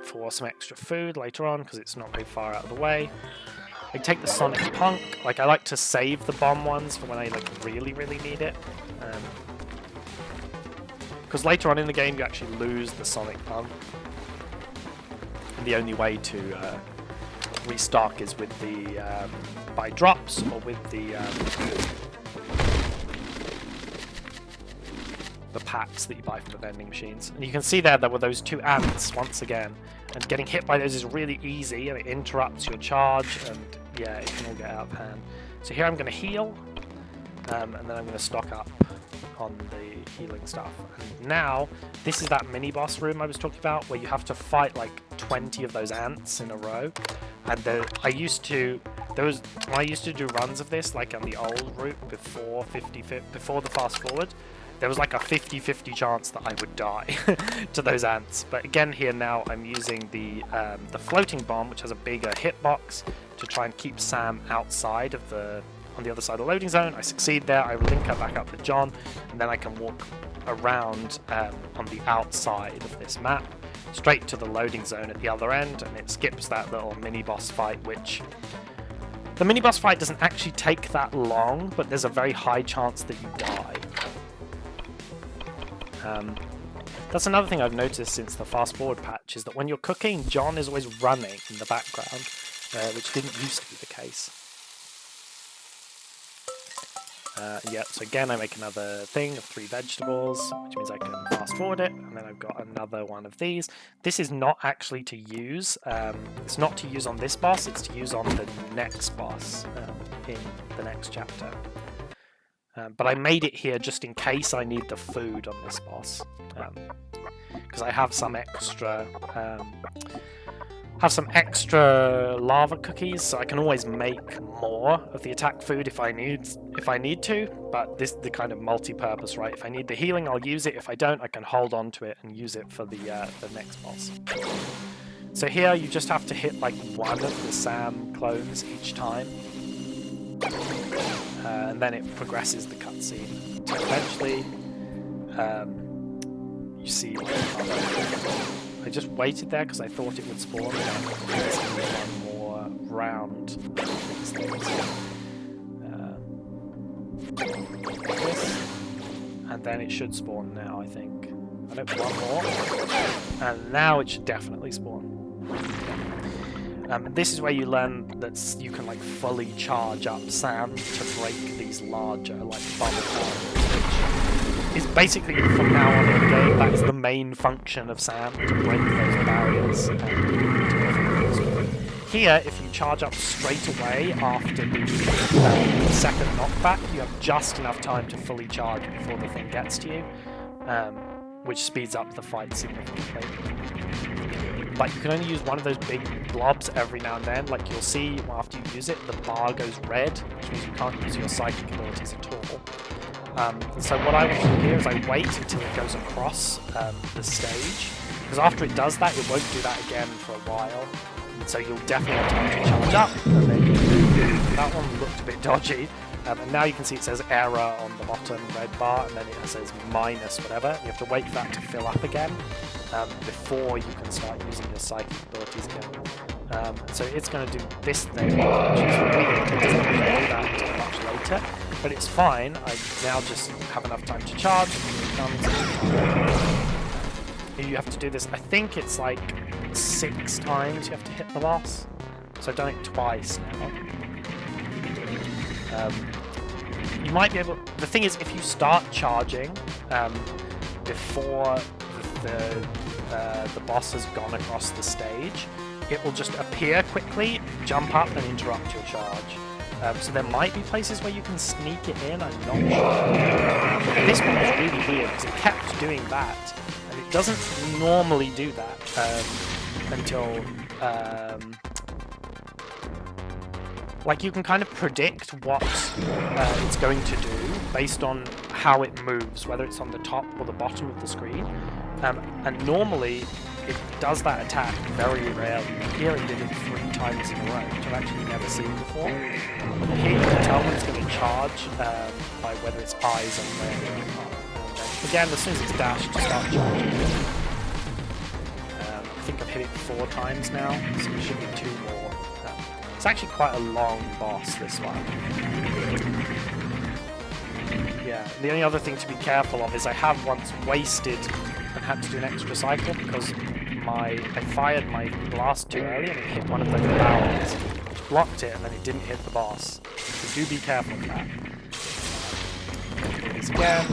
Speaker 1: for some extra food later on, because it's not very far out of the way. I take the Sonic Punk. Like, I like to save the bomb ones for when I like really, really need it. Because later on in the game, you actually lose the Sonic Punk. And the only way to restock is with the by drops or with the packs that you buy from the vending machines. And you can see there were those 2 ants once again. And getting hit by those is really easy, and it interrupts your charge, and yeah, it can all get out of hand. So here I'm going to heal, and then I'm going to stock up on the healing stuff. And now, this is that mini-boss room I was talking about, where you have to fight like 20 of those ants in a row. And when I used to do runs of this, like on the old route before the fast forward, there was like a 50-50 chance that I would die to those ants. But again, here now I'm using the floating bomb, which has a bigger hitbox, to try and keep Sam outside of on the other side of the loading zone. I succeed there. I link her back up with John, and then I can walk around on the outside of this map, straight to the loading zone at the other end, and it skips that little mini-boss fight, which... The mini-boss fight doesn't actually take that long, but there's a very high chance that you die. That's another thing I've noticed since the fast forward patch, is that when you're cooking, John is always running in the background, which didn't used to be the case. Yeah, so again I make another thing of 3 vegetables, which means I can fast forward it, and then I've got another one of these. This is not actually to use, it's not to use on this boss, it's to use on the next boss in the next chapter. But I made it here just in case I need the food on this boss, because I have some extra lava cookies, so I can always make more of the attack food if I need to. But this is the kind of multi-purpose, right? If I need the healing, I'll use it. If I don't, I can hold on to it and use it for the next boss. So here you just have to hit like 1 of the Sam clones each time. And then it progresses the cutscene. So eventually, you see, I just waited there because I thought it would spawn. There's one more round of these things. This, and then it should spawn now, I think. I don't one more, and now it should definitely spawn. This is where you learn that you can like fully charge up Sam to break these larger like bubble barriers, which is basically from now on in the game that is the main function of Sam, to break those barriers. Here, if you charge up straight away after the second knockback, you have just enough time to fully charge before the thing gets to you, which speeds up the fight significantly. But you can only use one of those big blobs every now and then. Like you'll see after you use it, the bar goes red, which means you can't use your psychic abilities at all. So what I want to do here is I wait until it goes across the stage, because after it does that, it won't do that again for a while. And so you'll definitely have time to charge up. And then that one looked a bit dodgy. And now you can see it says error on the bottom red bar, and then it says minus whatever. You have to wait for that to fill up again before you can start using your psychic abilities again. So it's going to do this thing, which is weird. It doesn't really do that until much later, but it's fine. I now just have enough time to charge, and here it comes. You have to do this, I think it's like 6 times you have to hit the boss. So I've done it twice now. You might be able... The thing is, if you start charging before the boss has gone across the stage, it will just appear quickly, jump up and interrupt your charge. So there might be places where you can sneak it in, I'm not sure. This one was really weird because it kept doing that, and it doesn't normally do that until... like, you can kind of predict what it's going to do based on how it moves, whether it's on the top or the bottom of the screen. And normally, it does that attack very rarely. Here it did it 3 times in a row, which I've actually never seen before. Here you can tell when it's going to charge by whether its eyes are red or not. Again, as soon as it's dashed, to start charging. I think I've hit it 4 times now, so it should be 2 more. It's actually quite a long boss, this one. Yeah, the only other thing to be careful of is I have once wasted and had to do an extra cycle because I fired my blast too early and it hit one of those barrels, which blocked it, and then it didn't hit the boss. So do be careful of that. Do this again,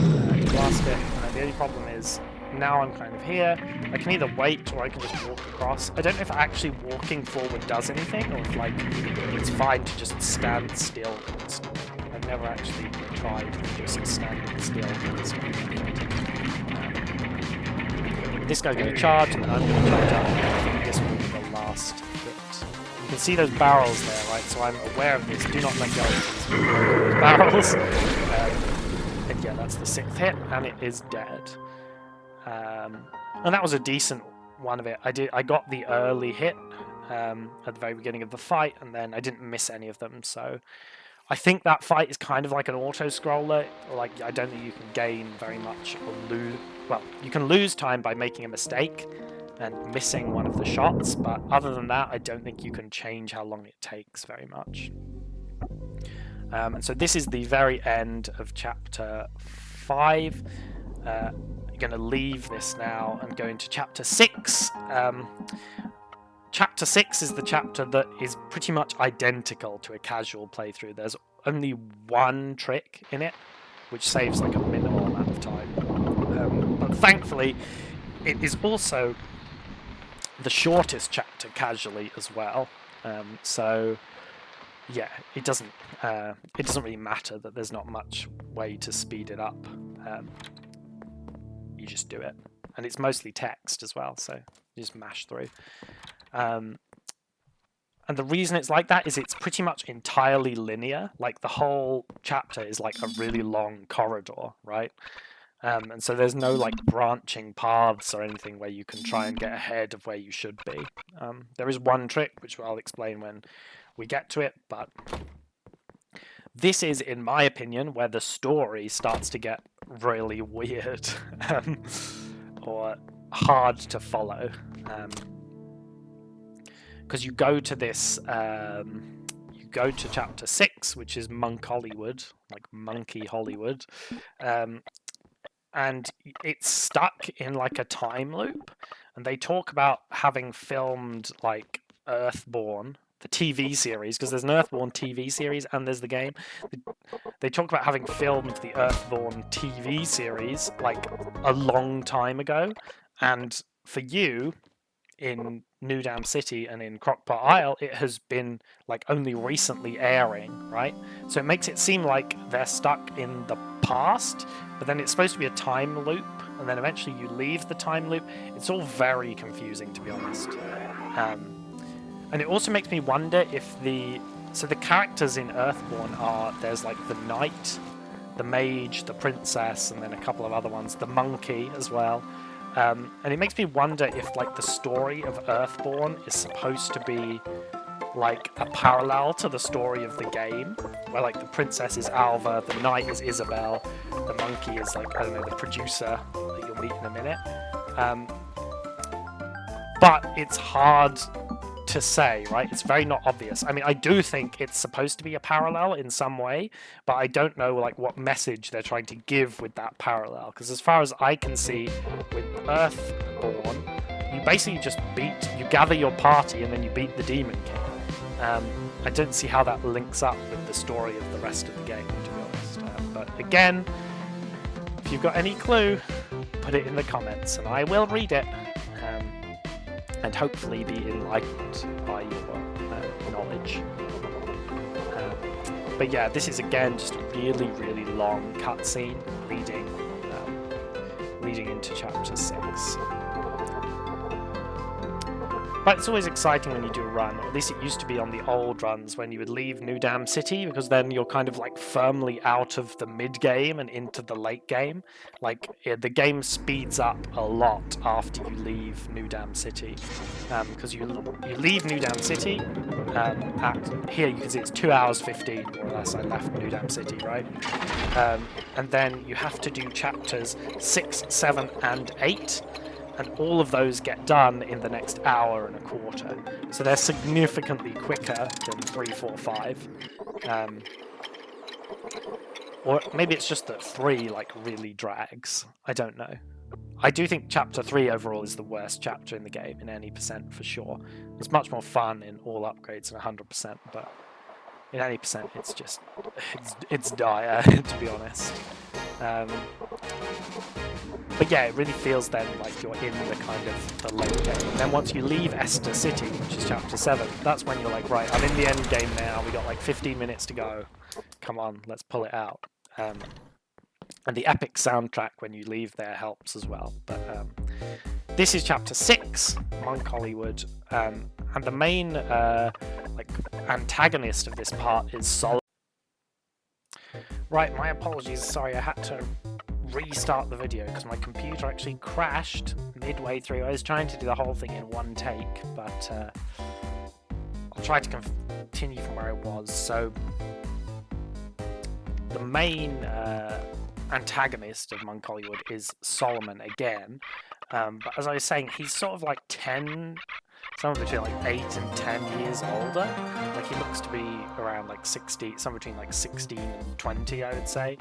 Speaker 1: blast it, and then the only problem is now I'm kind of here. I can either wait or I can just walk across. I don't know if actually walking forward does anything, or if like it's fine to just stand still constantly. I've never actually tried just standing still constantly. This guy's going to charge, and then I'm going to charge up. I think this will be the last hit. You can see those barrels there, right? So I'm aware of this. Do not let go of these barrels. And yeah, that's the 6th hit, and it is dead. And that was a decent one of it. I got the early hit at the very beginning of the fight, and then I didn't miss any of them. So I think that fight is kind of like an auto-scroller. Like, I don't think you can gain very much or lose. Well, you can lose time by making a mistake and missing one of the shots, but other than that, I don't think you can change how long it takes very much. And so this is the very end of chapter 5. Going to leave this now and go into chapter 6. Chapter 6 is the chapter that is pretty much identical to a casual playthrough. There's only one trick in it, which saves like a minimal amount of time. But thankfully, it is also the shortest chapter casually as well. So yeah, it doesn't really matter that there's not much way to speed it up. You just do it, and it's mostly text as well, so you just mash through. And the reason it's like that is it's pretty much entirely linear. Like, the whole chapter is like a really long corridor, right? And so there's no like branching paths or anything where you can try and get ahead of where you should be. There is one trick, which I'll explain when we get to it, but this is, in my opinion, where the story starts to get really weird or hard to follow. Because you go to this, you go to chapter 6, which is Monk Hollywood, like Monkey Hollywood, and it's stuck in like a time loop. And they talk about having filmed like Earthborn, the TV series, because there's an Earthborn TV series and there's the game. They talk about having filmed the Earthborn TV series like a long time ago, and for you in New Dam City and in Crockpot Isle, it has been like only recently airing, right? So it makes it seem like they're stuck in the past, but then it's supposed to be a time loop, and then eventually you leave the time loop. It's all very confusing, to be honest. And it also makes me wonder if the characters in Earthborn are, there's like the knight, the mage, the princess, and then a couple of other ones, the monkey as well. And it makes me wonder if like the story of Earthborn is supposed to be like a parallel to the story of the game, where like the princess is Alva, the knight is Isabel, the monkey is like, I don't know, the producer that you'll meet in a minute. But it's hard to say, right? It's very not obvious. I mean, I do think it's supposed to be a parallel in some way, but I don't know like what message they're trying to give with that parallel. Because as far as I can see, with Earthborn, you basically just you gather your party and then you beat the Demon King. I don't see how that links up with the story of the rest of the game, to be honest. But again, if you've got any clue, put it in the comments and I will read it. And hopefully be enlightened by your knowledge. But yeah, this is again just a really, really long cutscene leading into chapter 6. But it's always exciting when you do a run, or at least it used to be on the old runs when you would leave New Dam City, because then you're kind of like firmly out of the mid-game and into the late game. Like, the game speeds up a lot after you leave New Dam City. Because you leave New Dam City, here you can see it's 2 hours 15, more or less, I left New Dam City, right? And then you have to do chapters 6, 7, and 8. And all of those get done in the next hour and a quarter. So they're significantly quicker than 3, 4, 5. Or maybe it's just that 3 like really drags. I don't know. I do think chapter 3 overall is the worst chapter in the game in any percent for sure. It's much more fun in all upgrades than 100%, but in any percent it's just it's dire to be honest. But yeah, it really feels then like you're in the kind of the late game. And then once you leave Esther City, which is chapter 7, that's when you're like, right, I'm in the end game now, we got like 15 minutes to go. Come on, let's pull it out. And the epic soundtrack when you leave there helps as well. But this is chapter 6, Monk Hollywood, and the main like antagonist of this part is Solomon. Right, my apologies, sorry, I had to restart the video because my computer actually crashed midway through. I was trying to do the whole thing in one take, but I'll try to continue from where I was. So the main antagonist of Monk Hollywood is Solomon again, but as I was saying, he's sort of like 10, somewhere between like 8 and 10 years older. Like he looks to be around like 60, somewhere between like 16 and 20, I would say.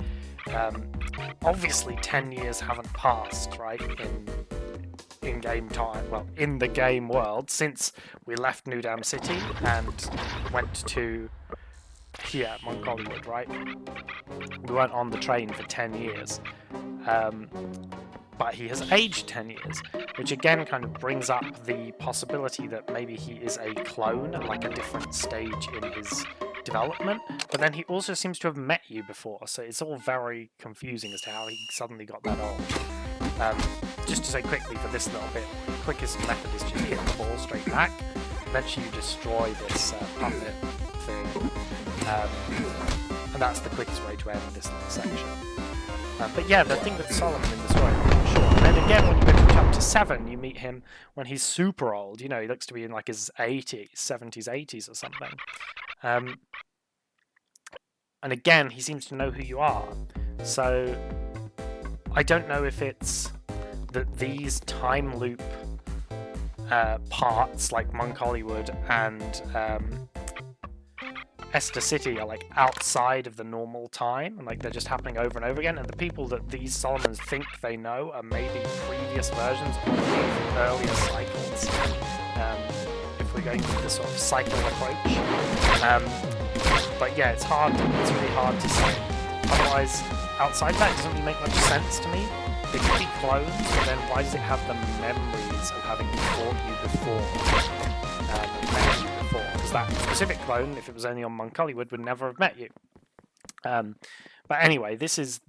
Speaker 1: Obviously 10 years haven't passed, right, in game time, well, in the game world, since we left New Dam City and went to here, Monk Hollywood, right? We weren't on the train for 10 years. But he has aged 10 years, which again kind of brings up the possibility that maybe he is a clone at like a different stage in his development, but then he also seems to have met you before, so it's all very confusing as to how he suddenly got that old. Just to say quickly for this little bit, the quickest method is just hit the ball straight back, eventually you destroy this puppet thing, and that's the quickest way to end this little section. But yeah, the thing with Solomon in the story, I'm not sure. And then again, when you go to chapter 7, you meet him when he's super old. You know, he looks to be in like his 80s, 70s, 80s or something. And again, he seems to know who you are. So I don't know if it's that these time loop parts, like Monk Hollywood and Esther City, are like outside of the normal time, and like they're just happening over and over again, and the people that these Solomons think they know are maybe previous versions of earlier cycles, if we're going with the sort of cycle approach. But yeah, it's really hard to say. Otherwise, outside that, it doesn't really make much sense to me. They could be clones, but then why does it have the memories of having fought you before? Because that specific clone, if it was only on Monk Hollywood, would never have met you. But anyway, this is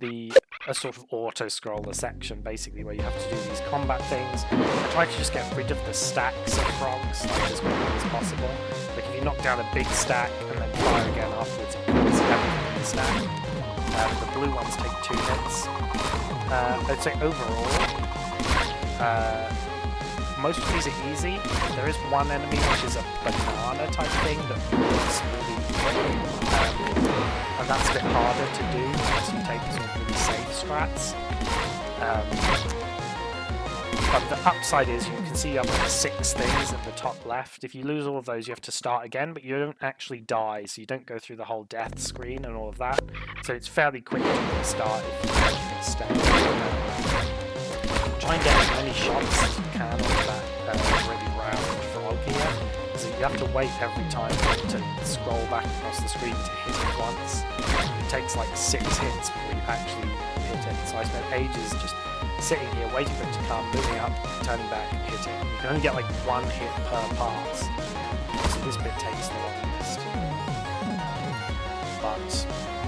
Speaker 1: a sort of auto-scroller section, basically, where you have to do these combat things. I try to just get rid of the stacks of frogs like, as quickly as possible. Like if you knock down a big stack and then fire again afterwards, it's everything in the stack. The blue ones take 2 hits. I'd say overall, most of these are easy. There is one enemy which is a banana
Speaker 2: type thing that works really quick. And that's a bit harder to do unless you take some really safe strats. But the upside is you can see up to 6 things at the top left. If you lose all of those, you have to start again, but you don't actually die, so you don't go through the whole death screen and all of that. So it's fairly quick to restart if you make a mistake. Try and get as many shots as you can on that really round frog here. So you have to wait every time to scroll back across the screen to hit it once. It takes like 6 hits before you actually hit it. So I spent ages just sitting here waiting for it to come, moving up, turning back, hitting. You can only get like 1 hit per pass. So this bit takes the longest. But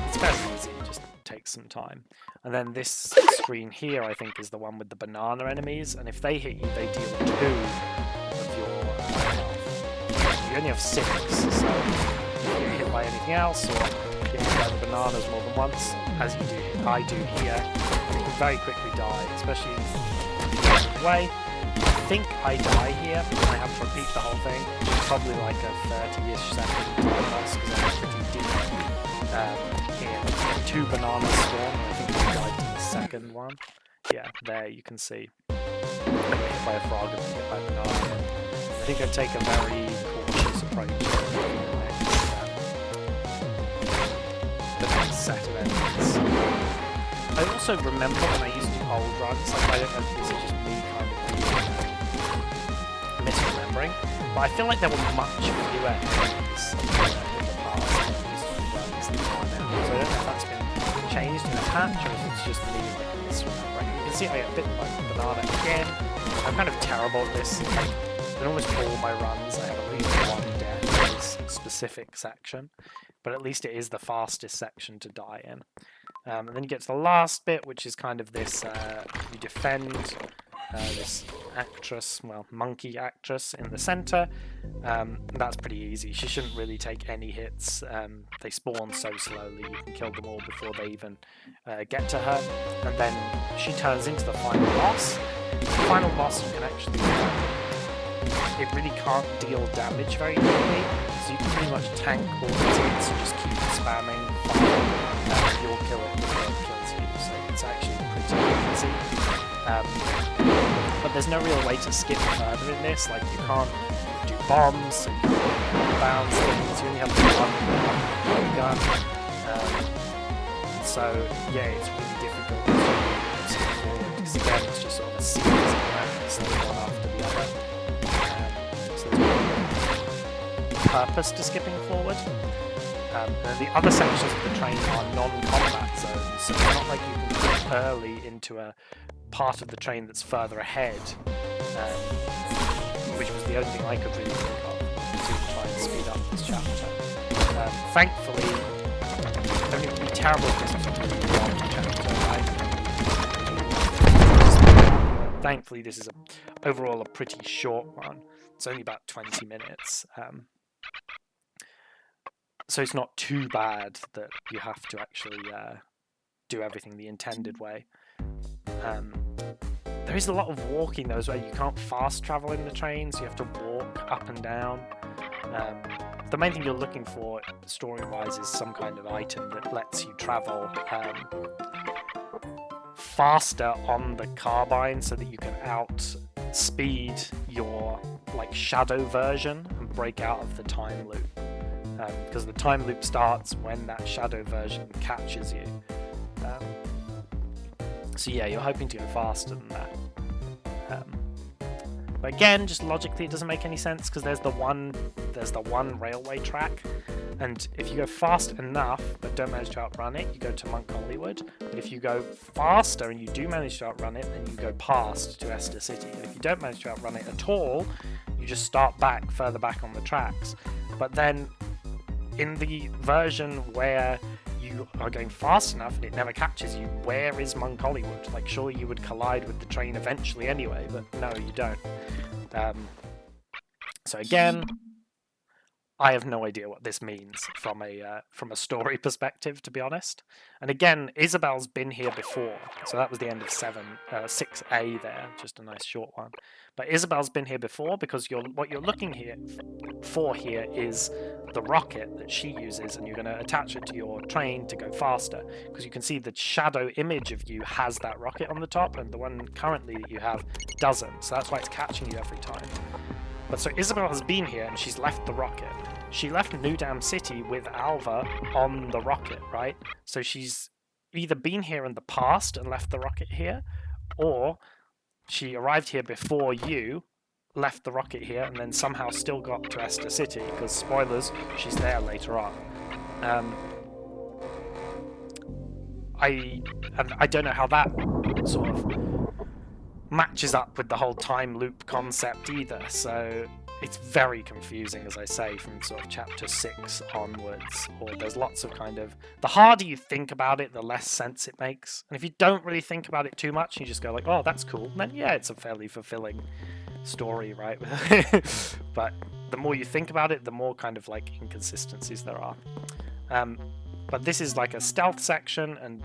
Speaker 2: it's fairly easy, it just takes some time. And then this screen here, I think, is the one with the banana enemies, and if they hit you, they deal 2 of your health. You only have 6, so if you get hit by anything else, or get hit by the bananas more than once, as you do, I do here, you can very quickly die, especially if you get away. I think I die here, and I have to repeat the whole thing, which is probably like a 30-ish second time loss, because I'm pretty deep here. 2 bananas spawn, and I think I died to the second one. Yeah, there you can see. I got hit by a frog and hit by a banana. I think I'd take a very cautious approach to the next set of enemies. I also remember when I used to do old runs, like I don't know if this is just me kind of misremembering, but I feel like there were much fewer enemies in the past when I used to do runs than there are now. So I don't know if that's been changed in a patch or if it's just me like misremembering. You can see I get bitten by the banana again. I'm kind of terrible at this. Like, in almost all my runs, I have at least 1 death in this specific section, but at least it is the fastest section to die in. And then you get to the last bit, which is kind of this, you defend this actress, well, monkey actress in the center. That's pretty easy. She shouldn't really take any hits. They spawn so slowly, you can kill them all before they even get to her. And then she turns into the final boss. The final boss you can actually... it really can't deal damage very quickly, so you can pretty much tank all the hits and just keep spamming fire, and you'll kill it before it kills you, so it's actually pretty easy. But there's no real way to skip further in this, like you can't do bombs, so you can't bounce things, you only have the one gun. So yeah, it's really difficult to skip forward, because again it's just sort of a series of rounds, one after the other. Purpose to skipping forward. And the other sections of the train are non-combat zones, so it's not like you can get early into a part of the train that's further ahead, which was the only thing I could really think of to try and speed up this chapter. Thankfully, I mean, it would be terrible if this was a really long chapter, right? Thankfully, this is overall a pretty short one. It's only about 20 minutes. So it's not too bad that you have to actually do everything the intended way. There is a lot of walking though as well. You can't fast travel in the train, so you have to walk up and down. The main thing you're looking for story-wise is some kind of item that lets you travel faster on the carbine so that you can outspeed your like shadow version and break out of the time loop. Because the time loop starts when that shadow version catches you. So yeah, you're hoping to go faster than that. But again, just logically, it doesn't make any sense because there's the one railway track, and if you go fast enough but don't manage to outrun it, you go to Monk Hollywood. But if you go faster and you do manage to outrun it, then you go past to Esther City. And if you don't manage to outrun it at all, you just start further back on the tracks. But then in the version where you are going fast enough and it never catches you, where is Monk Hollywood? Like, surely you would collide with the train eventually anyway, but no, you don't. So again,
Speaker 1: I have no idea what this means from a story perspective, to be honest. And again, Isabel's been here before, so that was the end of 6A there, just a nice short one. But Isabel's been here before because what you're looking for here is the rocket that she uses, and you're going to attach it to your train to go faster, because you can see the shadow image of you has that rocket on the top, and the one currently that you have doesn't. So that's why it's catching you every time. But so Isabel has been here and she's left the rocket. She left New Dam City with Alva on the rocket, right? So she's either been here in the past and left the rocket here, or she arrived here before you, left the rocket here, and then somehow still got to Esther City, because spoilers, she's there later on. I don't know how that sort of matches up with the whole time loop concept either, so it's very confusing, as I say, from sort of chapter 6 onwards. Or there's lots of kind of, the harder you think about it, the less sense it makes. And if you don't really think about it too much, you just go like, oh, that's cool, then yeah, it's a fairly fulfilling story, right? But the more you think about it, the more kind of like inconsistencies there are. But this is like a stealth section, and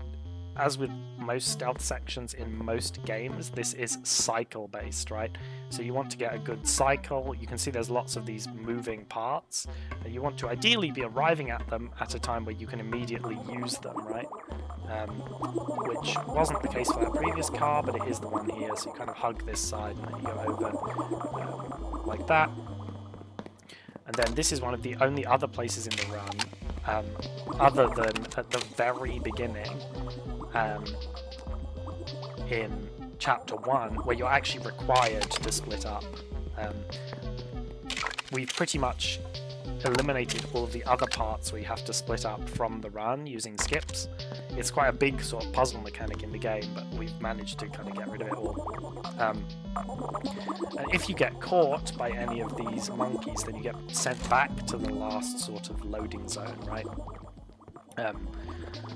Speaker 1: as with most stealth sections in most games, this is cycle based, right? So you want to get a good cycle. You can see there's lots of these moving parts, and you want to ideally be arriving at them at a time where you can immediately use them, right? Which wasn't the case for that previous car, but it is the one here. So you kind of hug this side and then you go over like that. And then this is one of the only other places in the run, other than at the very beginning, in chapter 1, where you're actually required to split up. We've pretty much eliminated all of the other parts where you have to split up from the run using skips. It's quite a big sort of puzzle mechanic in the game, but we've managed to kind of get rid of it all. And if you get caught by any of these monkeys, then you get sent back to the last sort of loading zone, right?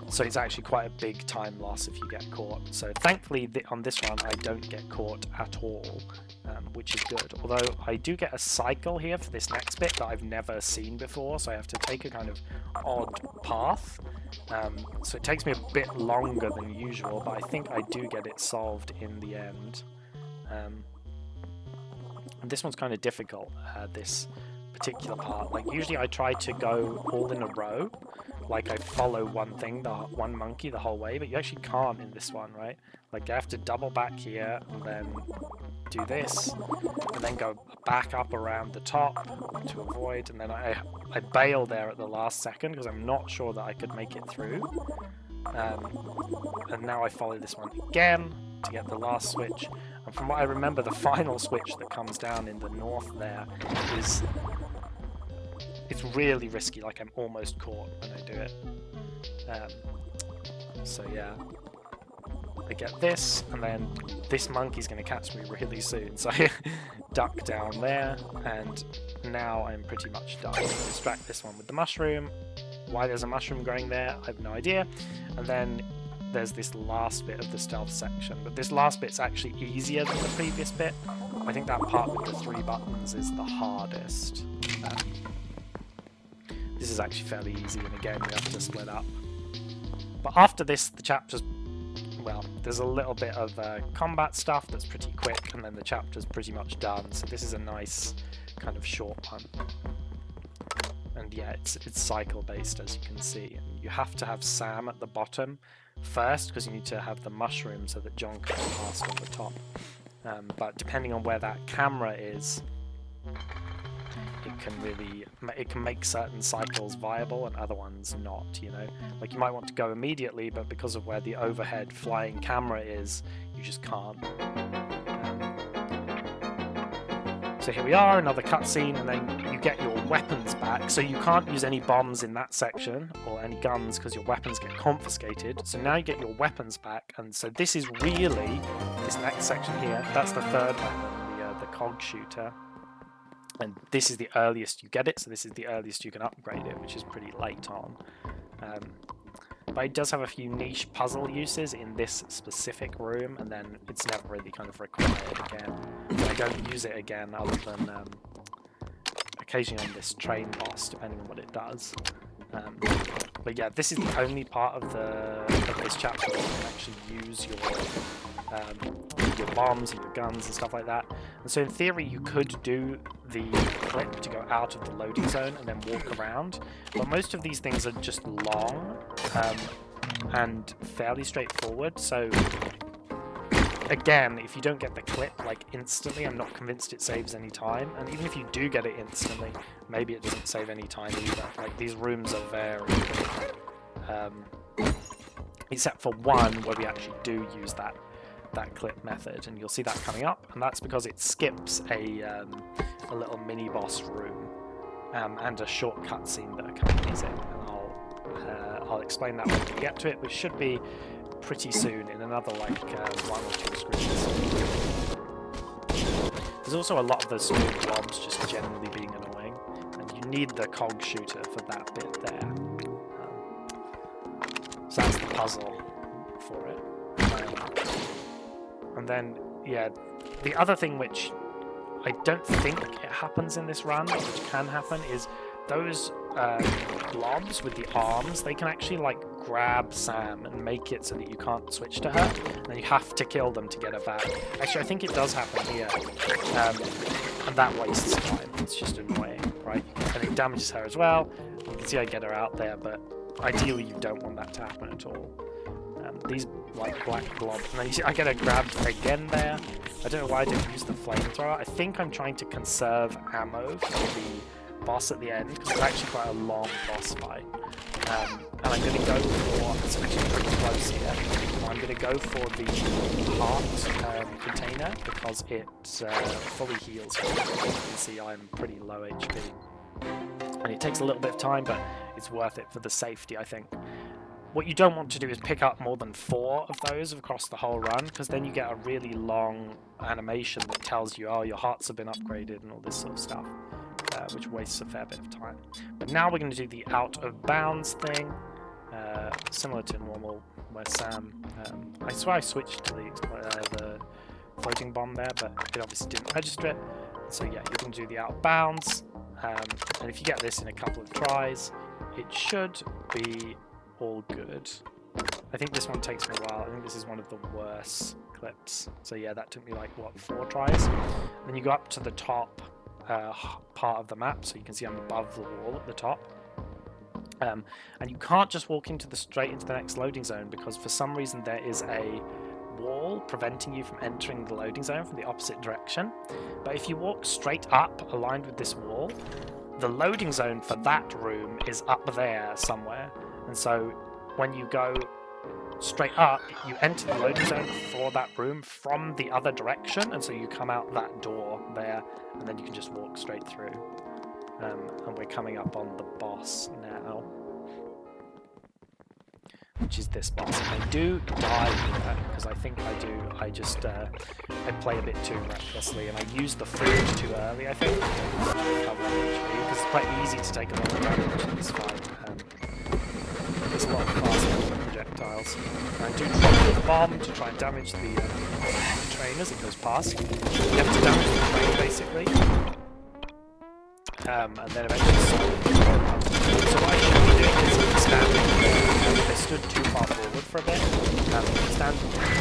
Speaker 1: So it's actually quite a big time loss if you get caught. So thankfully on this run I don't get caught at all, which is good. Although I do get a cycle here for this next bit that I've never seen before, so I have to take a kind of odd path. So it takes me a bit longer than usual, but I think I do get it solved in the end. And this one's kind of difficult, this particular part. Like usually I try to go all in a row, like I follow one monkey the whole way, but you actually can't in this one, right? Like I have to double back here and then do this, and then go back up around the top to avoid, and then I bail there at the last second because I'm not sure that I could make it through. And now I follow this one again to get the last switch. And from what I remember, the final switch that comes down in the north there is... it's really risky, like I'm almost caught when I do it. So yeah, I get this, and then this monkey's going to catch me really soon, so I duck down there, and now I'm pretty much done. Distract this one with the mushroom. Why there's a mushroom growing there, I have no idea. And then there's this last bit of the stealth section, but this last bit's actually easier than the previous bit. I think that part with the 3 buttons is the hardest. This is actually fairly easy, and again you have to split up. But after this, the chapter's... well, there's a little bit of combat stuff that's pretty quick, and then the chapter's pretty much done. So this is a nice kind of short one. And yeah, it's cycle based, as you can see. And you have to have Sam at the bottom first, because you need to have the mushroom so that John can pass on the top. But depending on where that camera is, it can make certain cycles viable and other ones not, you know? Like you might want to go immediately, but because of where the overhead flying camera is, you just can't. So here we are, another cutscene, and then you get your weapons back. So you can't use any bombs in that section, or any guns, because your weapons get confiscated. So now you get your weapons back, and so this is really, this next section here, that's the third weapon, the cog shooter. And this is the earliest you get it, so this is the earliest you can upgrade it, which is pretty late on. But it does have a few niche puzzle uses in this specific room, and then it's never really kind of required again. But I don't use it again other than occasionally on this train boss, depending on what it does. But yeah, this is the only part of this chapter where you can actually use your bombs and your guns and stuff like that. And so in theory, you could do the clip to go out of the loading zone and then walk around. But most of these things are just long and fairly straightforward. So again, if you don't get the clip like instantly, I'm not convinced it saves any time. And even if you do get it instantly, maybe it doesn't save any time either. Like, these rooms are very except for one where we actually do use that clip method, and you'll see that coming up, and that's because it skips a little mini boss room and a short cutscene that accompanies it. And I'll explain that when we get to it, which should be pretty soon in another like 1 or 2 screens. There's also a lot of those small blobs just generally being annoying, and you need the cog shooter for that bit there. So that's the puzzle for it. And then, yeah, the other thing which I don't think it happens in this run, which can happen, is those blobs with the arms, they can actually like grab Sam and make it so that you can't switch to her, and you have to kill them to get her back. Actually, I think it does happen here, and that wastes time. It's just annoying, right? And it damages her as well. You can see I get her out there, but ideally you don't want that to happen at all. These like black blobs, and then you see I get her grabbed again there. I don't know why I didn't use the flamethrower. I think I'm trying to conserve ammo for the boss at the end, because it's actually quite a long boss fight. And I'm going to go for, it's actually pretty close here, I'm going to go for the heart container, because it fully heals me. As you can see, I'm pretty low HP. And it takes a little bit of time, but it's worth it for the safety, I think. What you don't want to do is pick up more than 4 of those across the whole run, because then you get a really long animation that tells you, oh, your hearts have been upgraded and all this sort of stuff, which wastes a fair bit of time. But now we're going to do the out of bounds thing, similar to normal, where Sam... I swear I switched to the floating bomb there, but it obviously didn't register it. So yeah, you can do the out of bounds, and if you get this in a couple of tries, it should be all good. I think this one takes me a while. I think this is one of the worst clips. So yeah, that took me like, what, 4 tries? Then you go up to the top part of the map, so you can see I'm above the wall at the top. And you can't just walk straight into the next loading zone, because for some reason there is a wall preventing you from entering the loading zone from the opposite direction. But if you walk straight up, aligned with this wall, the loading zone for that room is up there somewhere. And so when you go straight up, you enter the loading zone for that room from the other direction, and so you come out that door there, and then you can just walk straight through. And we're coming up on the boss now, which is this boss. And I do die here, because I think I do. I just I play a bit too recklessly, and I use the food too early, I think, to recover HP, because it's quite easy to take a lot of damage in this fight. There's a lot of fast projectiles. And I do drop the bomb to try and damage the train as it goes past. You have to damage the train, basically. And then eventually so what I should be doing is standing there. They stood too far forward for a bit.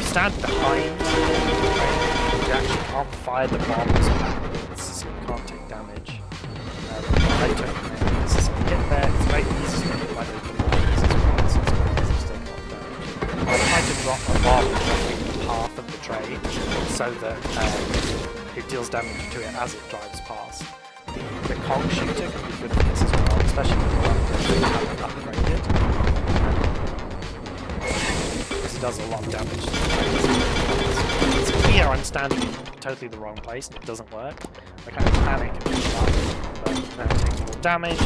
Speaker 1: Stand behind the train. You actually can't fire the bombs backwards, so you can't take damage. I don't know. This is get there. It's very easy to get by the I tried to drop a bomb in the path of the train so that it deals damage to it as it drives past. The cog shooter can be good for this as well, especially if you haven't upgraded. Because it does a lot of damage to the train. So here I'm standing in totally the wrong place and it doesn't work. I kind of panic and push up, but then it takes more damage.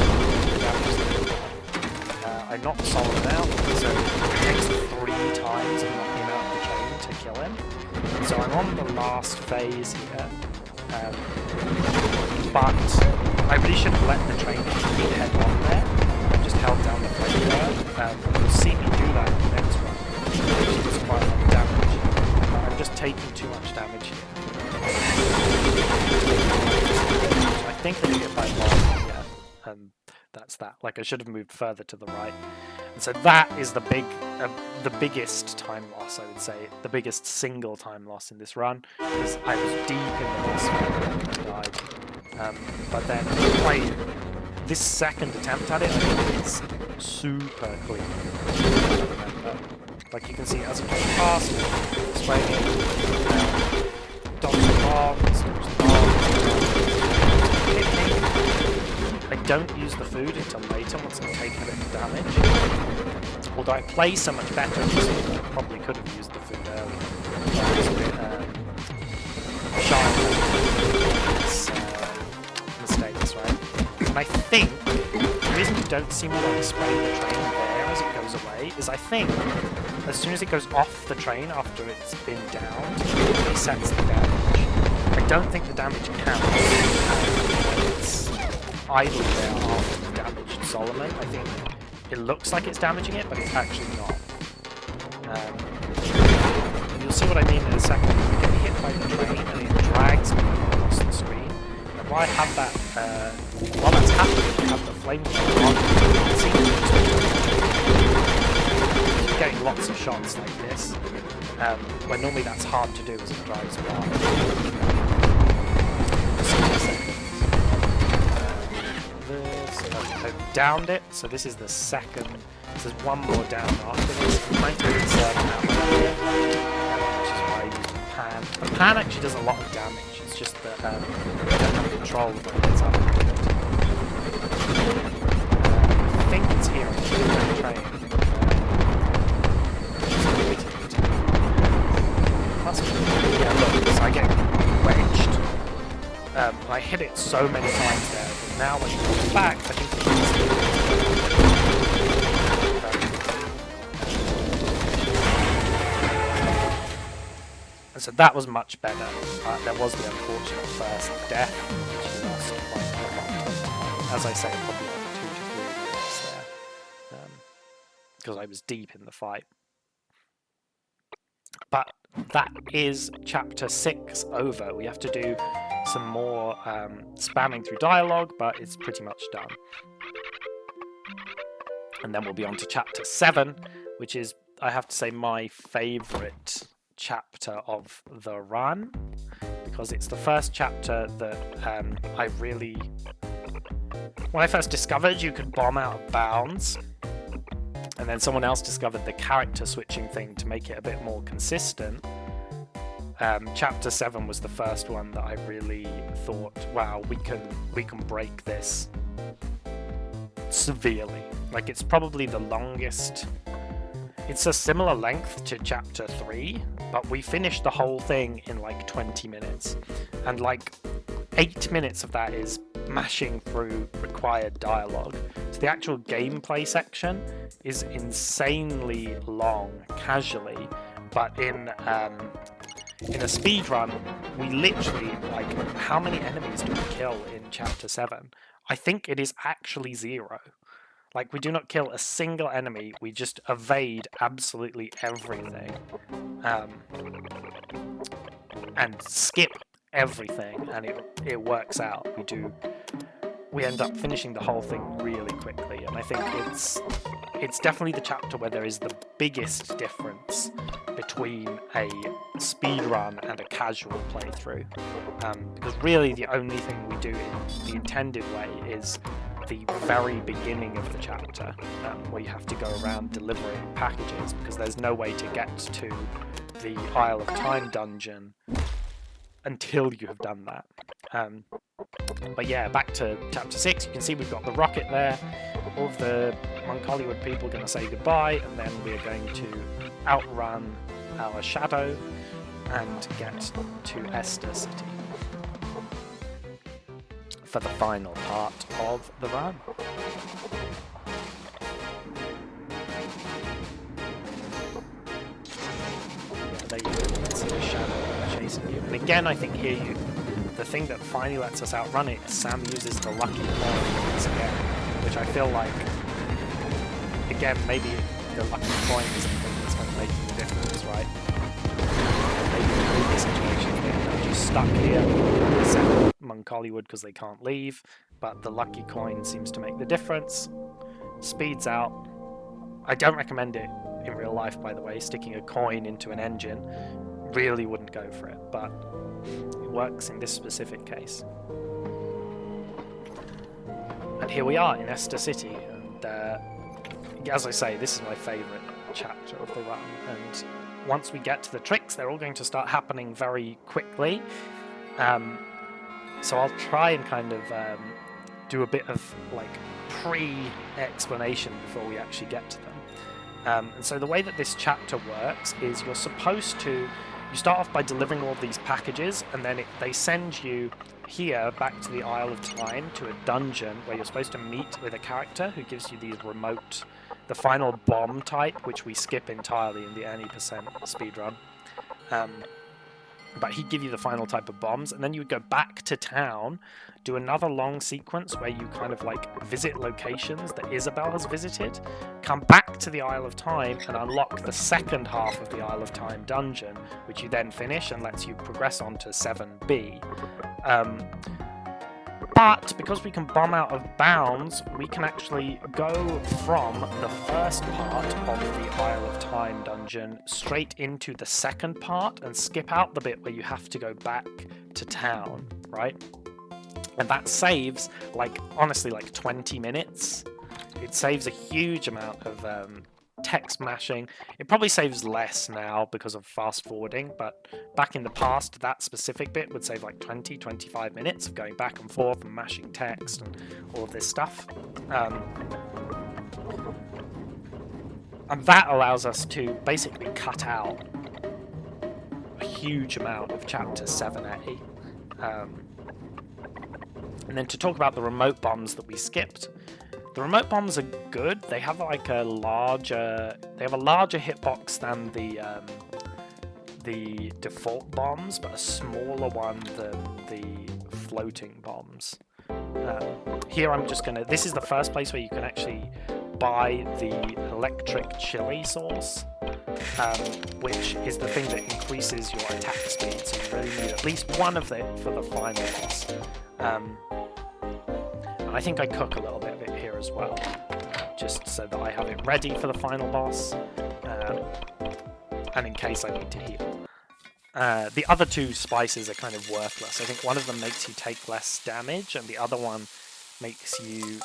Speaker 1: I knock Solomon out, so it takes 3 times of knocking him out of the train to kill him. So I'm on the last phase here, but I really should have let the train head on there. I just held down the flamethrower. You'll see me do that in the next one, which does quite a lot of damage. I'm just taking too much damage here. So I think I did it by bomb. that's that. Like, I should have moved further to the right. And so that is the biggest time loss, I would say. The biggest single time loss in this run, because I was deep in the boss fight and died. But then this second attempt at it, I think it's super clean. Like, you can see as it goes past, spraying, dodging bombs, I don't use the food until later once I've taken a bit of damage. Although I play so much better, I probably could have used the food earlier. I was a bit shy of mistakes, right? And I think the reason you don't see me like spraying the train there as it goes away is I think as soon as it goes off the train after it's been downed, it resets the damage. I don't think the damage counts. It's idle there after the damaged Solomon. I think it looks like it's damaging it, but it's actually not. And you'll see what I mean in a second. You get hit by the train and it drags me across the screen. And while I have that, while that's happening, I have the flamethrower on. It seems you're getting lots of shots like this, where normally that's hard to do as it drives by. I've downed it, so this is the second. There's one more down after this. I'm trying to insert an which is why I use the pan. The pan actually does a lot of damage. It's just that I don't have control of when it's up. I think it's here on the train. Yeah, look, so I get wedged. I hit it so many times there, but now when it comes back, I think and so that was much better. There was the unfortunate first death, which he lost quite a lot. As I say, probably like 2 to 3 minutes there, because I was deep in the fight. But that is chapter 6 over. We have to do some more spamming through dialogue, but it's pretty much done. And then we'll be on to chapter 7, which is, I have to say, my favourite chapter of the run, because it's the first chapter that I really... When I first discovered you could bomb out of bounds, and then someone else discovered the character switching thing to make it a bit more consistent. Chapter 7 was the first one that I really thought, wow, we can break this severely. Like, it's probably the longest. It's a similar length to chapter 3, but we finished the whole thing in like 20 minutes. And like 8 minutes of that is mashing through required dialogue. So the actual gameplay section is insanely long, casually, but in a speed run, we literally, like, how many enemies do we kill in chapter 7? I think it is actually 0. Like, we do not kill a single enemy, we just evade absolutely everything. And skip everything, and it works out. We end up finishing the whole thing really quickly, and I think it's definitely the chapter where there is the biggest difference between a speed run and a casual playthrough, because really the only thing we do in the intended way is the very beginning of the chapter, where you have to go around delivering packages, because there's no way to get to the Isle of Time dungeon until you have done that. But yeah, back to chapter 6, you can see we've got the rocket there. All of the Monk Hollywood people are going to say goodbye, and then we're going to outrun our shadow and get to Esther City for the final part of the run. Yeah, there you go, you can see the shadow chasing you. And again, I think here the thing that finally lets us outrun it is Sam uses the lucky coin once again, which I feel like, again, maybe the lucky coin is the thing that's going to make the difference, right? Maybe in previous situations they're just stuck here, except Monk Hollywood because they can't leave, but the lucky coin seems to make the difference. Speeds out. I don't recommend it in real life, by the way. Sticking a coin into an engine, really wouldn't go for it, but it works in this specific case. And here we are in Esther City, and as I say, this is my favourite chapter of the run, and once we get to the tricks, they're all going to start happening very quickly. So I'll try and kind of do a bit of like pre-explanation before we actually get to them. And so the way that this chapter works is you start off by delivering all of these packages, and then they send you here back to the Isle of Time to a dungeon where you're supposed to meet with a character who gives you these the final bomb type, which we skip entirely in the any percent speedrun. But he'd give you the final type of bombs, and then you would go back to town, do another long sequence where you kind of like visit locations that Isabel has visited, come back to the Isle of Time and unlock the second half of the Isle of Time dungeon, which you then finish and lets you progress on to 7B. But because we can bomb out of bounds, we can actually go from the first part of the Isle of Time dungeon straight into the second part and skip out the bit where you have to go back to town, right? And that saves, honestly, 20 minutes. It saves a huge amount of text mashing. It probably saves less now because of fast forwarding, but back in the past, that specific bit would save 20-25 minutes of going back and forth and mashing text and all of this stuff. And that allows us to basically cut out a huge amount of chapter 7A. And then to talk about the remote bombs that we skipped, the remote bombs are good. They have a larger hitbox than the default bombs, but a smaller one than the floating bombs. Here I'm just gonna. This is the first place where you can actually buy the electric chili sauce, which is the thing that increases your attack speed. So you really need at least one of it for the final boss. And I think I cook a little bit of it here as well, just so that I have it ready for the final boss, and in case I need to heal. The other two spices are kind of worthless. I think one of them makes you take less damage, and the other one makes you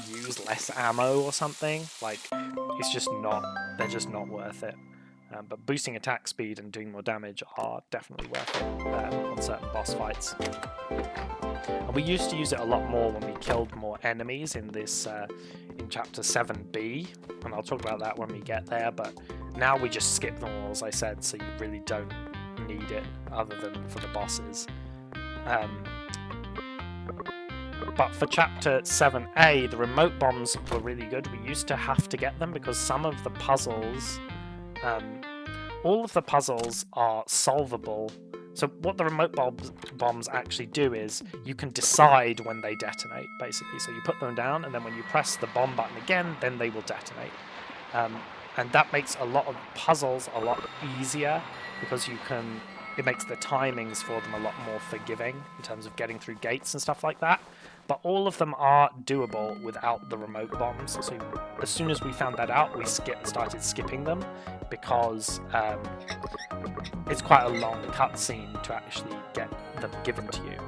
Speaker 1: use less ammo or something. It's just not. They're just not worth it. But boosting attack speed and doing more damage are definitely worth it on certain boss fights. And we used to use it a lot more when we killed more enemies in this in chapter 7B, and I'll talk about that when we get there. But now we just skip them all, as I said, so you really don't need it other than for the bosses. But for chapter 7A, the remote bombs were really good. We used to have to get them because some of the puzzles, all of the puzzles are solvable. So what the remote bombs actually do is you can decide when they detonate, basically. So you put them down, and then when you press the bomb button again, then they will detonate. And that makes a lot of puzzles a lot easier because it makes the timings for them a lot more forgiving in terms of getting through gates and stuff like that. But all of them are doable without the remote bombs. So as soon as we found that out, we started skipping them because it's quite a long cutscene to actually get them given to you.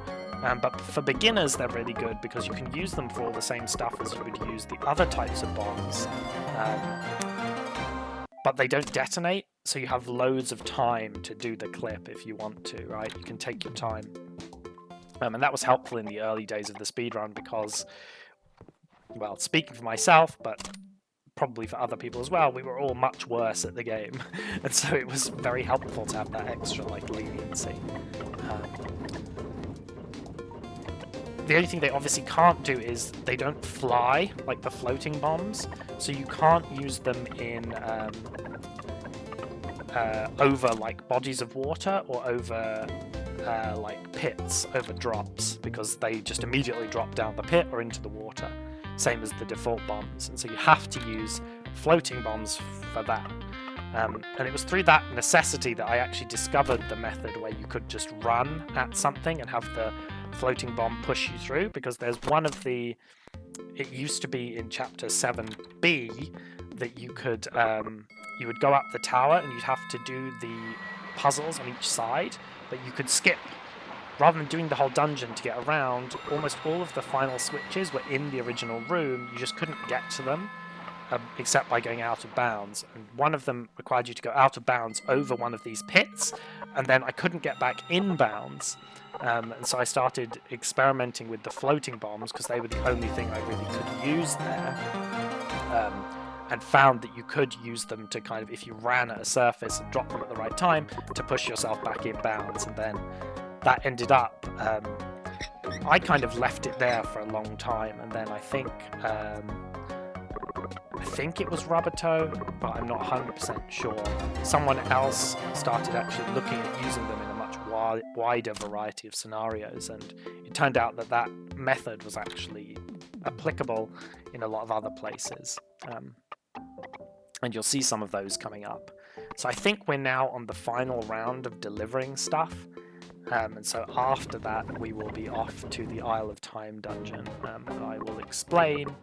Speaker 1: But for beginners, they're really good because you can use them for all the same stuff as you would use the other types of bombs. But they don't detonate, so you have loads of time to do the clip if you want to, right? You can take your time. And that was helpful in the early days of the speedrun because, well, speaking for myself, but probably for other people as well, we were all much worse at the game. And so it was very helpful to have that extra, leniency. The only thing they obviously can't do is they don't fly like the floating bombs, so you can't use them in over bodies of water or over pits, over drops, because they just immediately drop down the pit or into the water, same as the default bombs, and so you have to use floating bombs for that. And it was through that necessity that I actually discovered the method where you could just run at something and have the floating bomb push you through, because there's one of the... It used to be in Chapter 7B that you could... you would go up the tower and you'd have to do the puzzles on each side, but you could skip. Rather than doing the whole dungeon to get around, almost all of the final switches were in the original room. You just couldn't get to them, except by going out of bounds. And one of them required you to go out of bounds over one of these pits, and then I couldn't get back in bounds. And so I started experimenting with the floating bombs, because they were the only thing I really could use there. And found that you could use them to kind of, if you ran at a surface and dropped them at the right time, to push yourself back in bounds. And then that ended up, I kind of left it there for a long time, and then I think it was Rubber Toe, but I'm not 100% sure. Someone else started actually looking at using them in a much wider variety of scenarios, and it turned out that that method was actually applicable in a lot of other places. And you'll see some of those coming up. So I think we're now on the final round of delivering stuff. And so after that, we will be off to the Isle of Time dungeon. And I will explain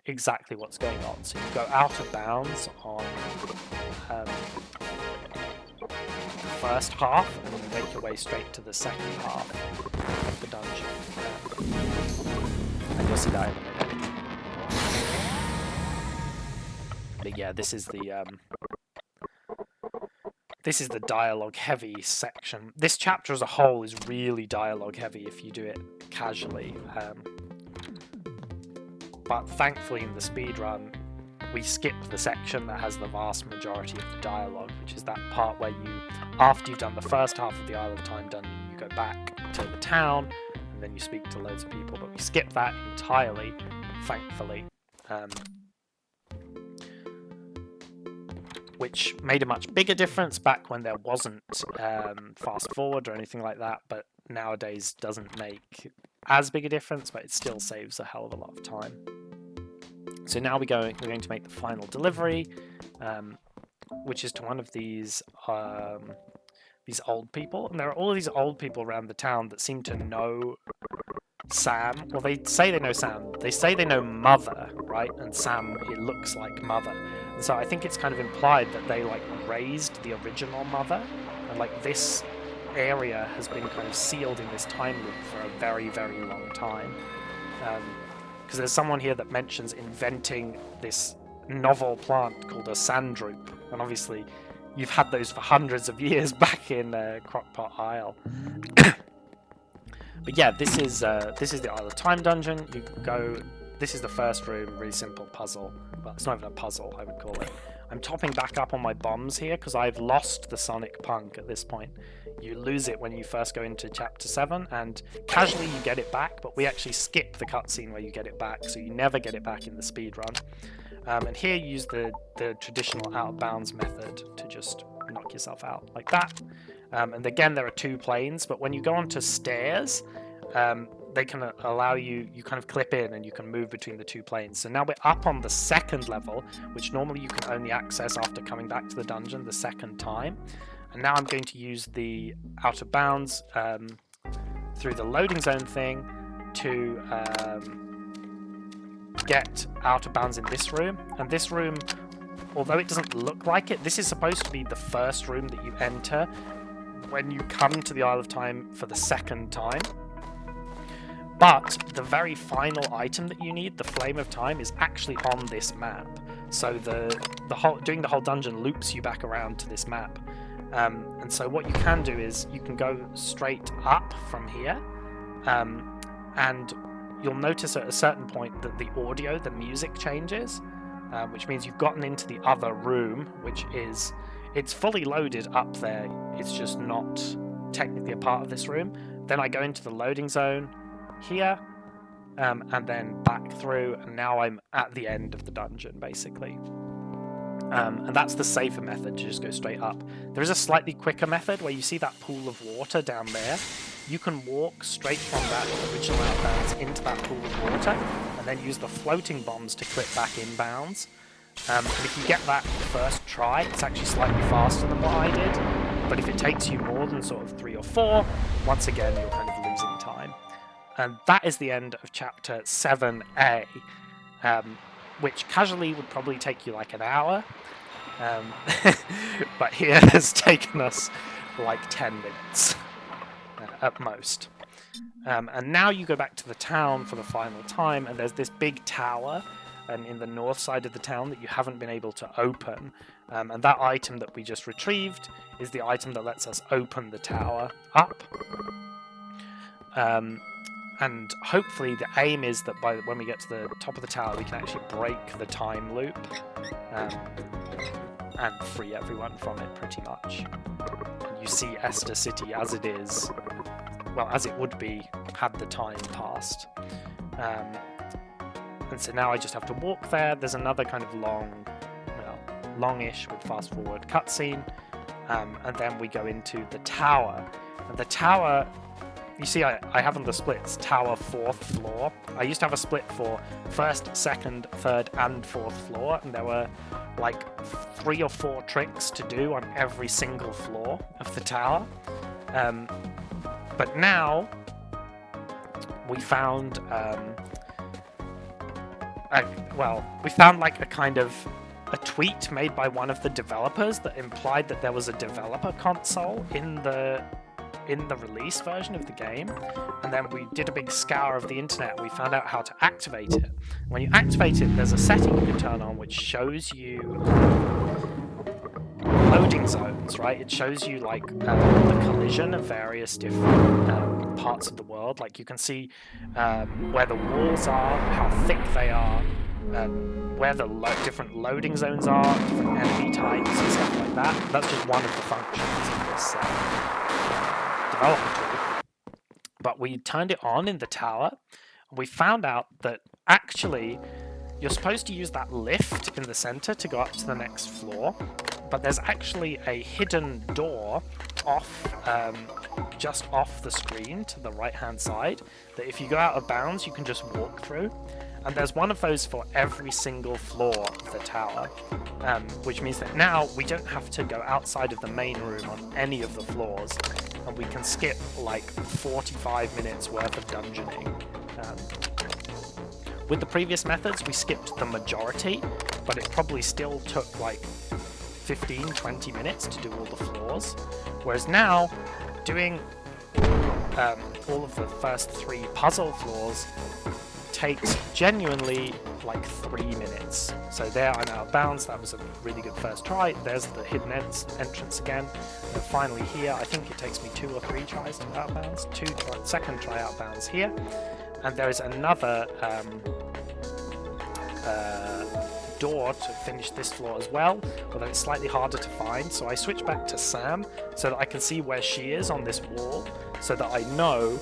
Speaker 1: exactly what's going on. So you go out of bounds on the first half, and then you make your way straight to the second half of the dungeon. And you'll see that in a minute. But yeah, this is the dialogue-heavy section. This chapter as a whole is really dialogue-heavy if you do it casually. But thankfully in the speedrun, we skipped the section that has the vast majority of the dialogue, which is that part where you, after you've done the first half of the Isle of Time dungeon, you go back to the town, and then you speak to loads of people. But we skipped that entirely, thankfully. Which made a much bigger difference back when there wasn't fast forward or anything like that, but nowadays doesn't make as big a difference, but it still saves a hell of a lot of time. So now we're going to make the final delivery, which is to one of these old people, and there are all of these old people around the town that seem to know Sam. Well, they say they know Sam. They say they know Mother, right? And Sam, it looks like Mother. And so I think it's kind of implied that they, like, raised the original Mother. And, like, this area has been kind of sealed in this time loop for a very, very long time. Because there's someone here that mentions inventing this novel plant called a sandroop. And obviously, you've had those for hundreds of years back in Crockpot Isle. But yeah, this is the Isle of Time dungeon. You go. This is the first room. Really simple puzzle. Well, it's not even a puzzle, I would call it. I'm topping back up on my bombs here because I've lost the Sonic Punk at this point. You lose it when you first go into Chapter 7, and casually you get it back, but we actually skip the cutscene where you get it back, so you never get it back in the speedrun. And here you use the traditional out of bounds method to just knock yourself out like that. And again, there are two planes, but when you go onto stairs, they can allow you kind of clip in and you can move between the two planes. So now we're up on the second level, which normally you can only access after coming back to the dungeon the second time. And now I'm going to use the out of bounds through the loading zone thing to get out of bounds in this room. And this room, although it doesn't look like it, this is supposed to be the first room that you enter when you come to the Isle of Time for the second time. But the very final item that you need, the Flame of Time, is actually on this map. So doing the whole dungeon loops you back around to this map. And so what you can do is you can go straight up from here, and you'll notice at a certain point that the audio, the music changes, which means you've gotten into the other room, which is, it's fully loaded up there, it's just not technically a part of this room. Then I go into the loading zone here, and then back through, and now I'm at the end of the dungeon, basically. And that's the safer method, to just go straight up. There is a slightly quicker method where you see that pool of water down there. You can walk straight from that original outbounds into that pool of water, and then use the floating bombs to clip back inbounds. And if you get that first try, it's actually slightly faster than what I did. But if it takes you more than sort of 3 or 4, once again, you're kind of losing time. And that is the end of chapter 7A, which casually would probably take you like an hour, but here has taken us like 10 minutes at most. And now you go back to the town for the final time, and there's this big tower in the north side of the town that you haven't been able to open. And that item that we just retrieved is the item that lets us open the tower up. And hopefully the aim is that when we get to the top of the tower, we can actually break the time loop and free everyone from it, pretty much. You see Esther City as it is, well, as it would be had the time passed. And so now I just have to walk there. There's another kind of longish with fast forward cutscene, and then we go into the tower. And the tower, you see, I have on the splits tower 4th floor. I used to have a split for 1st, 2nd, 3rd, and 4th floor, and there were like 3 or 4 tricks to do on every single floor of the tower. But now we found, we found like a kind of a tweet made by one of the developers that implied that there was a developer console in the release version of the game, and then we did a big scour of the internet and we found out how to activate it. When you activate it, there's a setting you can turn on which shows you loading zones, right? It shows you like the collision of various different parts of the world. Like you can see where the walls are, how thick they are, where the different loading zones are, different enemy types and stuff like that. That's just one of the functions of this developer tool. But we turned it on in the tower, and we found out that actually you're supposed to use that lift in the center to go up to the next floor, but there's actually a hidden door just off the screen to the right hand side that if you go out of bounds you can just walk through, and there's one of those for every single floor of the tower, which means that now we don't have to go outside of the main room on any of the floors, and we can skip like 45 minutes worth of dungeoning. With the previous methods, we skipped the majority, but it probably still took like 15-20 minutes to do all the floors. Whereas now, doing all of the first 3 puzzle floors takes genuinely like 3 minutes. So there I'm out of bounds. That was a really good first try. There's the hidden entrance again. And finally here, I think it takes me 2 or 3 tries to out of bounds. Second try out of bounds here. And there is another door to finish this floor as well, although it's slightly harder to find. So I switch back to Sam so that I can see where she is on this wall, so that I know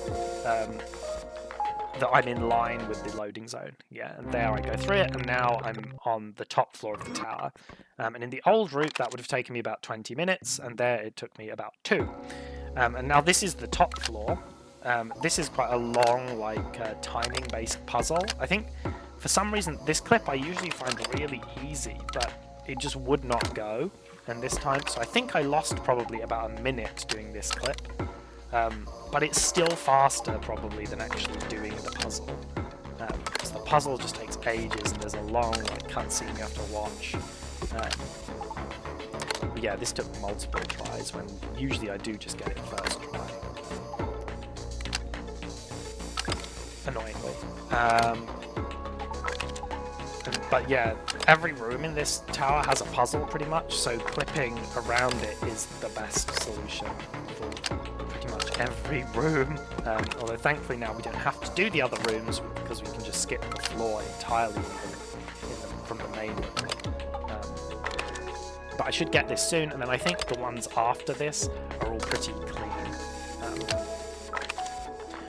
Speaker 1: that I'm in line with the loading zone. Yeah, and there I go through it, and now I'm on the top floor of the tower. And in the old route, that would have taken me about 20 minutes, and there it took me about 2. And now this is the top floor. This is quite a long, like, timing-based puzzle. I think, for some reason, this clip I usually find really easy, but it just would not go in this time. So I think I lost probably about a minute doing this clip. But it's still faster, probably, than actually doing the puzzle. Because the puzzle just takes ages, and there's a long, like, cutscene you have to watch. But yeah, this took multiple tries, when usually I do just get it first try. Annoyingly. But yeah, every room in this tower has a puzzle pretty much, so clipping around it is the best solution for pretty much every room. Although thankfully now we don't have to do the other rooms because we can just skip the floor entirely from the main room. But I should get this soon, and then I think the ones after this are all pretty clean.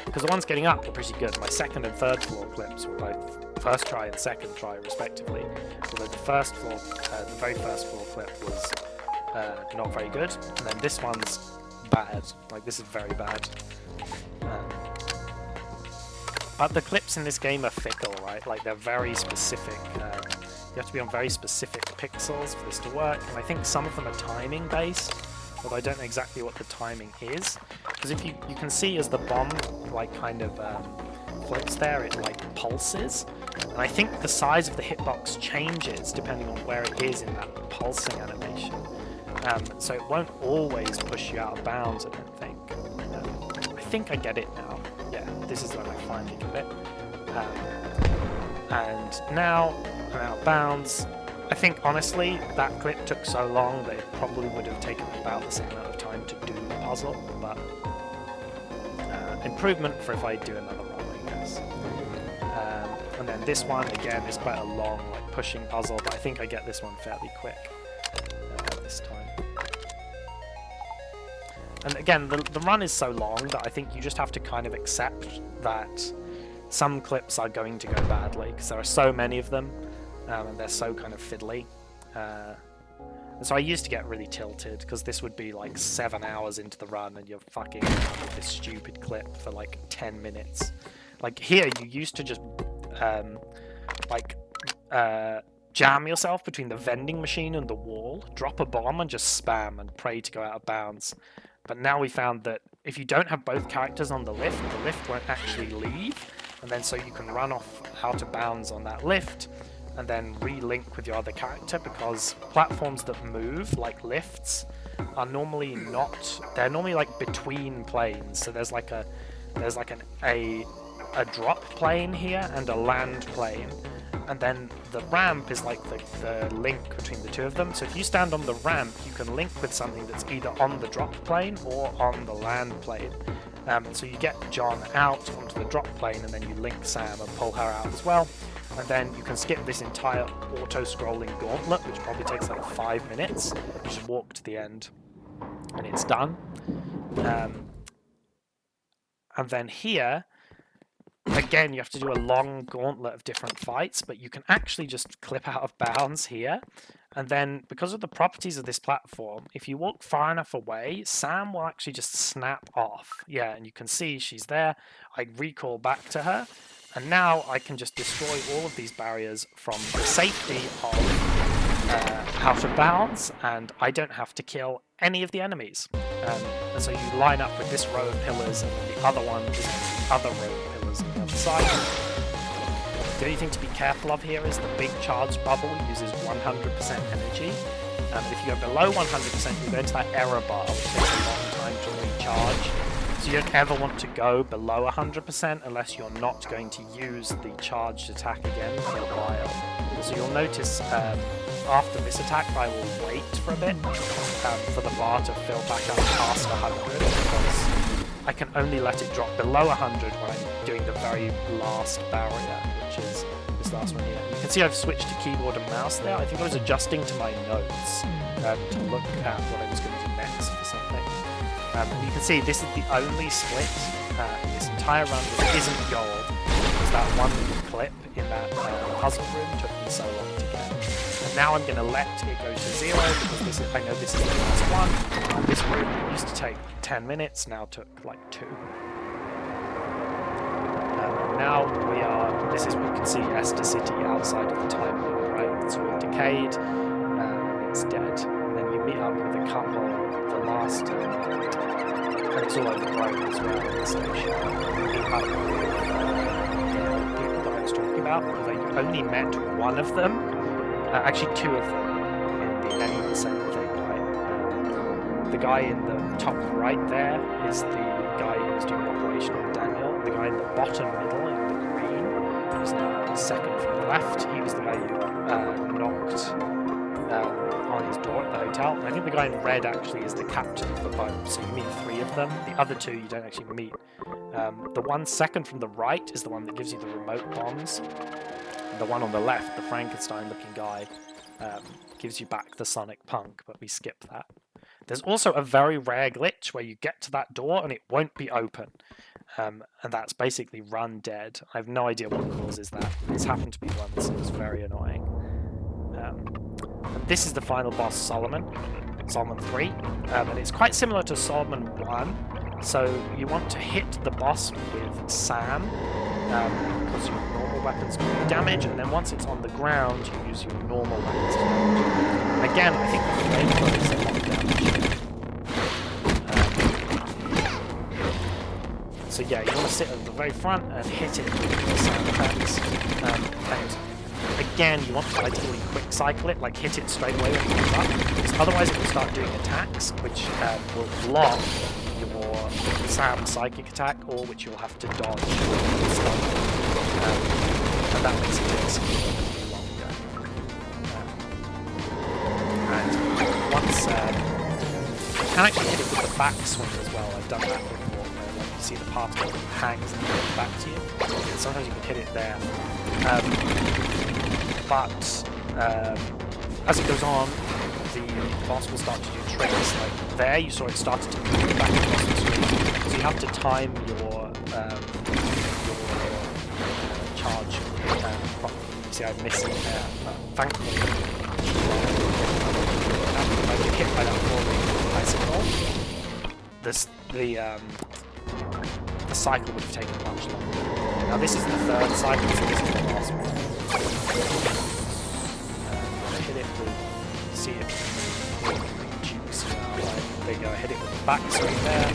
Speaker 1: Because the ones getting up were pretty good. My 2nd and 3rd floor clips were both first try and 2nd try respectively. Although the very first floor clip was not very good, and then this one's bad. Like, this is very bad. But the clips in this game are fickle, right? Like, they're very specific. You have to be on very specific pixels for this to work, and I think some of them are timing based, although I don't know exactly what the timing is. Because if you can see as the bomb, like, kind of clips there, it like pulses. And I think the size of the hitbox changes depending on where it is in that pulsing animation. So it won't always push you out of bounds, I don't think. I think I get it now. Yeah, this is when I finally get it. And now I'm out of bounds. I think, honestly, that clip took so long that it probably would have taken about the same amount of time to do the puzzle, but improvement for if I do another run, I guess. And then this one, again, is quite a long, like, pushing puzzle, but I think I get this one fairly quick this time. And again, the run is so long that I think you just have to kind of accept that some clips are going to go badly, because there are so many of them, and they're so kind of fiddly. And so I used to get really tilted, because this would be like 7 hours into the run, and you're fucking with this stupid clip for like 10 minutes. Like here, you used to just jam yourself between the vending machine and the wall, drop a bomb, and just spam and pray to go out of bounds. But now we found that if you don't have both characters on the lift won't actually leave, and then so you can run off out of bounds on that lift, and then re-link with your other character, because platforms that move, like lifts, are normally not... They're normally like between planes, so there's like a drop plane here and a land plane, and then the ramp is like the link between the two of them. So if you stand on the ramp, you can link with something that's either on the drop plane or on the land plane. So you get John out onto the drop plane, and then you link Sam and pull her out as well. And then you can skip this entire auto-scrolling gauntlet, which probably takes like 5 minutes. You just walk to the end, and it's done. And then here, again, you have to do a long gauntlet of different fights, but you can actually just clip out of bounds here. And then, because of the properties of this platform, if you walk far enough away, Sam will actually just snap off. Yeah, and you can see she's there. I recall back to her, and now I can just destroy all of these barriers from the safety of out of bounds, and I don't have to kill any of the enemies. And so you line up with this row of pillars, and then the other one is the other row of pillars on the other side. The only thing to be careful of here is the big charge bubble uses 100% energy. If you go below 100%, you go into that error bar, which takes a long time to recharge. So you don't ever want to go below 100% unless you're not going to use the charged attack again for a while. So you'll notice after this attack I will wait for a bit for the bar to fill back up past 100, because I can only let it drop below 100 when I'm doing the very last barrier, which is this last one here. You can see I've switched to keyboard and mouse there. I think I was adjusting to my notes to look at what I was going to do next for something. And you can see this is the only split in this entire run that isn't gold, because that one clip in that puzzle room took me so long to get. And now I'm going to let it go to 0, because I know this is the last one. This room used to take 10 minutes, now took like 2. Now we are, this is what you can see, Esther City outside of the time loop, right? It's all decayed, and it's dead. And then you meet up with a couple, the last, and it's all overgrown as well in the station. You meet up with the people that I was talking about, because you only met one of them, actually 2 of them, in the Any same thing, right? The guy in the top right there is the guy who was doing Operation on Daniel. The guy in the bottom middle in the green is the second from the left. He was the guy who knocked on his door at the hotel. And I think the guy in red actually is the captain of the boat. So you meet 3 of them. The other 2 you don't actually meet. The one second from the right is the one that gives you the remote bombs. And the one on the left, the Frankenstein-looking guy, gives you back the Sonic Punk, but we skip that. There's also a very rare glitch where you get to that door and it won't be open. And that's basically run dead. I have no idea what causes that. It's happened to me once. It was very annoying. This is the final boss, Solomon 3. And it's quite similar to Solomon 1. So you want to hit the boss with Sam, because your normal weapons do damage, and then once it's on the ground, you use your normal weapons to damage. Again, I think the flamethrower is a lot of damage. So yeah, you want to sit at the very front and hit it with your sound effects. And again, you want to ideally quick cycle it, like hit it straight away when it comes up, because otherwise it will start doing attacks, which will block your Sam psychic attack, or which you'll have to dodge or stop. And that makes it take significantly longer. And once you can actually hit it with the backswing as well. I've done that before, where like, you see the particle hangs and goes back to you. Sometimes you can hit it there. But as it goes on, the boss will start to do tricks. Like there, you saw it started to move back across the screen. So you have to time your charge properly. You see, I'm missing there. But thankfully, if I get hit by that falling icicle, the cycle would have taken much longer. Now this is the third cycle, so this is the last one. Hit it with, see it jukes around, right? There you go, hit it with the backswing there.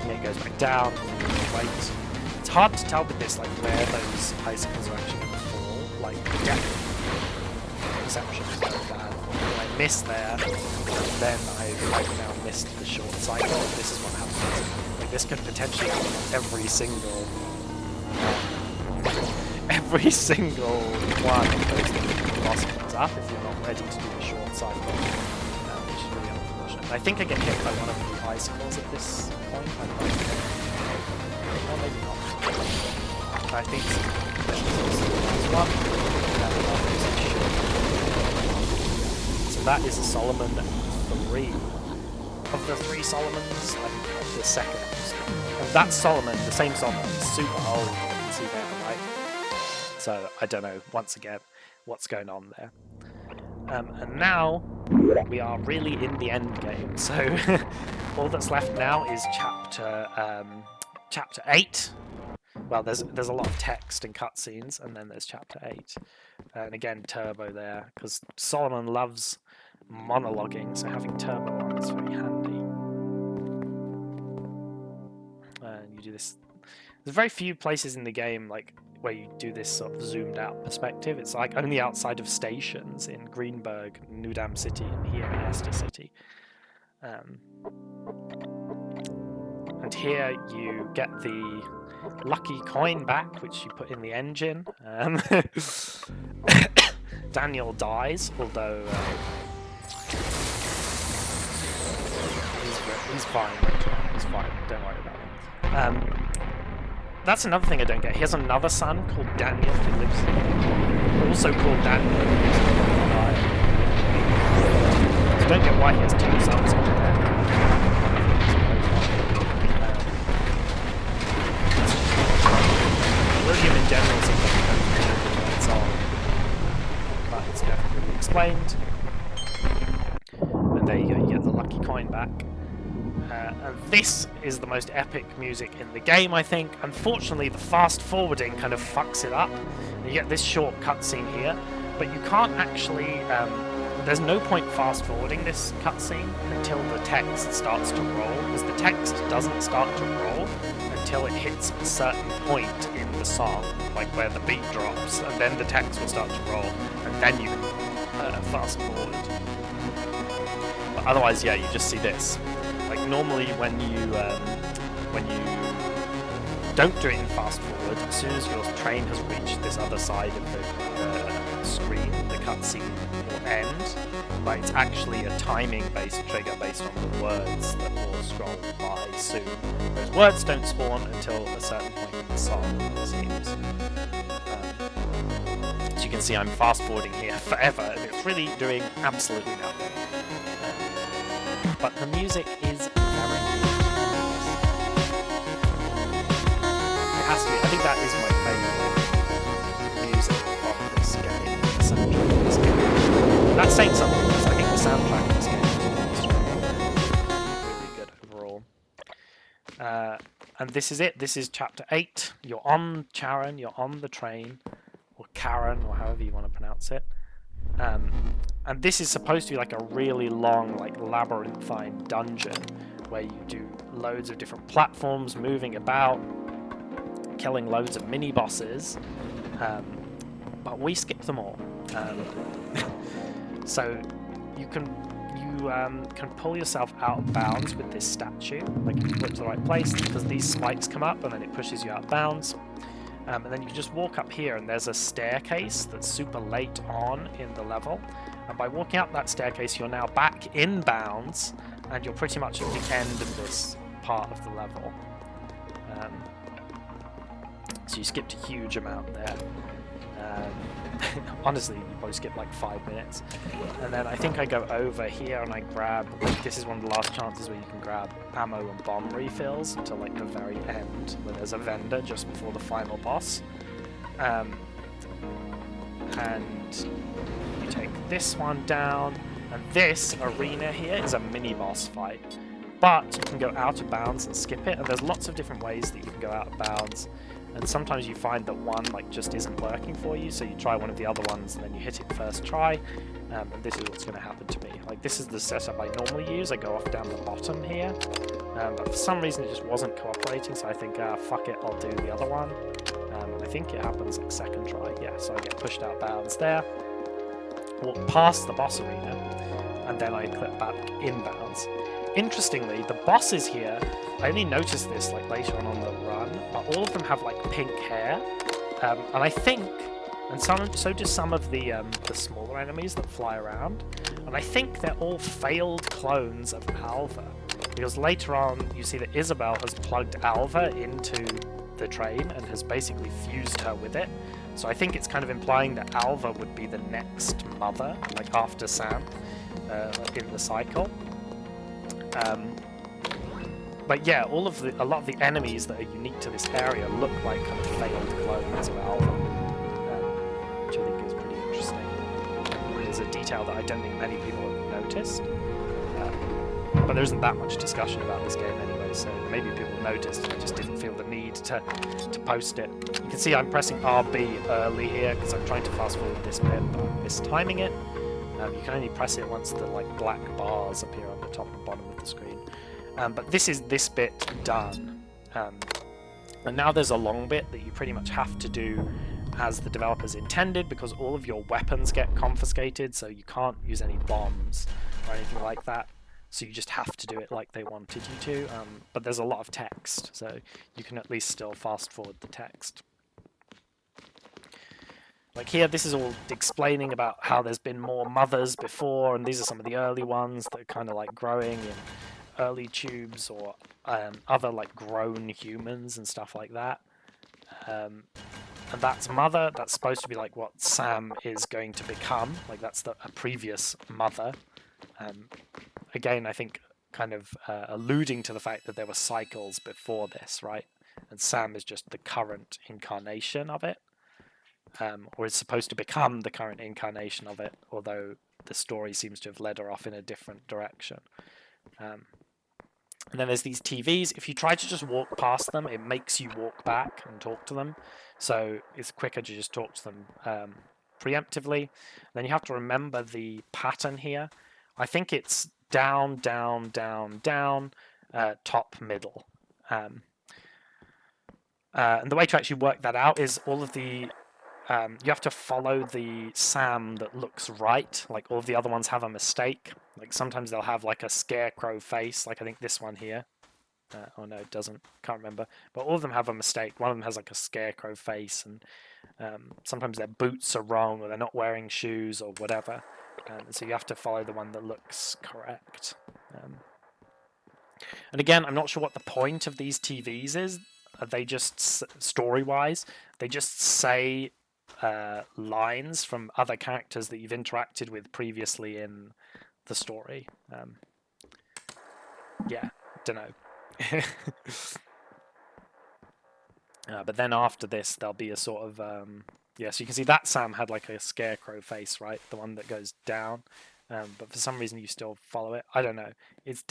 Speaker 1: And it goes back down, right. It's hard to tell with this, like where those icicles are actually going to fall, like the depth perception is very bad. When I miss there, then I've now missed the short cycle. This is what happens. Like this could potentially happen on every single one of those things the boss comes up if you're not ready to do the short cycle, which is really unfortunate. And I think I get hit by one of the icicles at this point. I don't know. Well, maybe not. I think this is one. So that is a Solomon 3. Of the 3 Solomons, I think the second. And that Solomon, the same Solomon, is super old. You can see there, right? So I don't know, once again, what's going on there. And now we are really in the end game. So all that's left now is chapter 8. Well, there's a lot of text and cutscenes, and then there's chapter 8. And again, turbo there, because Solomon loves monologuing, so having turbo on is very handy. And you do this. There's very few places in the game like where you do this sort of zoomed out perspective. It's like only outside of stations in Greenberg, New Dam City, and here in Esther City. And here you get the lucky coin back, which you put in the engine. Daniel dies, although he's fine. He's fine. Don't worry about him. That's another thing I don't get. He has another son called Daniel who lives also called Daniel. So don't get why he has 2 sons on there. William in general seems like a it's on, but it's never really explained. And there you go, you get the lucky coin back. And this is the most epic music in the game, I think. Unfortunately, the fast forwarding kind of fucks it up. You get this short cutscene here, but you can't actually. There's no point fast forwarding this cutscene until the text starts to roll, because the text doesn't start to roll until it hits a certain point in the song, like where the beat drops, and then the text will start to roll, and then you can fast forward. But otherwise, yeah, you just see this. Like normally, when you don't do it in fast forward, as soon as your train has reached this other side of the screen, the cutscene will end. But it's actually a timing-based trigger based on the words that will scroll by soon. Those words don't spawn until a certain point in the song, it seems. As you can see, I'm fast-forwarding here forever, and it's really doing absolutely nothing. But the music is very good. It has to be. I think that is my favourite music of this game. The soundtrack of this game. That's saying something, because I think the soundtrack of this game is really good overall. And this is it. This is chapter 8. You're on Charon. You're on the train, or Karen, or however you want to pronounce it. And this is supposed to be like a really long, like labyrinthine dungeon where you do loads of different platforms, moving about, killing loads of mini bosses, but we skip them all. So you can pull yourself out of bounds with this statue, like if you put it to the right place, because these spikes come up and then it pushes you out of bounds. And then you can just walk up here and there's a staircase that's super late on in the level. And by walking up that staircase, you're now back in bounds and you're pretty much at the end of this part of the level. So you skipped a huge amount there. Honestly, you probably skipped like 5 minutes. And then I think I go over here and I grab, like, this is one of the last chances where you can grab ammo and bomb refills until like the very end, where there's a vendor just before the final boss. And you take this one down, and this arena here is a mini boss fight. But you can go out of bounds and skip it, and there's lots of different ways that you can go out of bounds. And sometimes you find that one like just isn't working for you, so you try one of the other ones and then you hit it first try. And this is what's going to happen to me. Like, this is the setup I normally use. I go off down the bottom here, but for some reason it just wasn't cooperating, so I think, fuck it, I'll do the other one. I think it happens like second try. Yeah, so I get pushed out bounds there, walk past the boss arena, and then I clip back inbounds. Interestingly, the bosses here, I only noticed this like later on the run, but all of them have like pink hair, and I think, and so do some of the smaller enemies that fly around, and I think they're all failed clones of Alva, because later on you see that Isabel has plugged Alva into the train and has basically fused her with it. So I think it's kind of implying that Alva would be the next mother, like after Sam, in the cycle. But yeah, a lot of the enemies that are unique to this area look like kind of failed clones of Alva, which I think is pretty interesting. It's a detail that I don't think many people have noticed, but there isn't that much discussion about this game anyway, so maybe people noticed and just didn't feel the need to post it. You can see I'm pressing RB early here because I'm trying to fast forward this bit, but I'm mistiming it. You can only press it once the like black bars appear on the top and bottom of the screen. But this is this bit done. And now there's a long bit that you pretty much have to do as the developers intended, because all of your weapons get confiscated, so you can't use any bombs or anything like that. So you just have to do it like they wanted you to. But there's a lot of text, so you can at least still fast forward the text. Like here, this is all explaining about how there's been more mothers before, and these are some of the early ones that are kind of like growing in early tubes or other like grown humans and stuff like that. And that's mother. That's supposed to be like what Sam is going to become. Like that's a previous mother. Again, I think kind of alluding to the fact that there were cycles before this, right? And Sam is just the current incarnation of it. Or is supposed to become the current incarnation of it, although the story seems to have led her off in a different direction. And then there's these TVs. If you try to just walk past them, it makes you walk back and talk to them. So it's quicker to just talk to them preemptively. Then you have to remember the pattern here. I think it's down, down, down, down, top, middle. And the way to actually work that out is all of the you have to follow the Sam that looks right. Like all of the other ones have a mistake. Like sometimes they'll have like a scarecrow face, like I think this one here. Oh no, it doesn't. Can't remember. But all of them have a mistake. One of them has like a scarecrow face, and sometimes their boots are wrong, or they're not wearing shoes, or whatever. So you have to follow the one that looks correct. And again, I'm not sure what the point of these TVs is. They just, story-wise, they just say lines from other characters that you've interacted with previously in the story. Yeah, don't know. But then after this, there'll be a sort of yeah. So you can see that Sam had like a scarecrow face, right? The one that goes down. But for some reason, you still follow it. I don't know. It's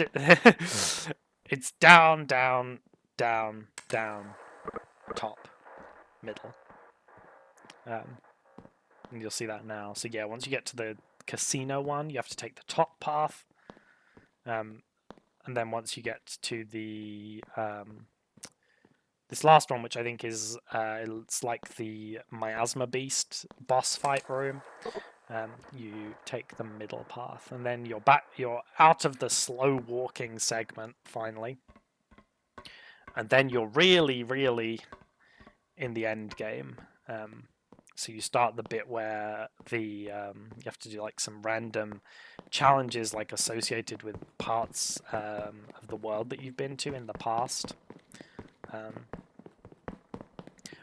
Speaker 1: it's down, down, down, down, top, middle. And you'll see that now. So yeah, once you get to the casino one, you have to take the top path. And And then once you get to the this last one, which I think is it's like the Miasma Beast boss fight room, you take the middle path, and then you're out of the slow walking segment finally, and then you're really in the end game. So you start the bit where you have to do like some random challenges like associated with parts of the world that you've been to in the past.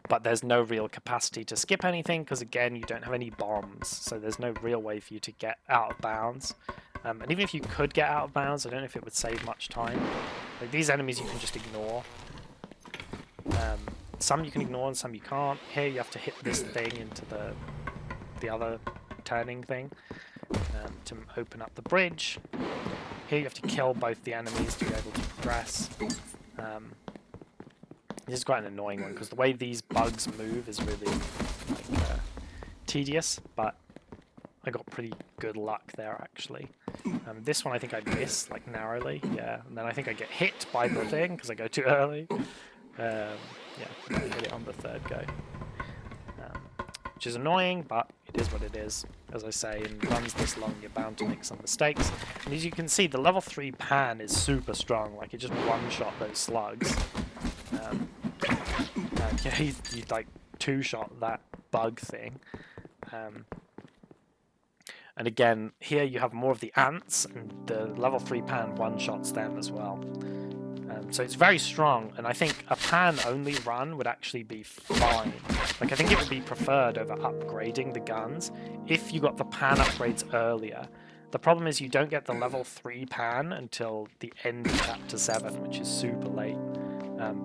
Speaker 1: But there's no real capacity to skip anything because, again, you don't have any bombs, so there's no real way for you to get out of bounds. And even if you could get out of bounds, I don't know if it would save much time. Like, these enemies you can just ignore. Some you can ignore and some you can't. Here you have to hit this thing into the other turning thing to open up the bridge. Here you have to kill both the enemies to be able to progress. This is quite an annoying one because the way these bugs move is really like, tedious, but I got pretty good luck there actually. This one I think I missed like narrowly, yeah, and then I think I get hit by the thing because I go too early. Yeah, I hit it on the third go, which is annoying, but it is what it is. As I say, in runs this long, you're bound to make some mistakes. And as you can see, the level 3 pan is super strong. Like, it just one-shot those slugs. And yeah, he like two-shot that bug thing. And again, here you have more of the ants, and the level 3 pan one-shots them as well. So it's very strong, and I think a pan-only run would actually be fine. Like, I think it would be preferred over upgrading the guns if you got the pan upgrades earlier. The problem is you don't get the level 3 pan until the end of Chapter 7, which is super late.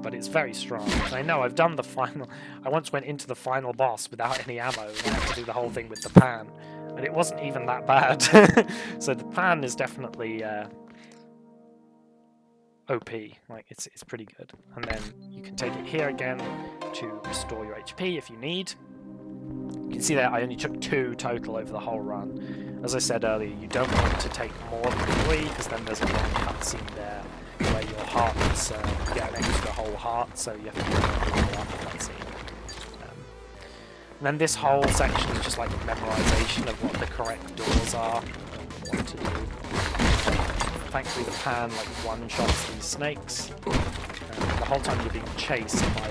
Speaker 1: But it's very strong. And I know, I've done the final... I once went into the final boss without any ammo, and I had to do the whole thing with the pan. And it wasn't even that bad. So the pan is definitely... OP, like it's pretty good. And then you can take it here again to restore your HP if you need. You can see there I only took 2 total over the whole run. As I said earlier, you don't want to take more than 3 because then there's a long cutscene there where your hearts get an extra whole heart, so you have to do it after that scene. And then this whole section is just like memorization of what the correct doors are and what to do. Thankfully the pan like one-shots these snakes. The whole time you're being chased by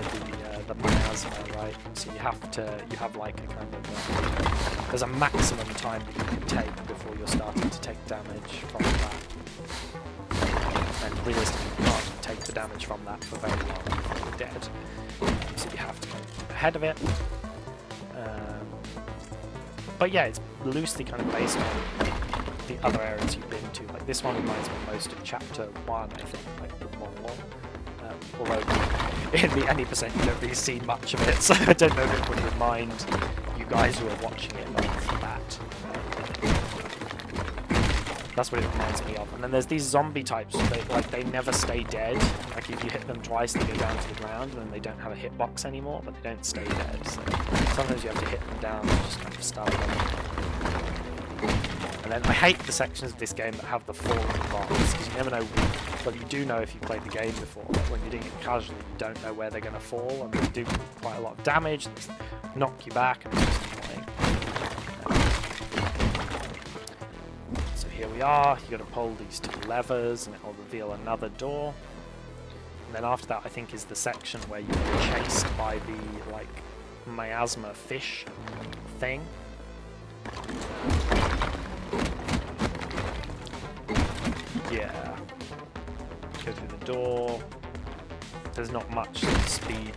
Speaker 1: the miasma, right? So you have like a kind of there's a maximum time that you can take before you're starting to take damage from that. And realistically you can't take the damage from that for very long before you're dead. So you have to kind of keep ahead of it. But yeah, it's loosely kind of based on the other areas you've been to. Like this one reminds me most of Chapter 1, I think, like the Mongol. Although in the Any percent you don't really see much of it, so I don't know if it would remind you guys who are watching it of that. That's what it reminds me of. And then there's these zombie types, they never stay dead. Like if you hit them twice they go down to the ground and then they don't have a hitbox anymore, but they don't stay dead. So sometimes you have to hit them down and just kind of start them. And then I hate the sections of this game that have the falling bombs, because you never know, well you do know if you've played the game before, but when you're doing it casually you don't know where they're going to fall, and they do quite a lot of damage, they knock you back, and it's just annoying. So here we are, you've got to pull these 2 levers and it will reveal another door. And then after that I think is the section where you get chased by the like miasma fish thing. Yeah. Go through the door. There's not much speed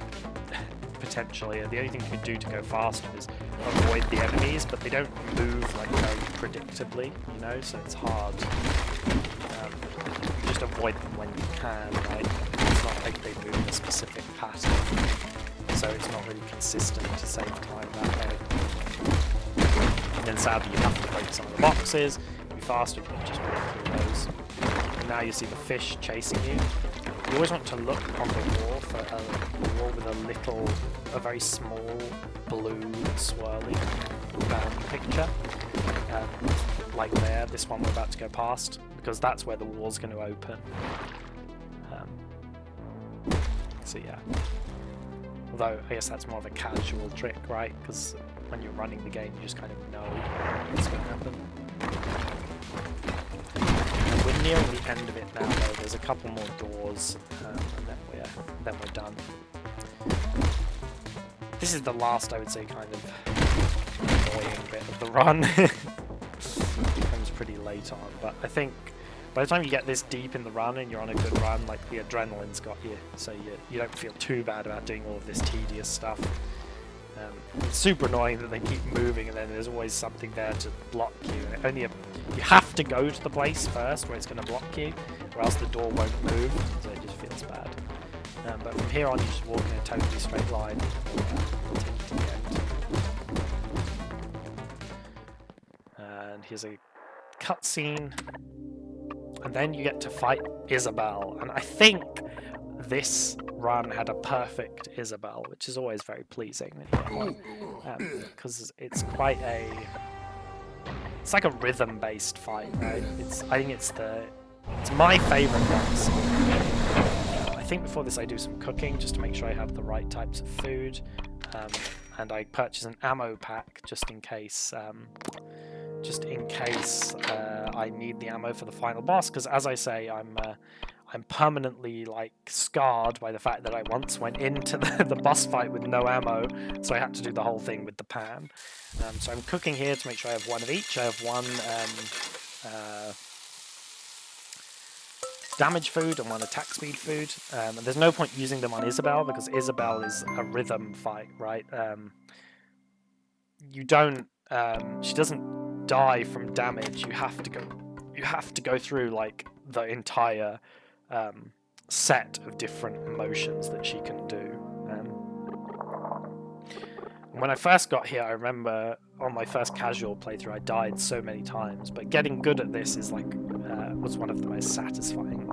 Speaker 1: potentially. The only thing you can do to go faster is avoid the enemies, but they don't move like very predictably, you know, so it's hard. Just avoid them when you can, right? It's not like they move in a specific pattern, so it's not really consistent to save time that way. And then sadly you have to break some of the boxes. Be faster if you just break through those. And now you see the fish chasing you. You always want to look on the wall for a wall with a very small blue swirly picture. like there, this one we're about to go past, because that's where the wall's going to open. So yeah. Although, I guess that's more of a casual trick, right? Because when you're running the game, you just kind of know what's going to happen. And we're nearing the end of it now, though. There's a couple more doors, and then we're done. This is the last, I would say, kind of annoying bit of the run. It comes pretty late on, but I think by the time you get this deep in the run and you're on a good run, like the adrenaline's got you, so you don't feel too bad about doing all of this tedious stuff. It's super annoying that they keep moving and then there's always something there to block you. And you have to go to the place first where it's going to block you, or else the door won't move, so it just feels bad. But from here on, you just walk in a totally straight line. Take you to the end. And here's a cutscene. And then you get to fight Isabel. And I think this run had a perfect Isabel, which is always very pleasing when you get one. Because it's quite a... It's like a rhythm-based fight, right? I think it's my favourite boss. I think before this I do some cooking just to make sure I have the right types of food, and I purchase an ammo pack just in case I need the ammo for the final boss, because as I say, I'm permanently like scarred by the fact that I once went into the boss fight with no ammo, so I had to do the whole thing with the pan. So I'm cooking here to make sure I have one of each. I have one damage food and one attack speed food, and there's no point using them on Isabel because Isabel is a rhythm fight, right? You don't she doesn't die from damage. You have to go through like the entire set of different emotions that she can do. When I first got here, I remember on my first casual playthrough I died so many times, but getting good at this is like was one of the most satisfying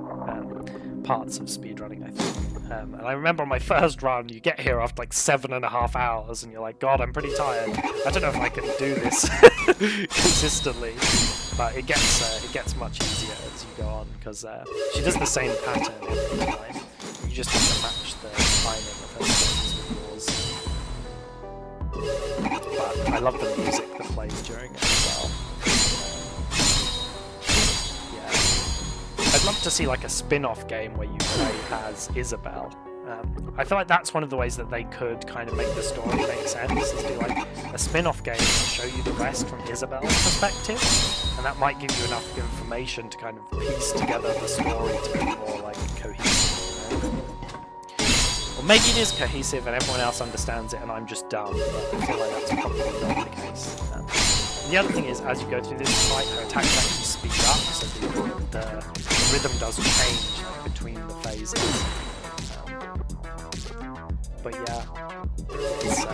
Speaker 1: parts of speedrunning, I think. And I remember on my first run, you get here after like 7.5 hours and you're like, God, I'm pretty tired. I don't know if I can do this consistently, but it gets much easier as you go on, because she does the same pattern every time. You just have to match the timing of her swings with yours. But I love the music that plays during it as well. I'd love to see like a spin-off game where you play as Isabel. I feel like that's one of the ways that they could kind of make the story make sense, is do like a spin-off game to show you the rest from Isabel's perspective, and that might give you enough information to kind of piece together the story to be more like cohesive. Or maybe it is cohesive and everyone else understands it and I'm just dumb, but I feel like that's probably not the case. The other thing is, as you go through this fight, her attacks actually speed up, so the rhythm does change between the phases. But yeah, it's,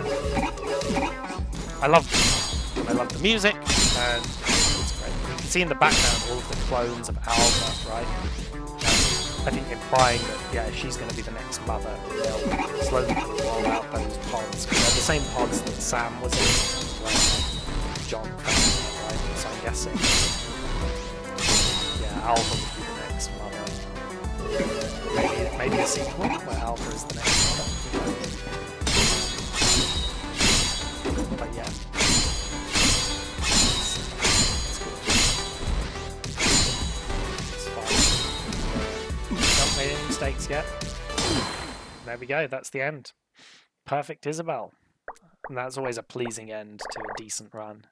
Speaker 1: I love the music, and it's great. You can see in the background all of the clones of Alva, right? I think implying that, yeah, she's going to be the next mother. They'll slowly roll out those pods, because they're the same pods that Sam was in when John found her, right? So I'm guessing, yeah, Alva would be the next mother. Maybe a sequel where Alva is the next mother. But yeah. It's fine. Haven't made any mistakes yet. There we go, that's the end. Perfect Isabel. And that's always a pleasing end to a decent run.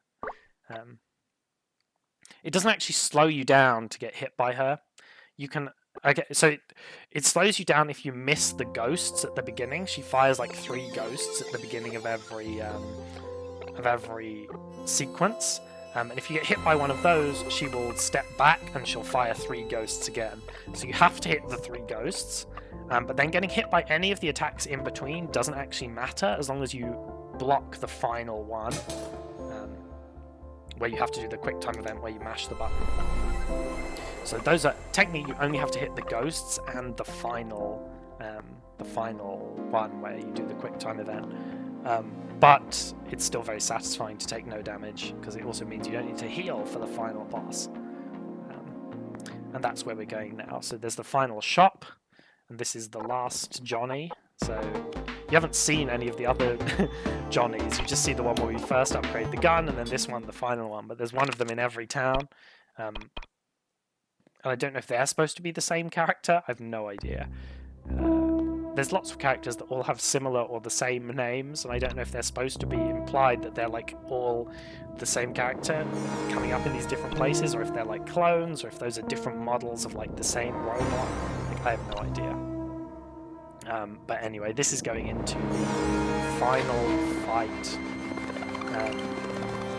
Speaker 1: It doesn't actually slow you down to get hit by her. You can... Okay, so it slows you down if you miss the ghosts at the beginning. She fires like 3 ghosts at the beginning of every sequence. And if you get hit by one of those, she will step back and she'll fire 3 ghosts again. So you have to hit the 3 ghosts. But then getting hit by any of the attacks in between doesn't actually matter as long as you block the final one, where you have to do the quick time event where you mash the button. So those are technically, you only have to hit the ghosts and the final one where you do the quick time event. but it's still very satisfying to take no damage, because it also means you don't need to heal for the final boss. And that's where we're going now. So there's the final shop, and this is the last Johnny. So you haven't seen any of the other Johnnies, you just see the one where we first upgrade the gun, and then this one, the final one. But there's one of them in every town. And I don't know if they're supposed to be the same character. I have no idea. There's lots of characters that all have similar or the same names, and I don't know if they're supposed to be implied that they're like all the same character coming up in these different places, or if they're like clones, or if those are different models of like the same robot. Like, I have no idea. But anyway, this is going into the final fight,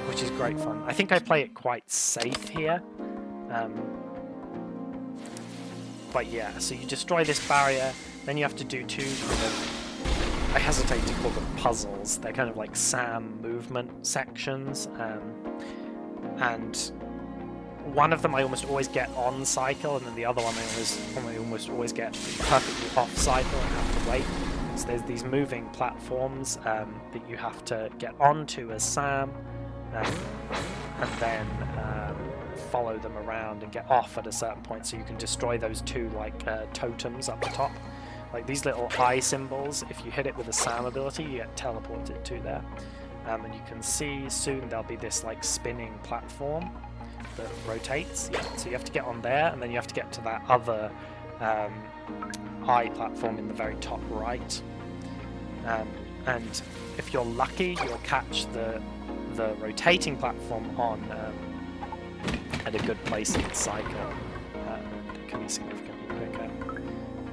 Speaker 1: which is great fun. I think I play it quite safe here. But yeah, so you destroy this barrier, then you have to do two kind of, I hesitate to call them puzzles, they're kind of like SAM movement sections, and one of them I almost always get on cycle, and then the other one I almost always get perfectly off cycle and have to wait. So there's these moving platforms that you have to get onto as Sam, and then follow them around and get off at a certain point, so you can destroy those two like totems up the top. Like these little eye symbols, if you hit it with a SAM ability, you get teleported to there. And you can see soon there'll be this like spinning platform that rotates. Yeah, so you have to get on there, and then you have to get to that other eye platform in the very top right. And if you're lucky, you'll catch the rotating platform on at a good place in the cycle. It can be significantly quicker.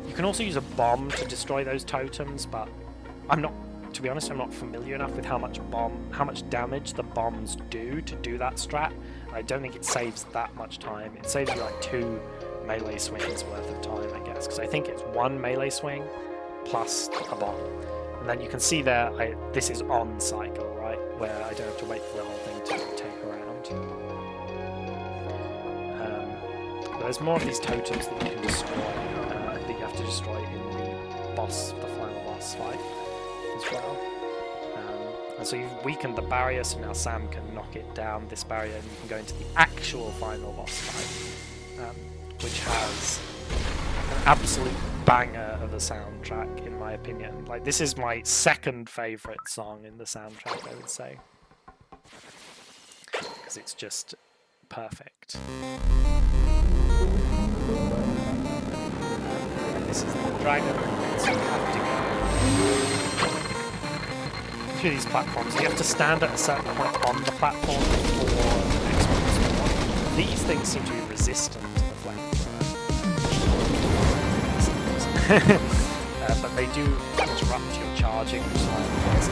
Speaker 1: You can also use a bomb to destroy those totems, but to be honest, I'm not familiar enough with how much damage the bombs do to do that strat. I don't think it saves that much time. It saves you like 2 melee swings worth of time, I guess, because I think it's 1 melee swing plus a bomb. And then you can see there, this is on cycle, right, where I don't have to wait for the whole thing to take around. But there's more of these totems that you can destroy, that you have to destroy in the final boss fight as well. And so you've weakened the barrier, so now Sam can knock it down, this barrier, and you can go into the actual final boss fight, which has an absolute banger of a soundtrack, in my opinion. Like, this is my second favourite song in the soundtrack, I would say, because it's just perfect. This is the dragon, so you have to go through these platforms. You have to stand at a certain point on the platform before the next one is on. These things seem to be resistant to the flamethrower. But they do interrupt your charging, which is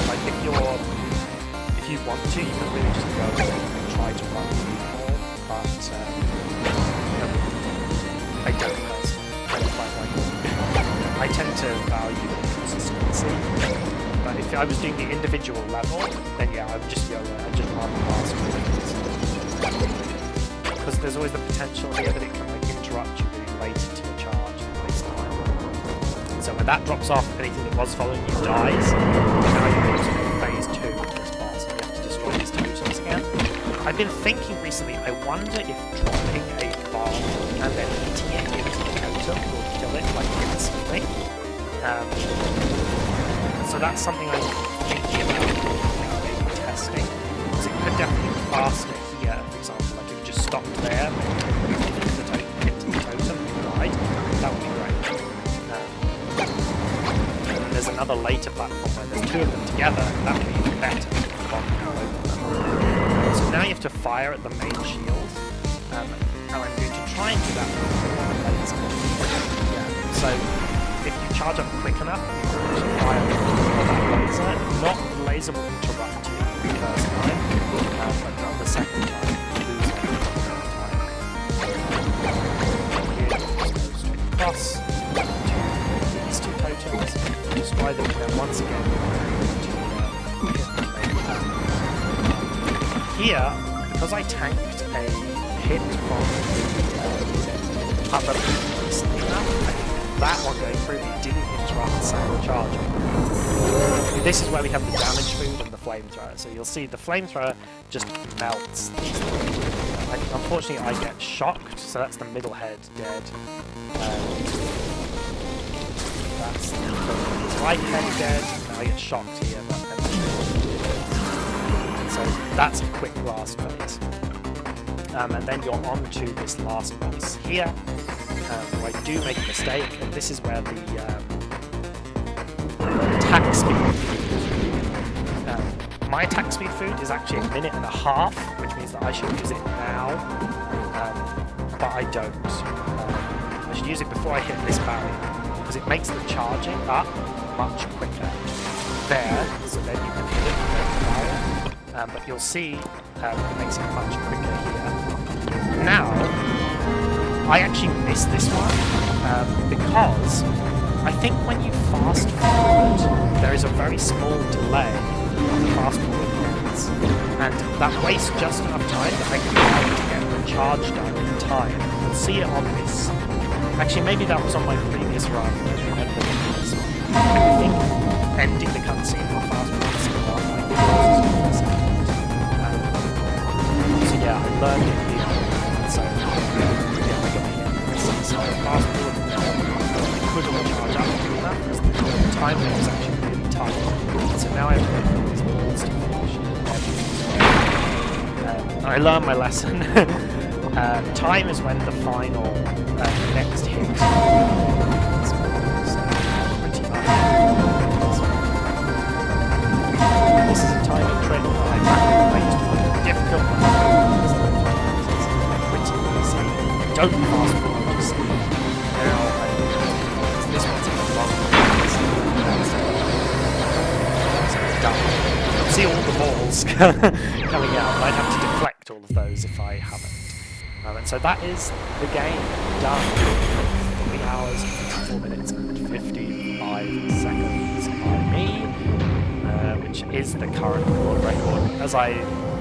Speaker 1: like if you want to, you can really just go and try to run through them all, but I don't personally. I tend to value consistency, but if I was doing the individual level, then yeah, I would just go and just run past it. Because there's always the potential here that it can like interrupt you really late into your charge and waste time. So when that drops off, anything that was following you dies. Now you're into phase 2 of this boss, and you have to destroy these totems again. I've been thinking recently, I wonder if dropping a bomb and then hitting it into the totem will kill it like instantly. So that's something I'm thinking about maybe testing, because it could definitely be faster here, for example, like if you just stopped there, hit the totem and died, that would be great. And then there's another later platform where there's 2 of them together, and that would be even better if the bomb can open them. So now you have to fire at the main shield, and I'm going to try and do that with one laser. Yeah. So if you charge up quick enough, you can actually fire on that laser. Not the laser will interrupt you the first time, but not the second time. You lose it the third time. Here, just go straight across to these 2 totems, destroy them, and then once again, here, because I tanked a hit from the other recently enough, that one going through me didn't interrupt the sound charge. This is where we have the damage food and the flamethrower. So you'll see the flamethrower just melts these things. Unfortunately, I get shocked, so that's the middle head dead. That's the right head dead. I get shocked here, but so that's a quick last phase. And then you're on to this last boss here, where I do make a mistake, and this is where the attack speed food. My attack speed food is actually 1.5 minutes, which means that I should use it now, but I don't. I should use it before I hit this barrier, because it makes the charging up much quicker there, so then you can hit it with the barrier. But you'll see it makes it much quicker here. Now, I actually missed this one, because I think when you fast forward, there is a very small delay on the fast forward points, and that wastes just enough time that I can try to get the charge done in time. You'll see it on this. Actually, maybe that was on my previous run. I don't remember this one. I think ending the cutscene or fast forward scene on my videos. So yeah, I learned it here. So yeah, I got hit. So fast forward. Couldn't charge up to that because the time limit was actually really tight. So now I have these balls to finish. I learned my lesson. Time is when the final next hit. So pretty much. This is a timing trick that I used to put it difficult. Pretty easy. Don't fast forward, just now. This one's in the wrong place. So it's done. You'll see all the balls coming out, and I'd have to deflect all of those if I haven't. And so that is the game done. 3 hours, 4 minutes, and 55 seconds by me, which is the current world record. As I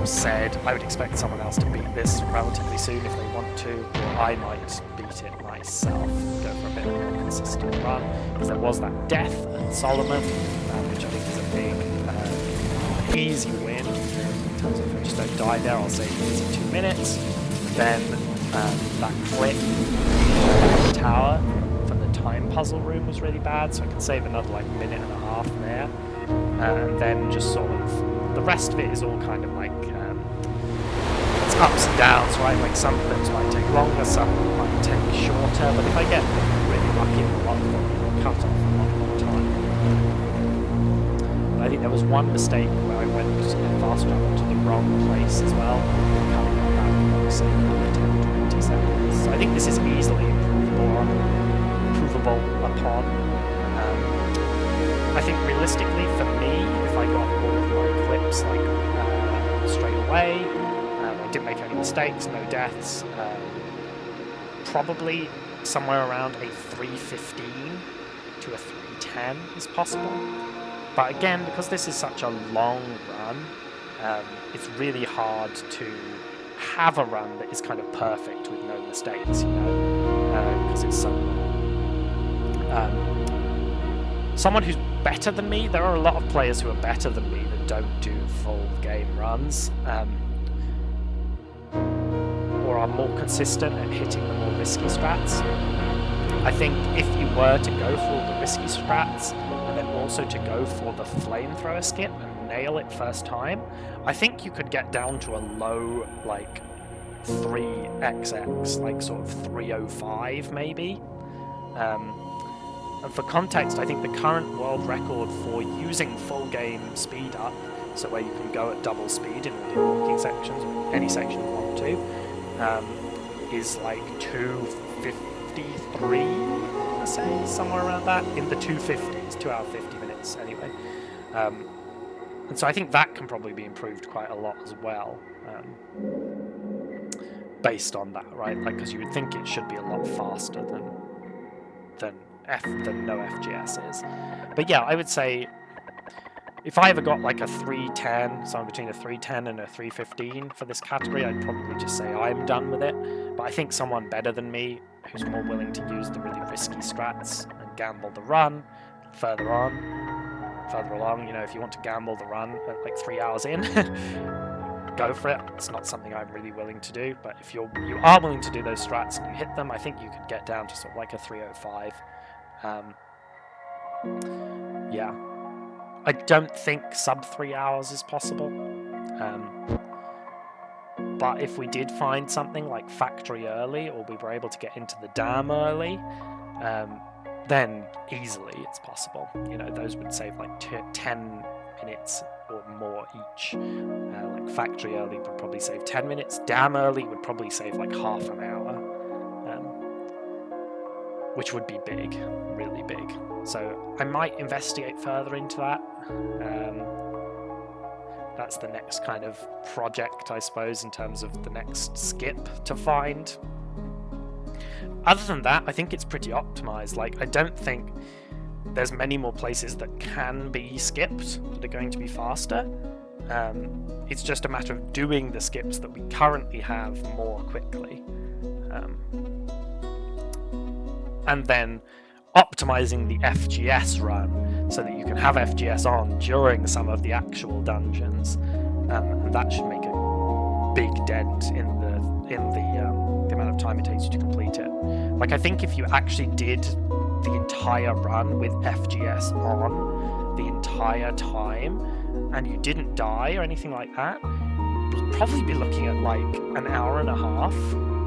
Speaker 1: said, I would expect someone else to beat this relatively soon if they want to, or I might beat it myself, go for a bit more consistent run, because there was that death at Solomon, which I think is a big, easy win, in terms of if I just don't die there, I'll save it in 2 minutes. Then that clip in the tower from the time puzzle room was really bad, so I can save another like 1.5 minutes there, and then just sort of, the rest of it is all kind of like, it's ups and downs, right? Like some clips might take longer, some might take shorter, but if I get really lucky, a lot of them will cut off a lot more time. But I think there was one mistake where I went fast travel to the wrong place as well, cutting off that say 10-20 seconds. So I think this is easily improvable upon. I think realistically for me, if I got all of my clips like straight away, I didn't make any mistakes, no deaths, probably somewhere around a 3:15 to a 3:10 is possible. But again, because this is such a long run, it's really hard to have a run that is kind of perfect with no mistakes, you know, because it's so someone who's better than me. There are a lot of players who are better than me that don't do full game runs, or are more consistent at hitting the more risky strats. I think if you were to go for all the risky strats, and then also to go for the flamethrower skip and nail it first time, I think you could get down to a low, like, 3xx, like sort of 305 maybe. And for context, I think the current world record for using full game speed up, so where you can go at double speed in all your walking sections, or any section you want to, is like 2:53, let's say, somewhere around that, in the 250s, 2 hour 50 minutes anyway. And so I think that can probably be improved quite a lot as well, based on that, right? Like, because you would think it should be a lot faster than no FGS is. But yeah, I would say if I ever got like a 310, somewhere between a 310 and a 315 for this category, I'd probably just say I'm done with it. But I think someone better than me, who's more willing to use the really risky strats and gamble the run further on, further along. You know, if you want to gamble the run at like 3 hours in, go for it. It's not something I'm really willing to do, but if you are willing to do those strats and you hit them, I think you could get down to sort of like a 3:05. Yeah, I don't think sub 3 hours is possible. But if we did find something like factory early, or we were able to get into the dam early, then easily it's possible. You know, those would save like 10 minutes or more each. Like factory early would probably save 10 minutes. Dam early would probably save like half an hour, which would be big, really big. So I might investigate further into that. That's the next kind of project, I suppose, in terms of the next skip to find. Other than that, I think it's pretty optimized. Like, I don't think there's many more places that can be skipped that are going to be faster. It's just a matter of doing the skips that we currently have more quickly. And then optimizing the FGS run so that you can have FGS on during some of the actual dungeons, and that should make a big dent in the amount of time it takes you to complete it. Like, I think if you actually did the entire run with FGS on the entire time and you didn't die or anything like that, you'd probably be looking at like an hour and a half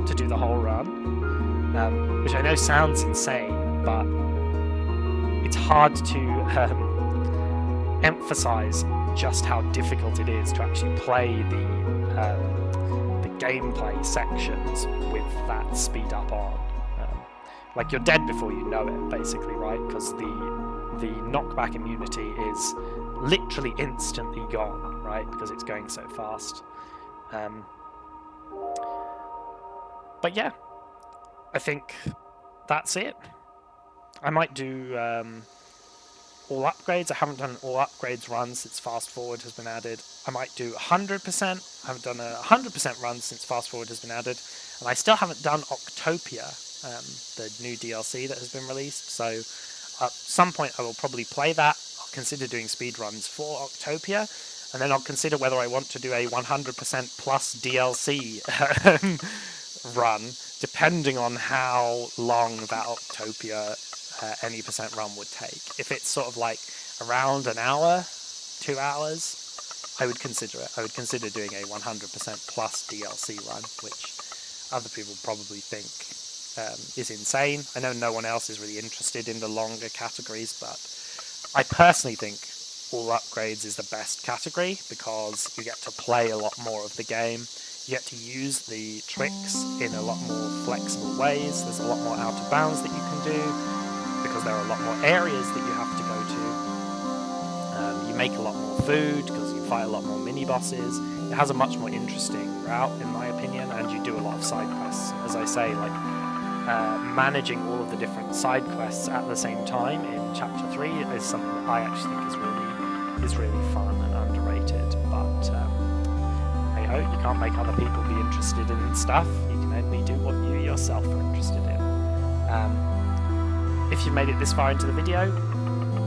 Speaker 1: to do the whole run, which I know sounds insane, but it's hard to emphasize just how difficult it is to actually play the gameplay sections with that speed up on. Like, you're dead before you know it, basically, right? Because the knockback immunity is literally instantly gone, right? Because it's going so fast. But yeah, I think that's it. I might do all upgrades. I haven't done an all upgrades run since fast forward has been added. I might do 100%. I haven't done a 100% run since fast forward has been added, and I still haven't done Octopia, the new DLC that has been released. So at some point I will probably play that. I'll consider doing speed runs for Octopia, and then I'll consider whether I want to do a 100% plus DLC run, depending on how long that Octopia any percent run would take. If it's sort of like around an hour, 2 hours, I would consider it. I would consider doing a 100% plus DLC run, which other people probably think is insane. I know no one else is really interested in the longer categories, but I personally think all upgrades is the best category because you get to play a lot more of the game. You get to use the tricks in a lot more flexible ways. There's a lot more out of bounds that you can do, because there are a lot more areas that you have to go to. You make a lot more food because you fight a lot more mini-bosses. It has a much more interesting route, in my opinion, and you do a lot of side quests. As I say, like, managing all of the different side quests at the same time in Chapter 3 is something that I actually think is really fun and underrated. But hey ho, you can't make other people be interested in stuff. You can only do what you yourself are interested in. If you've made it this far into the video,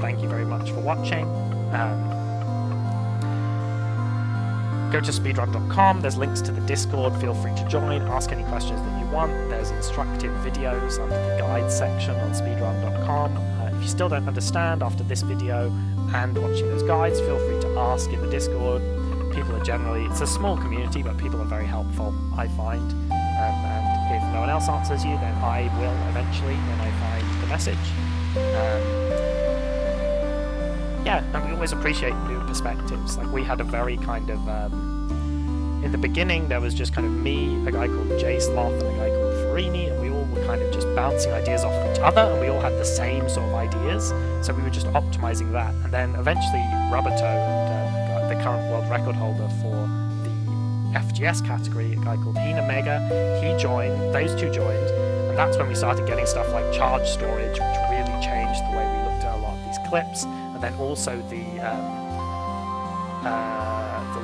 Speaker 1: thank you very much for watching. Go to speedrun.com, there's links to the Discord, feel free to join, ask any questions that you want. There's instructive videos under the guide section on speedrun.com. If you still don't understand after this video and watching those guides, feel free to ask in the Discord. People are generally, it's a small community, but people are very helpful, I find. And if no one else answers you, then I will eventually when I find the message. Yeah, and we always appreciate new perspectives. Like, we had a very kind of, in the beginning there was just kind of me, a guy called J Sloth, and a guy called Farini, and we all were kind of just bouncing ideas off of each other, and we all had the same sort of ideas, so we were just optimizing that. And then eventually Rubbertoe, and the current world record holder for the FGS category, a guy called Hina Mega, he joined, those two joined, and that's when we started getting stuff like charge storage, which really changed the way we looked at a lot of these clips. And then also the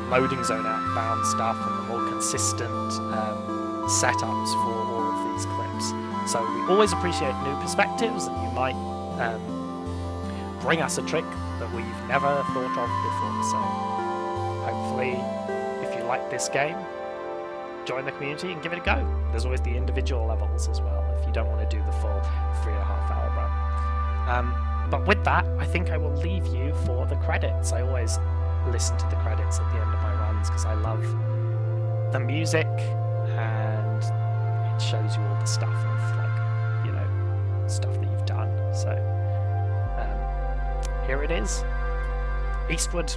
Speaker 1: loading zone outbound stuff and the more consistent setups for all of these clips. So we always appreciate new perspectives, and you might bring us a trick that we've never thought of before. So hopefully, if you like this game, join the community and give it a go. There's always the individual levels as well if you don't want to do the full 3.5 hour run. But with that, I think I will leave you for the credits. I always listen to the credits at the end of my runs because I love the music and it shows you all the stuff of, like, you know, stuff that you've done. So here it is. Eastward